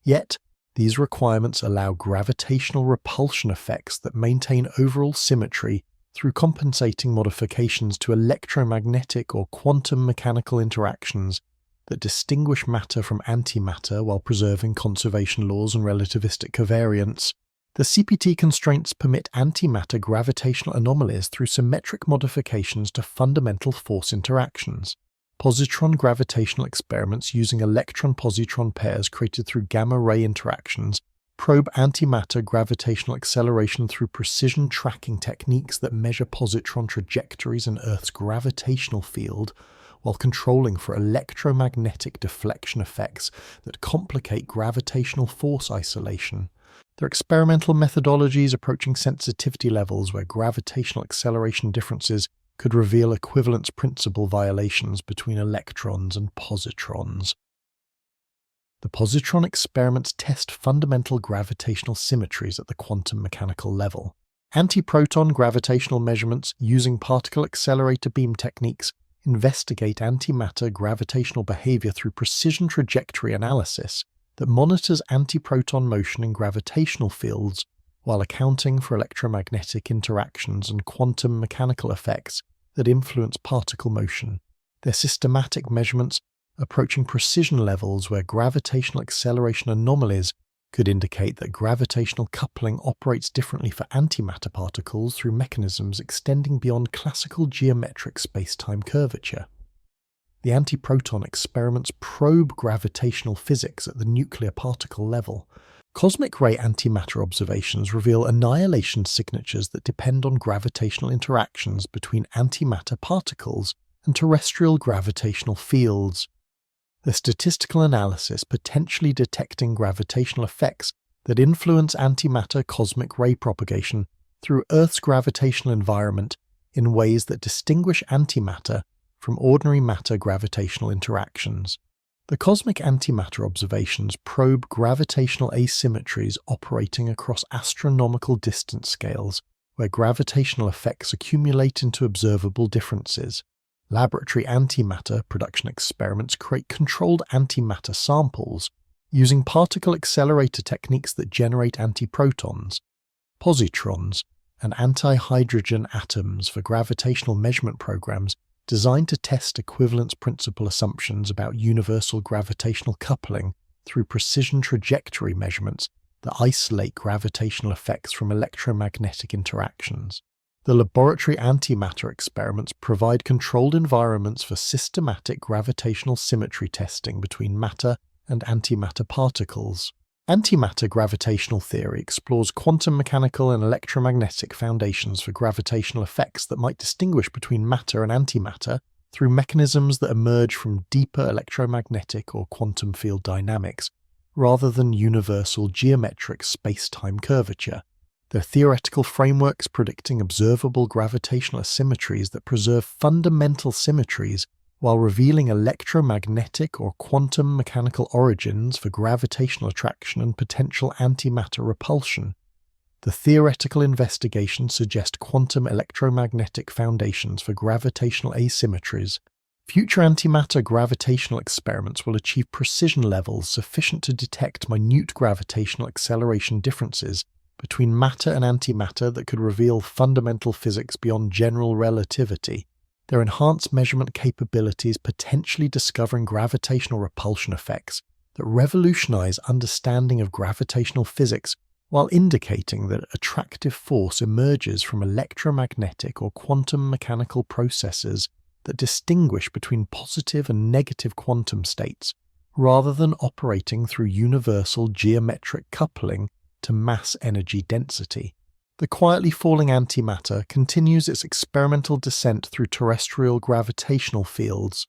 Yet, these requirements allow gravitational repulsion effects that maintain overall symmetry through compensating modifications to electromagnetic or quantum mechanical interactions that distinguish matter from antimatter while preserving conservation laws and relativistic covariance. The CPT constraints permit antimatter gravitational anomalies through symmetric modifications to fundamental force interactions. Positron gravitational experiments using electron-positron pairs created through gamma-ray interactions probe antimatter gravitational acceleration through precision tracking techniques that measure positron trajectories in Earth's gravitational field, while controlling for electromagnetic deflection effects that complicate gravitational force isolation. Their experimental methodologies approaching sensitivity levels where gravitational acceleration differences could reveal equivalence principle violations between electrons and positrons. The positron experiments test fundamental gravitational symmetries at the quantum mechanical level. Antiproton gravitational measurements using particle accelerator beam techniques investigate antimatter gravitational behavior through precision trajectory analysis that monitors antiproton motion in gravitational fields while accounting for electromagnetic interactions and quantum mechanical effects that influence particle motion. Their systematic measurements approaching precision levels where gravitational acceleration anomalies could indicate that gravitational coupling operates differently for antimatter particles through mechanisms extending beyond classical geometric spacetime curvature. The antiproton experiments probe gravitational physics at the nuclear particle level. Cosmic ray antimatter observations reveal annihilation signatures that depend on gravitational interactions between antimatter particles and terrestrial gravitational fields. The statistical analysis potentially detecting gravitational effects that influence antimatter cosmic ray propagation through Earth's gravitational environment in ways that distinguish antimatter from ordinary matter gravitational interactions. The cosmic antimatter observations probe gravitational asymmetries operating across astronomical distance scales, where gravitational effects accumulate into observable differences. Laboratory antimatter production experiments create controlled antimatter samples using particle accelerator techniques that generate antiprotons, positrons, and antihydrogen atoms for gravitational measurement programs designed to test equivalence principle assumptions about universal gravitational coupling through precision trajectory measurements that isolate gravitational effects from electromagnetic interactions. The laboratory antimatter experiments provide controlled environments for systematic gravitational symmetry testing between matter and antimatter particles. Antimatter gravitational theory explores quantum mechanical and electromagnetic foundations for gravitational effects that might distinguish between matter and antimatter through mechanisms that emerge from deeper electromagnetic or quantum field dynamics, rather than universal geometric space-time curvature. Their theoretical frameworks predicting observable gravitational asymmetries that preserve fundamental symmetries while revealing electromagnetic or quantum mechanical origins for gravitational attraction and potential antimatter repulsion. The theoretical investigations suggest quantum electromagnetic foundations for gravitational asymmetries. Future antimatter gravitational experiments will achieve precision levels sufficient to detect minute gravitational acceleration differences between matter and antimatter that could reveal fundamental physics beyond general relativity. Their enhanced measurement capabilities potentially discovering gravitational repulsion effects that revolutionize understanding of gravitational physics while indicating that attractive force emerges from electromagnetic or quantum mechanical processes that distinguish between positive and negative quantum states, rather than operating through universal geometric coupling to mass energy density. The quietly falling antimatter continues its experimental descent through terrestrial gravitational fields,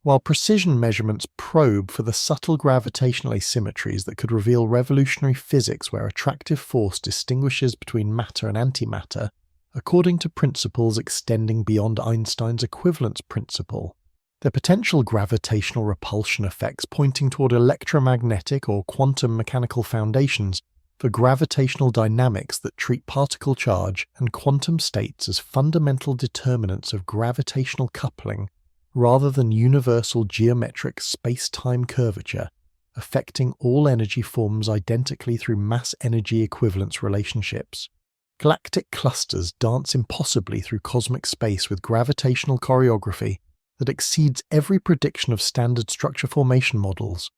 while precision measurements probe for the subtle gravitational asymmetries that could reveal revolutionary physics where attractive force distinguishes between matter and antimatter, according to principles extending beyond Einstein's equivalence principle. Their potential gravitational repulsion effects pointing toward electromagnetic or quantum mechanical foundations for gravitational dynamics that treat particle charge and quantum states as fundamental determinants of gravitational coupling rather than universal geometric space-time curvature, affecting all energy forms identically through mass-energy equivalence relationships. Galactic clusters dance impossibly through cosmic space with gravitational choreography that exceeds every prediction of standard structure formation models.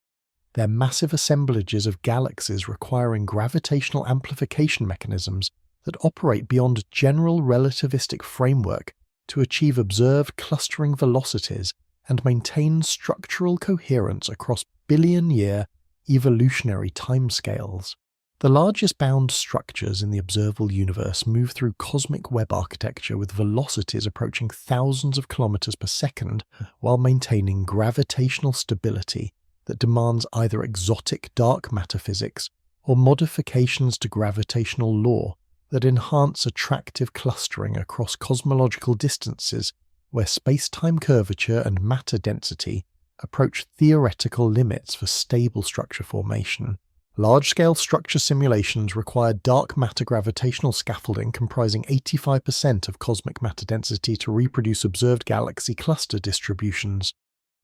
Their massive assemblages of galaxies requiring gravitational amplification mechanisms that operate beyond general relativistic framework to achieve observed clustering velocities and maintain structural coherence across billion-year evolutionary timescales. The largest bound structures in the observable universe move through cosmic web architecture with velocities approaching thousands of kilometers per second while maintaining gravitational stability that demands either exotic dark matter physics or modifications to gravitational law that enhance attractive clustering across cosmological distances where space-time curvature and matter density approach theoretical limits for stable structure formation. Large-scale structure simulations require dark matter gravitational scaffolding comprising 85% of cosmic matter density to reproduce observed galaxy cluster distributions.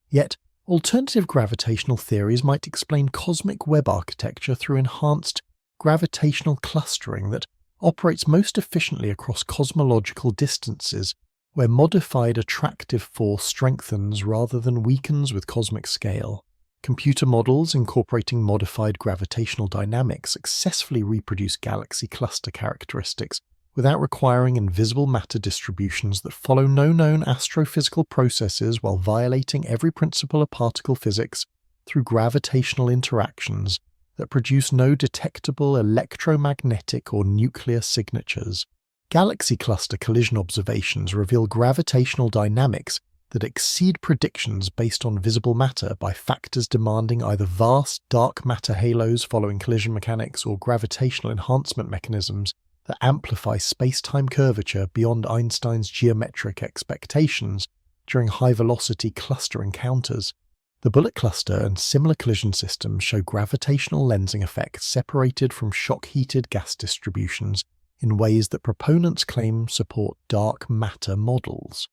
Yet, alternative gravitational theories might explain cosmic web architecture through enhanced gravitational clustering that operates most efficiently across cosmological distances, where modified attractive force strengthens rather than weakens with cosmic scale. Computer models incorporating modified gravitational dynamics successfully reproduce galaxy cluster characteristics without requiring invisible matter distributions that follow no known astrophysical processes while violating every principle of particle physics through gravitational interactions that produce no detectable electromagnetic or nuclear signatures. Galaxy cluster collision observations reveal gravitational dynamics that exceed predictions based on visible matter by factors demanding either vast dark matter halos following collision mechanics or gravitational enhancement mechanisms that amplify space-time curvature beyond Einstein's geometric expectations during high-velocity cluster encounters. The bullet cluster and similar collision systems show gravitational lensing effects separated from shock-heated gas distributions in ways that proponents claim support dark matter models.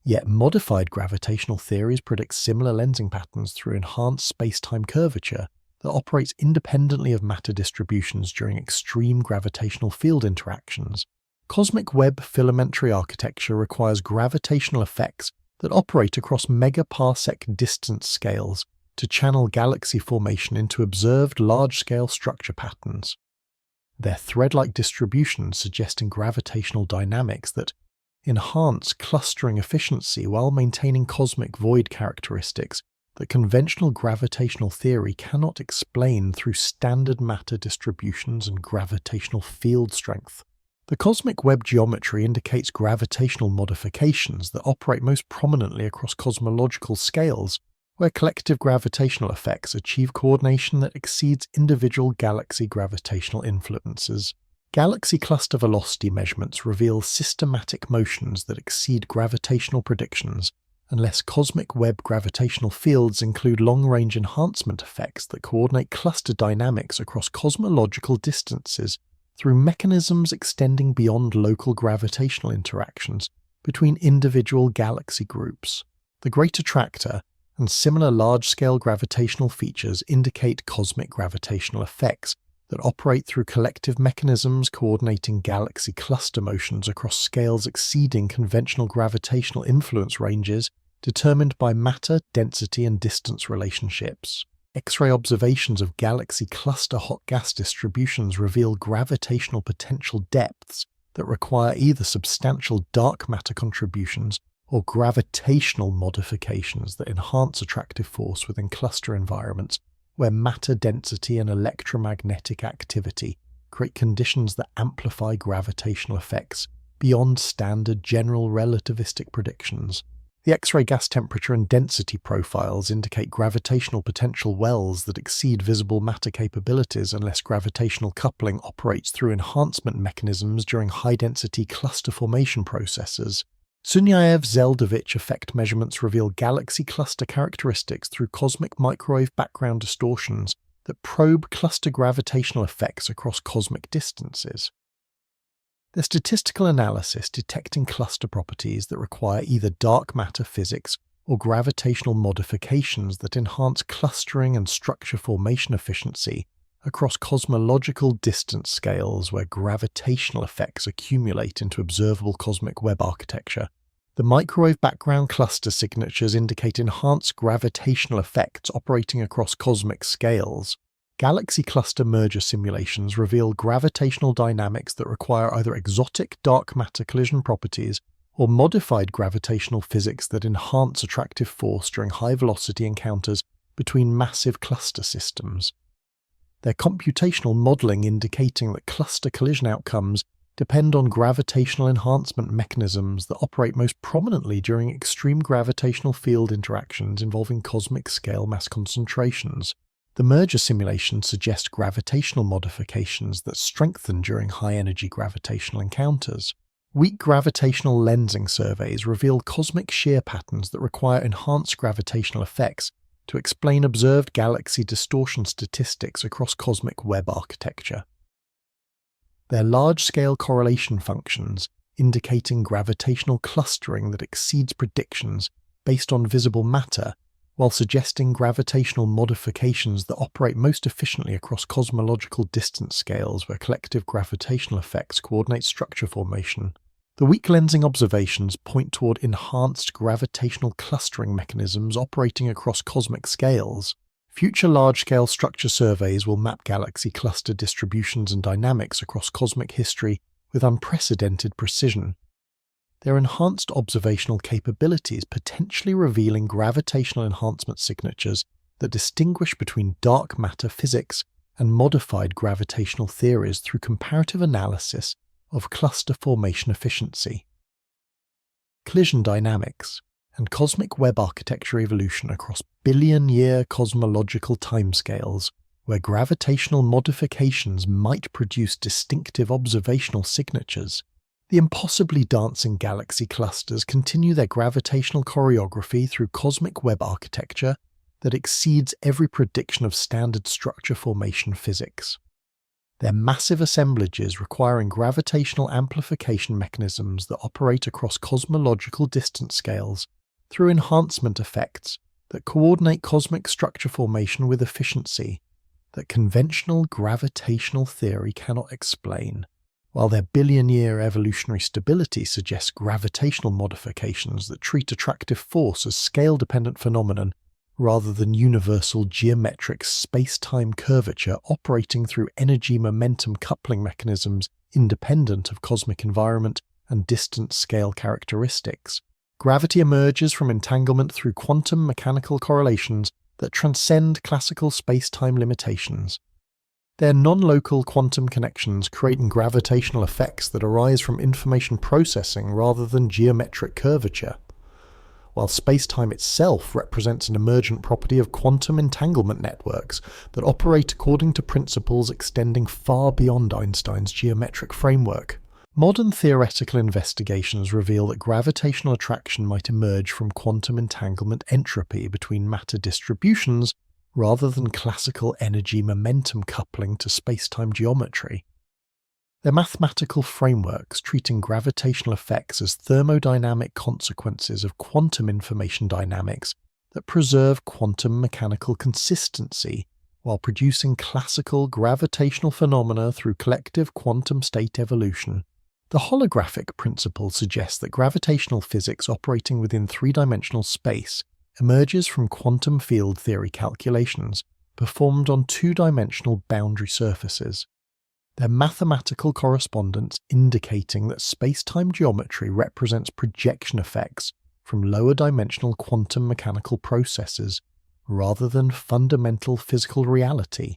Yet modified gravitational theories predict similar lensing patterns through enhanced space-time curvature that operates independently of matter distributions during extreme gravitational field interactions. Cosmic web filamentary architecture requires gravitational effects that operate across megaparsec distance scales to channel galaxy formation into observed large-scale structure patterns. Their thread-like distributions suggesting gravitational dynamics that enhance clustering efficiency while maintaining cosmic void characteristics that conventional gravitational theory cannot explain through standard matter distributions and gravitational field strength. The cosmic web geometry indicates gravitational modifications that operate most prominently across cosmological scales, where collective gravitational effects achieve coordination that exceeds individual galaxy gravitational influences. Galaxy cluster velocity measurements reveal systematic motions that exceed gravitational predictions, unless cosmic web gravitational fields include long-range enhancement effects that coordinate cluster dynamics across cosmological distances through mechanisms extending beyond local gravitational interactions between individual galaxy groups. The Great Attractor and similar large-scale gravitational features indicate cosmic gravitational effects that operate through collective mechanisms coordinating galaxy cluster motions across scales exceeding conventional gravitational influence ranges determined by matter, density, and distance relationships. X-ray observations of galaxy cluster hot gas distributions reveal gravitational potential depths that require either substantial dark matter contributions or gravitational modifications that enhance attractive force within cluster environments where matter density and electromagnetic activity create conditions that amplify gravitational effects beyond standard general relativistic predictions. The X-ray gas temperature and density profiles indicate gravitational potential wells that exceed visible matter capabilities unless gravitational coupling operates through enhancement mechanisms during high-density cluster formation processes. Sunyaev-Zeldovich effect measurements reveal galaxy cluster characteristics through cosmic microwave background distortions that probe cluster gravitational effects across cosmic distances. Their statistical analysis detecting cluster properties that require either dark matter physics or gravitational modifications that enhance clustering and structure formation efficiency across cosmological distance scales where gravitational effects accumulate into observable cosmic web architecture. The microwave background cluster signatures indicate enhanced gravitational effects operating across cosmic scales. Galaxy cluster merger simulations reveal gravitational dynamics that require either exotic dark matter collision properties or modified gravitational physics that enhance attractive force during high-velocity encounters between massive cluster systems. their computational modelling indicating that cluster collision outcomes depend on gravitational enhancement mechanisms that operate most prominently during extreme gravitational field interactions involving cosmic scale mass concentrations. The merger simulations suggest gravitational modifications that strengthen during high-energy gravitational encounters. Weak gravitational lensing surveys reveal cosmic shear patterns that require enhanced gravitational effects to explain observed galaxy distortion statistics across cosmic web architecture. Their large-scale correlation functions, indicating gravitational clustering that exceeds predictions based on visible matter, while suggesting gravitational modifications that operate most efficiently across cosmological distance scales where collective gravitational effects coordinate structure formation. The weak lensing observations point toward enhanced gravitational clustering mechanisms operating across cosmic scales. Future large-scale structure surveys will map galaxy cluster distributions and dynamics across cosmic history with unprecedented precision. Their enhanced observational capabilities potentially revealing gravitational enhancement signatures that distinguish between dark matter physics and modified gravitational theories through comparative analysis of cluster formation efficiency. Collision dynamics and cosmic web architecture evolution across billion-year cosmological timescales, where gravitational modifications might produce distinctive observational signatures. The impossibly dancing galaxy clusters continue their gravitational choreography through cosmic web architecture that exceeds every prediction of standard structure formation physics. Their massive assemblages requiring gravitational amplification mechanisms that operate across cosmological distance scales through enhancement effects that coordinate cosmic structure formation with efficiency that conventional gravitational theory cannot explain, while their billion-year evolutionary stability suggests gravitational modifications that treat attractive force as scale-dependent phenomenon rather than universal geometric space-time curvature operating through energy-momentum coupling mechanisms independent of cosmic environment and distance scale characteristics. Gravity emerges from entanglement through quantum mechanical correlations that transcend classical space-time limitations. Their non-local quantum connections create gravitational effects that arise from information processing rather than geometric curvature, while space-time itself represents an emergent property of quantum entanglement networks that operate according to principles extending far beyond Einstein's geometric framework. Modern theoretical investigations reveal that gravitational attraction might emerge from quantum entanglement entropy between matter distributions rather than classical energy-momentum coupling to space-time geometry. Their mathematical frameworks treating gravitational effects as thermodynamic consequences of quantum information dynamics that preserve quantum mechanical consistency while producing classical gravitational phenomena through collective quantum state evolution. The holographic principle suggests that gravitational physics operating within three-dimensional space emerges from quantum field theory calculations performed on two-dimensional boundary surfaces. Their mathematical correspondence indicating that space-time geometry represents projection effects from lower-dimensional quantum mechanical processes rather than fundamental physical reality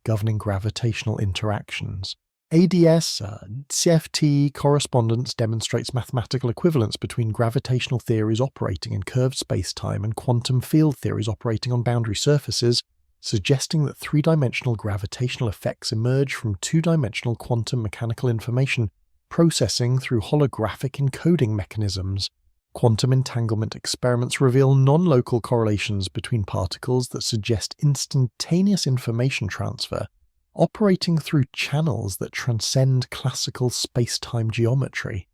governing gravitational interactions. ADS-CFT correspondence demonstrates mathematical equivalence between gravitational theories operating in curved space-time and quantum field theories operating on boundary surfaces, suggesting that three-dimensional gravitational effects emerge from two-dimensional quantum mechanical information processing through holographic encoding mechanisms. Quantum entanglement experiments reveal non-local correlations between particles that suggest instantaneous information transfer, operating through channels that transcend classical space-time geometry.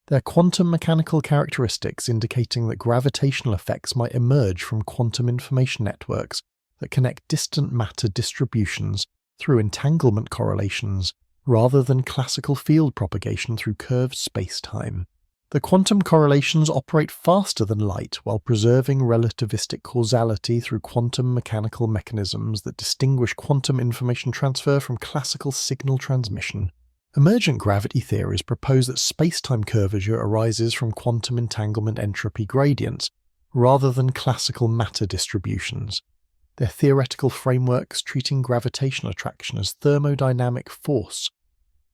Their quantum mechanical characteristics indicating that gravitational effects might emerge from quantum information networks that connect distant matter distributions through entanglement correlations rather than classical field propagation through curved space-time. The quantum correlations operate faster than light while preserving relativistic causality through quantum mechanical mechanisms that distinguish quantum information transfer from classical signal transmission. Emergent gravity theories propose that space-time curvature arises from quantum entanglement entropy gradients rather than classical matter distributions. their theoretical frameworks treating gravitational attraction as thermodynamic force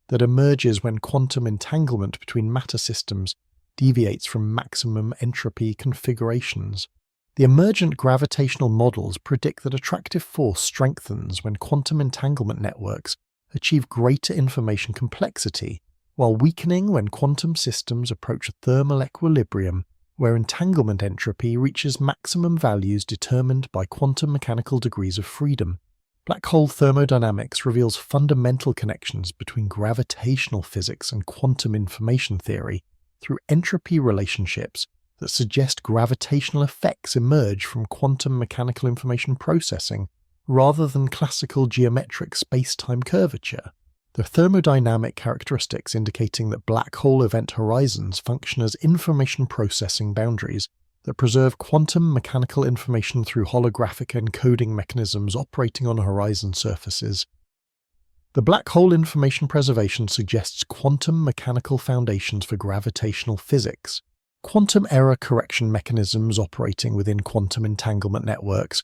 that emerges when quantum entanglement between matter systems deviates from maximum entropy configurations. The emergent gravitational models predict that attractive force strengthens when quantum entanglement networks achieve greater information complexity, while weakening when quantum systems approach a thermal equilibrium where entanglement entropy reaches maximum values determined by quantum mechanical degrees of freedom. Black hole thermodynamics reveals fundamental connections between gravitational physics and quantum information theory through entropy relationships that suggest gravitational effects emerge from quantum mechanical information processing rather than classical geometric space-time curvature. The thermodynamic characteristics indicating that black hole event horizons function as information processing boundaries that preserve quantum mechanical information through holographic encoding mechanisms operating on horizon surfaces. The black hole information preservation suggests quantum mechanical foundations for gravitational physics. Quantum error correction mechanisms operating within quantum entanglement networks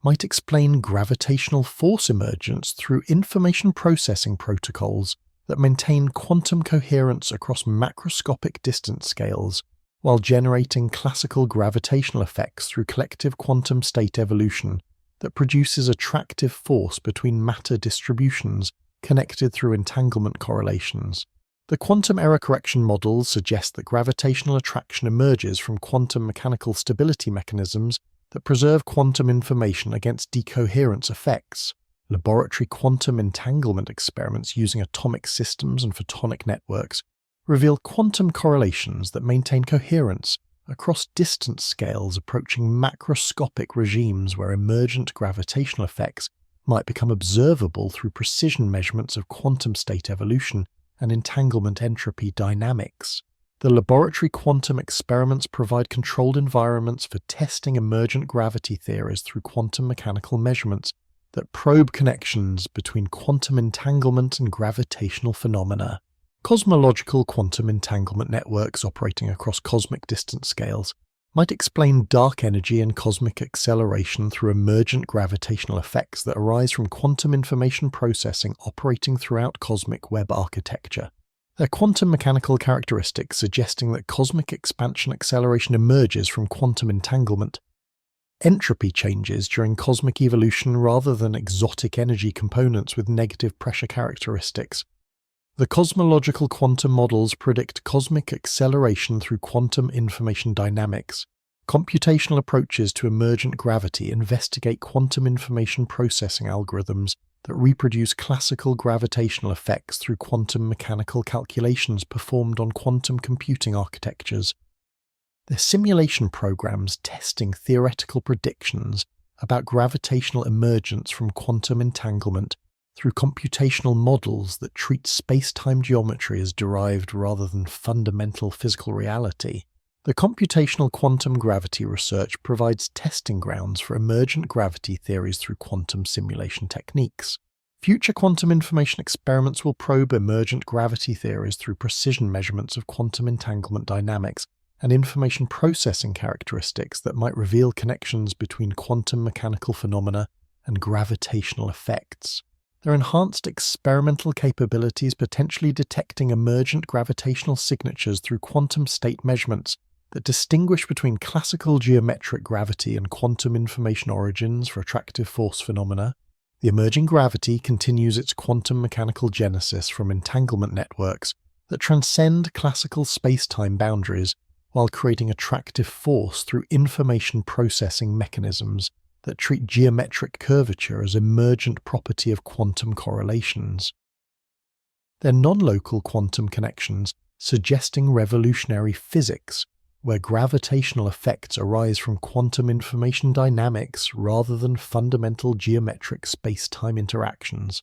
might explain gravitational force emergence through information processing protocols that maintain quantum coherence across macroscopic distance scales, while generating classical gravitational effects through collective quantum state evolution that produces attractive force between matter distributions connected through entanglement correlations. The quantum error correction models suggest that gravitational attraction emerges from quantum mechanical stability mechanisms that preserve quantum information against decoherence effects. Laboratory quantum entanglement experiments using atomic systems and photonic networks reveal quantum correlations that maintain coherence across distance scales approaching macroscopic regimes where emergent gravitational effects might become observable through precision measurements of quantum state evolution and entanglement entropy dynamics. The laboratory quantum experiments provide controlled environments for testing emergent gravity theories through quantum mechanical measurements that probe connections between quantum entanglement and gravitational phenomena. Cosmological quantum entanglement networks operating across cosmic distance scales might explain dark energy and cosmic acceleration through emergent gravitational effects that arise from quantum information processing operating throughout cosmic web architecture. Their quantum mechanical characteristics suggesting that cosmic expansion acceleration emerges from quantum entanglement. Entropy changes during cosmic evolution rather than exotic energy components with negative pressure characteristics. The cosmological quantum models predict cosmic acceleration through quantum information dynamics. Computational approaches to emergent gravity investigate quantum information processing algorithms that reproduce classical gravitational effects through quantum mechanical calculations performed on quantum computing architectures. They're simulation programs testing theoretical predictions about gravitational emergence from quantum entanglement through computational models that treat space-time geometry as derived rather than fundamental physical reality. The computational quantum gravity research provides testing grounds for emergent gravity theories through quantum simulation techniques. Future quantum information experiments will probe emergent gravity theories through precision measurements of quantum entanglement dynamics and information processing characteristics that might reveal connections between quantum mechanical phenomena and gravitational effects. Their enhanced experimental capabilities potentially detecting emergent gravitational signatures through quantum state measurements that distinguish between classical geometric gravity and quantum information origins for attractive force phenomena. The emerging gravity continues its quantum mechanical genesis from entanglement networks that transcend classical space-time boundaries while creating attractive force through information processing mechanisms that treat geometric curvature as emergent property of quantum correlations. They're non-local quantum connections suggesting revolutionary physics, where gravitational effects arise from quantum information dynamics rather than fundamental geometric space-time interactions,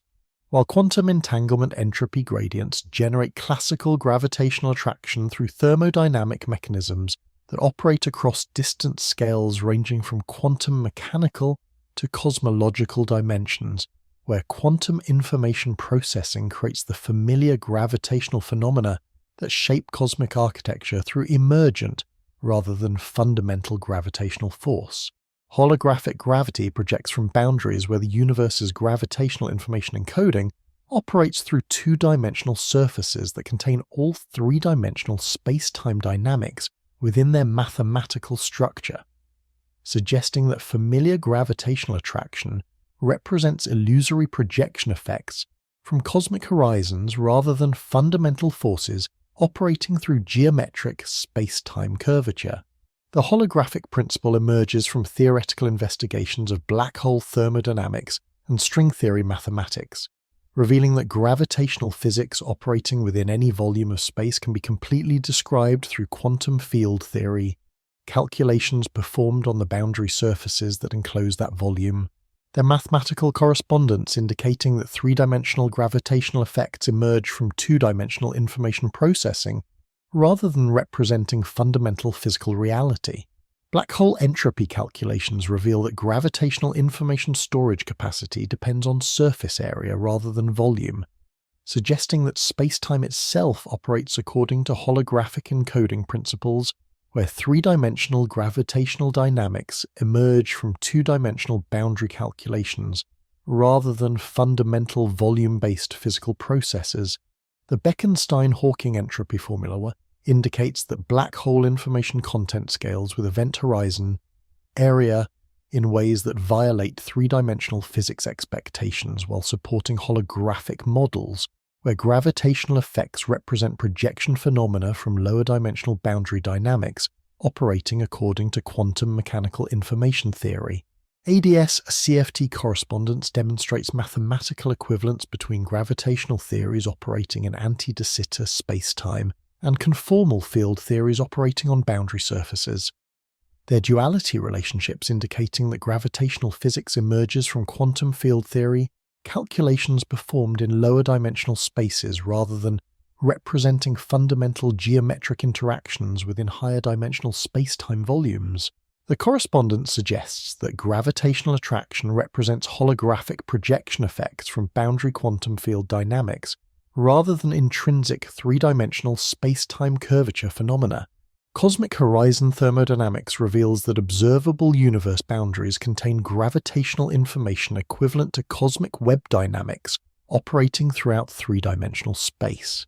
while quantum entanglement entropy gradients generate classical gravitational attraction through thermodynamic mechanisms that operate across distance scales ranging from quantum mechanical to cosmological dimensions, where quantum information processing creates the familiar gravitational phenomena that shape cosmic architecture through emergent rather than fundamental gravitational force. Holographic gravity projects from boundaries where the universe's gravitational information encoding operates through two-dimensional surfaces that contain all three-dimensional space-time dynamics within their mathematical structure, suggesting that familiar gravitational attraction represents illusory projection effects from cosmic horizons rather than fundamental forces operating through geometric space-time curvature. The holographic principle emerges from theoretical investigations of black hole thermodynamics and string theory mathematics, revealing that gravitational physics operating within any volume of space can be completely described through quantum field theory, calculations performed on the boundary surfaces that enclose that volume, their mathematical correspondence indicating that three-dimensional gravitational effects emerge from two-dimensional information processing rather than representing fundamental physical reality. Black hole entropy calculations reveal that gravitational information storage capacity depends on surface area rather than volume, suggesting that spacetime itself operates according to holographic encoding principles where three-dimensional gravitational dynamics emerge from two-dimensional boundary calculations rather than fundamental volume-based physical processes. The Bekenstein-Hawking entropy formula indicates that black hole information content scales with event horizon area in ways that violate three-dimensional physics expectations while supporting holographic models where gravitational effects represent projection phenomena from lower-dimensional boundary dynamics operating according to quantum mechanical information theory. ADS-CFT correspondence demonstrates mathematical equivalence between gravitational theories operating in anti-de Sitter spacetime and conformal field theories operating on boundary surfaces. Their duality relationships indicating that gravitational physics emerges from quantum field theory, calculations performed in lower dimensional spaces rather than representing fundamental geometric interactions within higher dimensional spacetime volumes. The correspondence suggests that gravitational attraction represents holographic projection effects from boundary quantum field dynamics rather than intrinsic three-dimensional space-time curvature phenomena. Cosmic horizon thermodynamics reveals that observable universe boundaries contain gravitational information equivalent to cosmic web dynamics operating throughout three-dimensional space,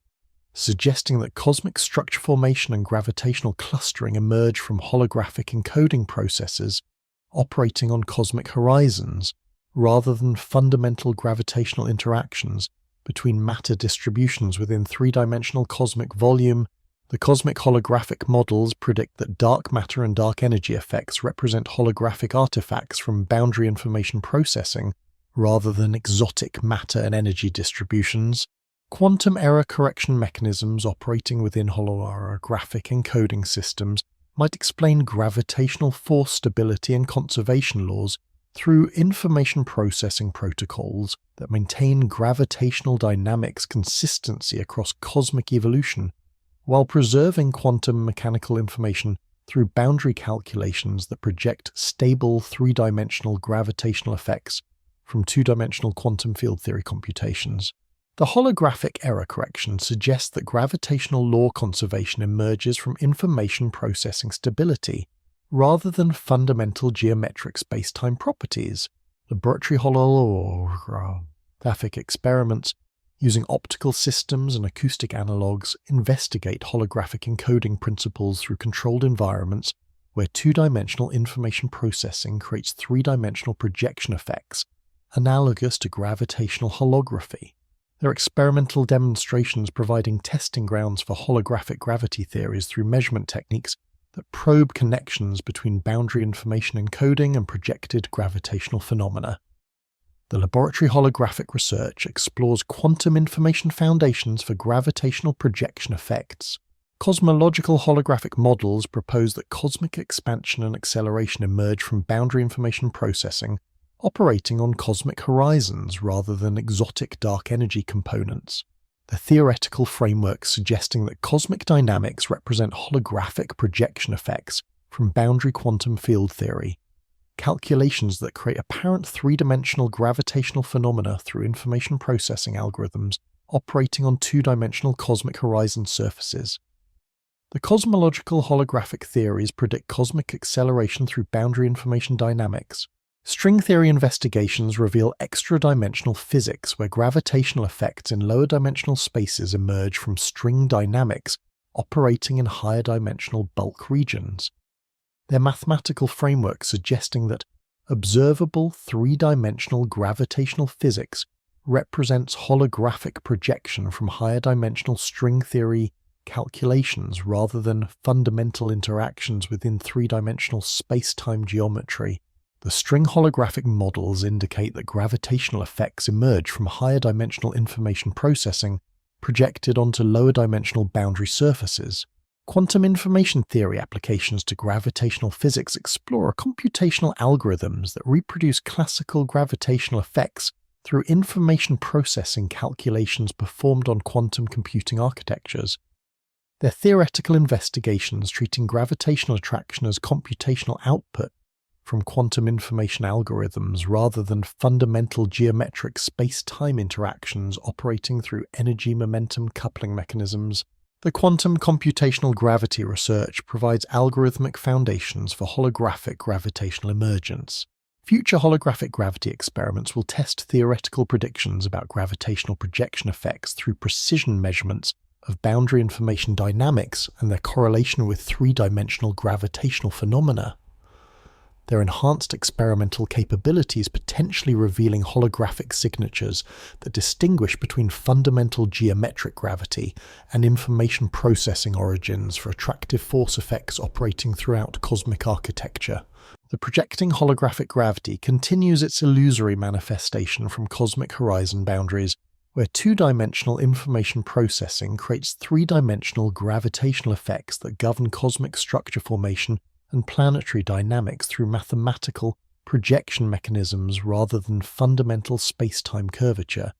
suggesting that cosmic structure formation and gravitational clustering emerge from holographic encoding processes operating on cosmic horizons rather than fundamental gravitational interactions between matter distributions within three-dimensional cosmic volume. The cosmic holographic models predict that dark matter and dark energy effects represent holographic artifacts from boundary information processing rather than exotic matter and energy distributions. Quantum error correction mechanisms operating within holographic encoding systems might explain gravitational force stability and conservation laws through information processing protocols that maintain gravitational dynamics consistency across cosmic evolution, while preserving quantum mechanical information through boundary calculations that project stable three-dimensional gravitational effects from two-dimensional quantum field theory computations. The holographic error correction suggests that gravitational law conservation emerges from information processing stability rather than fundamental geometric spacetime properties. Laboratory holographic experiments using optical systems and acoustic analogues investigate holographic encoding principles through controlled environments where two-dimensional information processing creates three-dimensional projection effects, analogous to gravitational holography. Their experimental demonstrations providing testing grounds for holographic gravity theories through measurement techniques that probe connections between boundary information encoding and projected gravitational phenomena. The laboratory holographic research explores quantum information foundations for gravitational projection effects. Cosmological holographic models propose that cosmic expansion and acceleration emerge from boundary information processing, operating on cosmic horizons rather than exotic dark energy components. The theoretical framework suggesting that cosmic dynamics represent holographic projection effects from boundary quantum field theory, calculations that create apparent three-dimensional gravitational phenomena through information processing algorithms operating on two-dimensional cosmic horizon surfaces. The cosmological holographic theories predict cosmic acceleration through boundary information dynamics. String theory investigations reveal extra-dimensional physics where gravitational effects in lower-dimensional spaces emerge from string dynamics operating in higher-dimensional bulk regions. Their mathematical framework suggesting that observable three-dimensional gravitational physics represents holographic projection from higher-dimensional string theory calculations rather than fundamental interactions within three-dimensional space-time geometry. The string holographic models indicate that gravitational effects emerge from higher-dimensional information processing projected onto lower-dimensional boundary surfaces. Quantum information theory applications to gravitational physics explore computational algorithms that reproduce classical gravitational effects through information processing calculations performed on quantum computing architectures. Their theoretical investigations treating gravitational attraction as computational output from quantum information algorithms rather than fundamental geometric space-time interactions operating through energy-momentum coupling mechanisms. The quantum computational gravity research provides algorithmic foundations for holographic gravitational emergence. Future holographic gravity experiments will test theoretical predictions about gravitational projection effects through precision measurements of boundary information dynamics and their correlation with three-dimensional gravitational phenomena. Their enhanced experimental capabilities potentially revealing holographic signatures that distinguish between fundamental geometric gravity and information processing origins for attractive force effects operating throughout cosmic architecture. The projecting holographic gravity continues its illusory manifestation from cosmic horizon boundaries, where two-dimensional information processing creates three-dimensional gravitational effects that govern cosmic structure formation and planetary dynamics through mathematical projection mechanisms rather than fundamental space-time curvature.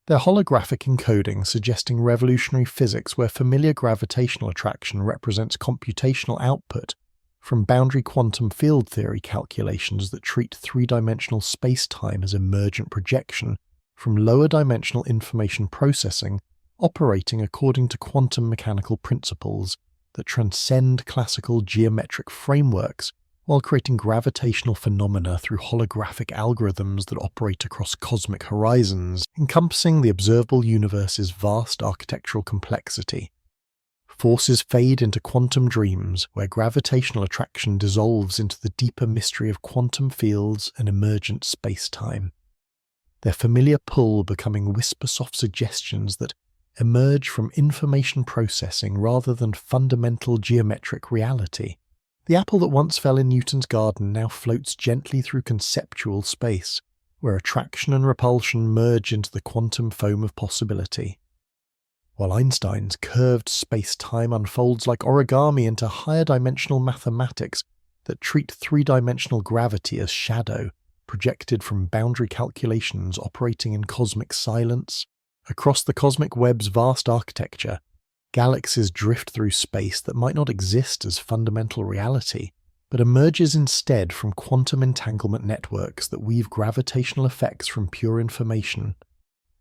Their holographic encoding suggesting revolutionary physics where familiar gravitational attraction represents computational output from boundary quantum field theory calculations that treat three-dimensional space-time as emergent projection from lower-dimensional information processing operating according to quantum mechanical principles that transcend classical geometric frameworks while creating gravitational phenomena through holographic algorithms that operate across cosmic horizons, encompassing the observable universe's vast architectural complexity. Forces fade into quantum dreams, where gravitational attraction dissolves into the deeper mystery of quantum fields and emergent space-time. Their familiar pull becoming whisper-soft suggestions that emerge from information processing rather than fundamental geometric reality. The apple that once fell in Newton's garden now floats gently through conceptual space, where attraction and repulsion merge into the quantum foam of possibility. While Einstein's curved space-time unfolds like origami into higher-dimensional mathematics that treat three-dimensional gravity as shadow, projected from boundary calculations operating in cosmic silence. Across the cosmic web's vast architecture, galaxies drift through space that might not exist as fundamental reality, but emerges instead from quantum entanglement networks that weave gravitational effects from pure information.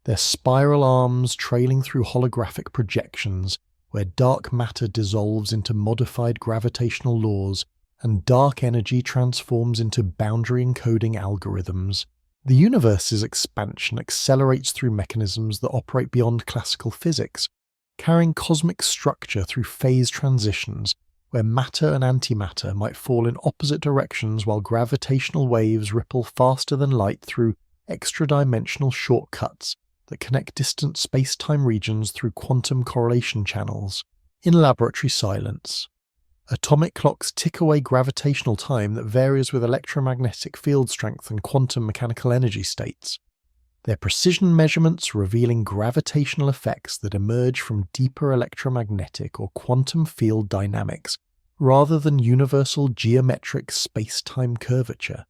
Their spiral arms trailing through holographic projections, where dark matter dissolves into modified gravitational laws and dark energy transforms into boundary encoding algorithms. The universe's expansion accelerates through mechanisms that operate beyond classical physics, carrying cosmic structure through phase transitions, where matter and antimatter might fall in opposite directions while gravitational waves ripple faster than light through extra-dimensional shortcuts that connect distant space-time regions through quantum correlation channels. In laboratory silence, atomic clocks tick away gravitational time that varies with electromagnetic field strength and quantum mechanical energy states. Their precision measurements revealing gravitational effects that emerge from deeper electromagnetic or quantum field dynamics rather than universal geometric space-time curvature.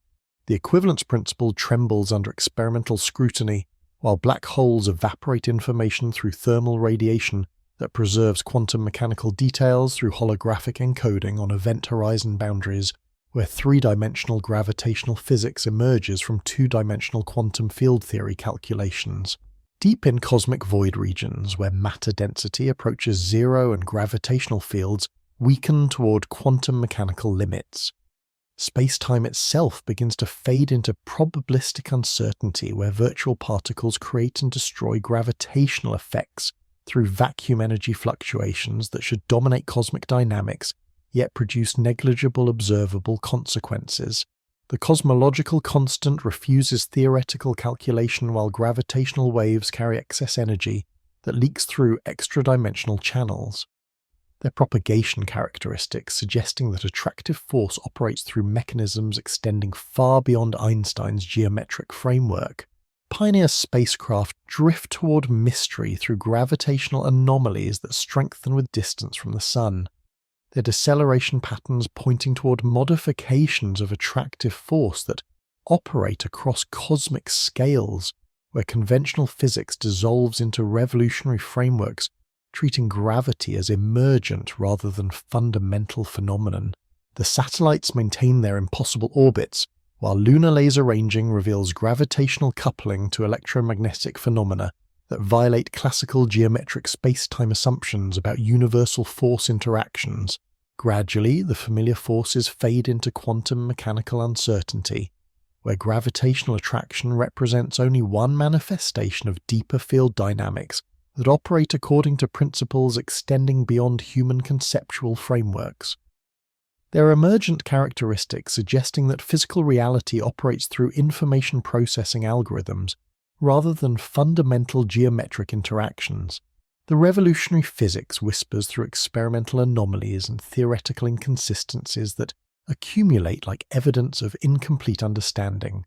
The equivalence principle trembles under experimental scrutiny, while black holes evaporate information through thermal radiation that preserves quantum mechanical details through holographic encoding on event horizon boundaries, where three-dimensional gravitational physics emerges from two-dimensional quantum field theory calculations. Deep in cosmic void regions, where matter density approaches zero and gravitational fields weaken toward quantum mechanical limits. Space-time itself begins to fade into probabilistic uncertainty, where virtual particles create and destroy gravitational effects through vacuum energy fluctuations that should dominate cosmic dynamics, yet produce negligible observable consequences. The cosmological constant refuses theoretical calculation, while gravitational waves carry excess energy that leaks through extra-dimensional channels. Their propagation characteristics suggesting that attractive force operates through mechanisms extending far beyond Einstein's geometric framework. Pioneer spacecraft drift toward mystery through gravitational anomalies that strengthen with distance from the Sun, their deceleration patterns pointing toward modifications of attractive force that operate across cosmic scales, where conventional physics dissolves into revolutionary frameworks, treating gravity as emergent rather than fundamental phenomenon. The satellites maintain their impossible orbits, while lunar laser ranging reveals gravitational coupling to electromagnetic phenomena that violate classical geometric space-time assumptions about universal force interactions. Gradually, the familiar forces fade into quantum mechanical uncertainty, where gravitational attraction represents only one manifestation of deeper field dynamics that operate according to principles extending beyond human conceptual frameworks. There are emergent characteristics suggesting that physical reality operates through information processing algorithms rather than fundamental geometric interactions. The revolutionary physics whispers through experimental anomalies and theoretical inconsistencies that accumulate like evidence of incomplete understanding,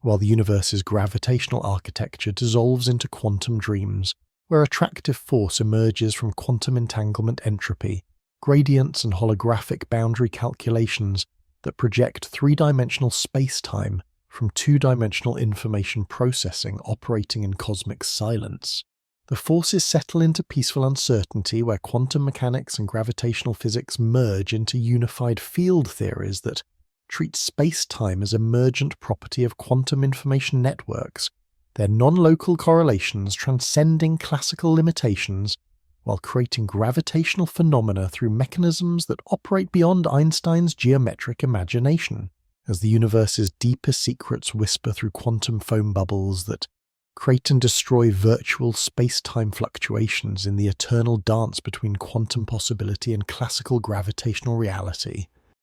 while the universe's gravitational architecture dissolves into quantum dreams, where attractive force emerges from quantum entanglement entropy, gradients and holographic boundary calculations that project three-dimensional space-time from two-dimensional information processing operating in cosmic silence. The forces settle into peaceful uncertainty, where quantum mechanics and gravitational physics merge into unified field theories that treat space-time as emergent property of quantum information networks, their non-local correlations transcending classical limitations while creating gravitational phenomena through mechanisms that operate beyond Einstein's geometric imagination, as the universe's deeper secrets whisper through quantum foam bubbles that create and destroy virtual space-time fluctuations in the eternal dance between quantum possibility and classical gravitational reality.